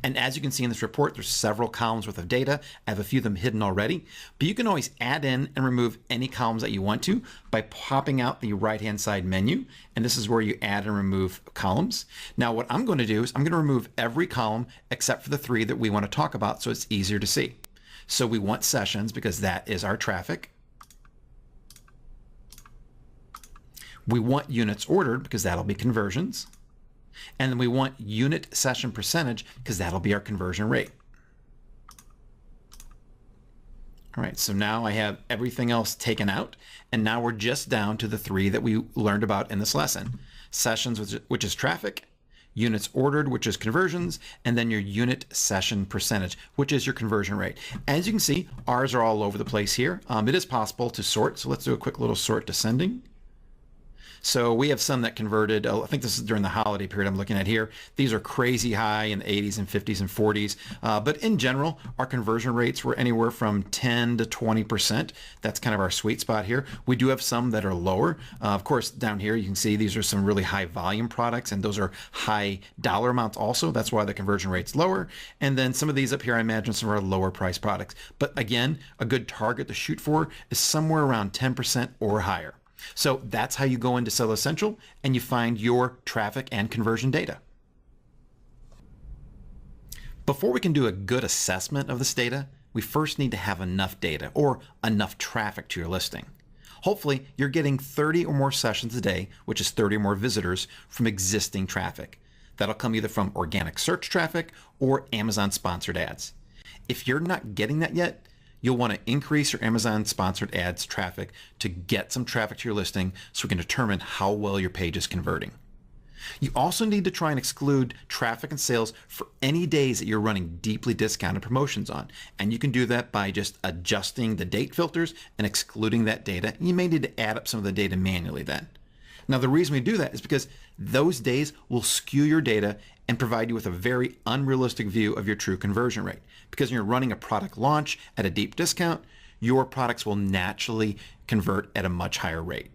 And as you can see in this report, there's several columns worth of data. I have a few of them hidden already, but you can always add in and remove any columns that you want to by popping out the right-hand side menu. And this is where you add and remove columns. Now, what I'm going to do is I'm going to remove every column except for the 3 that we want to talk about so it's easier to see. So we want sessions because that is our traffic. We want units ordered because that'll be conversions. And then we want unit session percentage because that'll be our conversion rate. All right, so now I have everything else taken out, and now we're just down to the 3 that we learned about in this lesson. Sessions, which is traffic, units ordered, which is conversions, and then your unit session percentage, which is your conversion rate. As you can see, ours are all over the place here. It is possible to sort, so let's do a quick little sort descending. So we have some that converted, I think this is during the holiday period I'm looking at here. These are crazy high in the 80s and 50s and 40s. But in general, our conversion rates were anywhere from 10 to 20%. That's kind of our sweet spot here. We do have some that are lower. Of course, down here, you can see these are some really high volume products, and those are high dollar amounts also. That's why the conversion rate's lower. And then some of these up here, I imagine some are lower price products. But again, a good target to shoot for is somewhere around 10% or higher. So that's how you go into Seller Central and you find your traffic and conversion data. Before we can do a good assessment of this data, we first need to have enough data or enough traffic to your listing. Hopefully, you're getting 30 or more sessions a day, which is 30 or more visitors from existing traffic. That'll come either from organic search traffic or Amazon sponsored ads. If you're not getting that yet, you'll want to increase your Amazon sponsored ads traffic to get some traffic to your listing so we can determine how well your page is converting. You also need to try and exclude traffic and sales for any days that you're running deeply discounted promotions on. And you can do that by just adjusting the date filters and excluding that data. You may need to add up some of the data manually then. Now, the reason we do that is because those days will skew your data and provide you with a very unrealistic view of your true conversion rate. Because when you're running a product launch at a deep discount, your products will naturally convert at a much higher rate.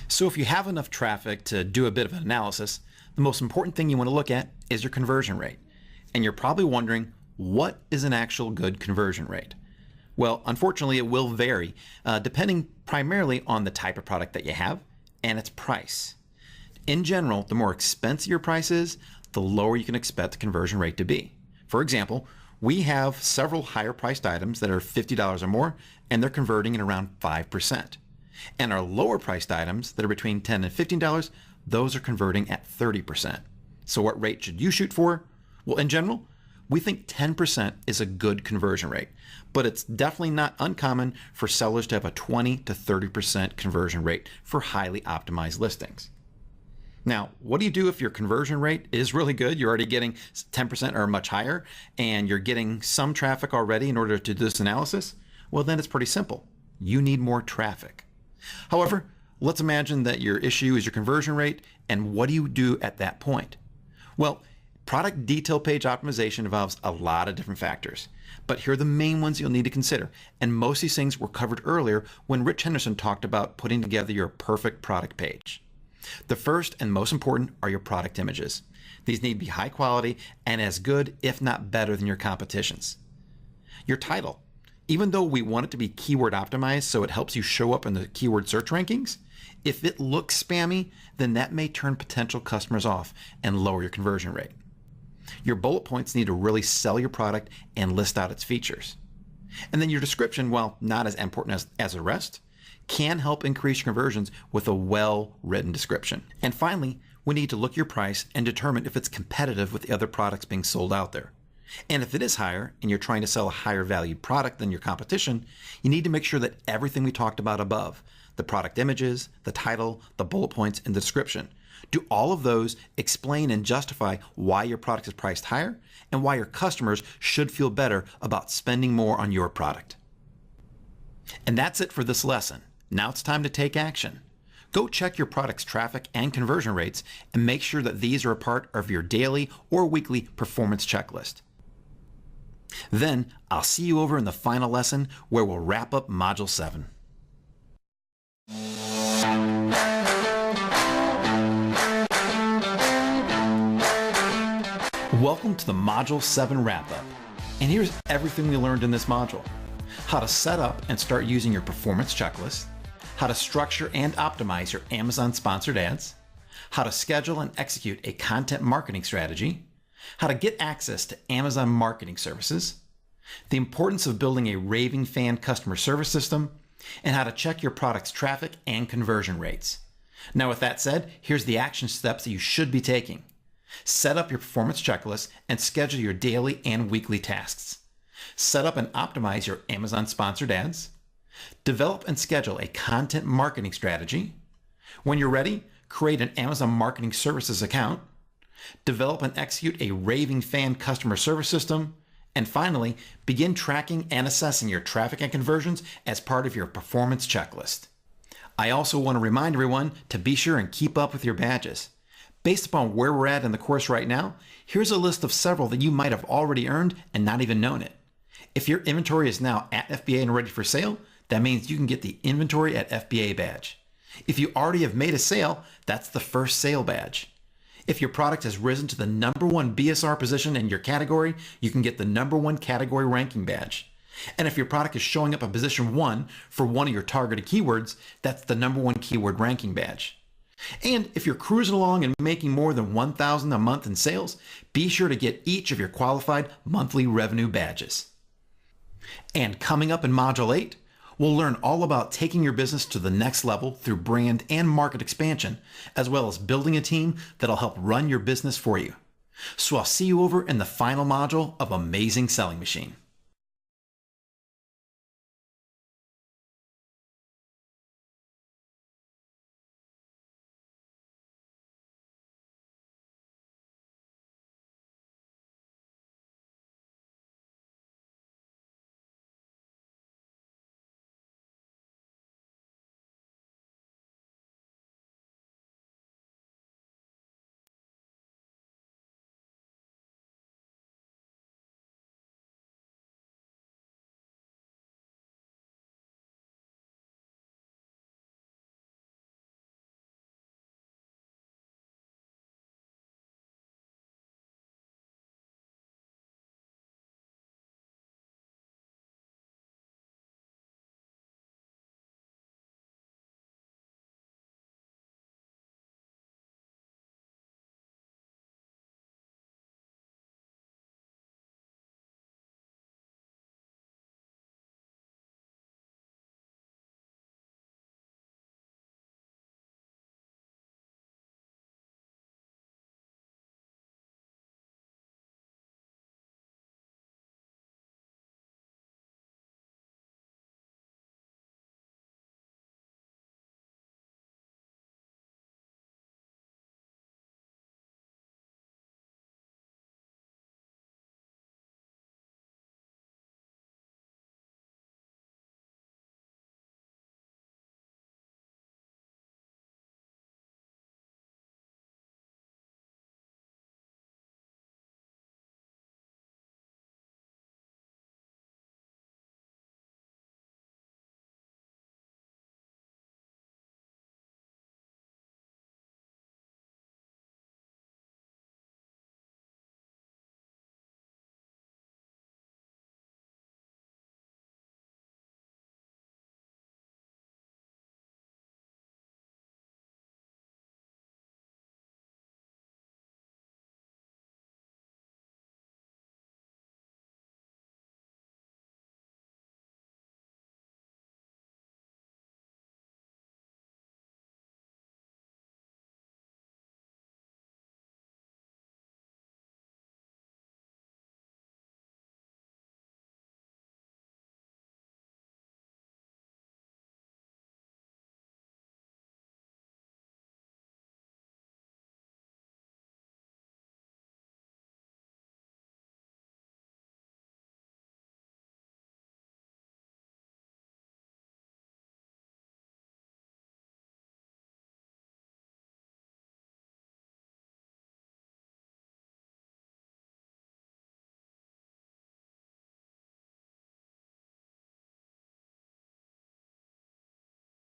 So if you have enough traffic to do a bit of an analysis, the most important thing you want to look at is your conversion rate. And you're probably wondering, what is an actual good conversion rate? Well, unfortunately, it will vary depending primarily on the type of product that you have and its price. In general, the more expensive your price is, the lower you can expect the conversion rate to be. For example, we have several higher priced items that are $50 or more, and they're converting at around 5%. And our lower priced items that are between $10 and $15, those are converting at 30%. So what rate should you shoot for? Well, in general, we think 10% is a good conversion rate, but it's definitely not uncommon for sellers to have a 20 to 30% conversion rate for highly optimized listings. Now, what do you do if your conversion rate is really good? You're already getting 10% or much higher, and you're getting some traffic already in order to do this analysis? Well, then it's pretty simple. You need more traffic. However, let's imagine that your issue is your conversion rate, and what do you do at that point? Well, product detail page optimization involves a lot of different factors, but here are the main ones you'll need to consider. And most of these things were covered earlier when Rich Henderson talked about putting together your perfect product page. The first and most important are your product images. These need to be high quality and as good, if not better, than your competition's. Your title. Even though we want it to be keyword optimized so it helps you show up in the keyword search rankings, if it looks spammy, then that may turn potential customers off and lower your conversion rate. Your bullet points need to really sell your product and list out its features. And then your description, while not as important as the rest, can help increase your conversions with a well-written description. And finally, we need to look at your price and determine if it's competitive with the other products being sold out there. And if it is higher and you're trying to sell a higher valued product than your competition, you need to make sure that everything we talked about above, the product images, the title, the bullet points, and the description, do all of those explain and justify why your product is priced higher and why your customers should feel better about spending more on your product. And that's it for this lesson. Now it's time to take action. Go check your product's traffic and conversion rates and make sure that these are a part of your daily or weekly performance checklist. Then I'll see you over in the final lesson where we'll wrap up Module 7. Welcome to the Module 7 wrap-up. And here's everything we learned in this module. How to set up and start using your performance checklist, how to structure and optimize your Amazon sponsored ads, how to schedule and execute a content marketing strategy, how to get access to Amazon marketing services, the importance of building a raving fan customer service system, and how to check your product's traffic and conversion rates. Now, with that said, here's the action steps that you should be taking. Set up your performance checklist and schedule your daily and weekly tasks. Set up and optimize your Amazon sponsored ads. Develop and schedule a content marketing strategy. When you're ready, create an Amazon Marketing Services account. Develop and execute a raving fan customer service system. And finally, begin tracking and assessing your traffic and conversions as part of your performance checklist. I also want to remind everyone to be sure and keep up with your badges. Based upon where we're at in the course right now, here's a list of several that you might have already earned and not even known it. If your inventory is now at FBA and ready for sale, that means you can get the Inventory at FBA badge. If you already have made a sale, that's the first sale badge. If your product has risen to the #1 BSR position in your category, you can get the #1 category ranking badge. And if your product is showing up at position 1 for one of your targeted keywords, that's the #1 keyword ranking badge. And if you're cruising along and making more than $1,000 a month in sales, be sure to get each of your qualified monthly revenue badges. And coming up in Module 8, we'll learn all about taking your business to the next level through brand and market expansion, as well as building a team that'll help run your business for you. So I'll see you over in the final module of Amazing Selling Machine.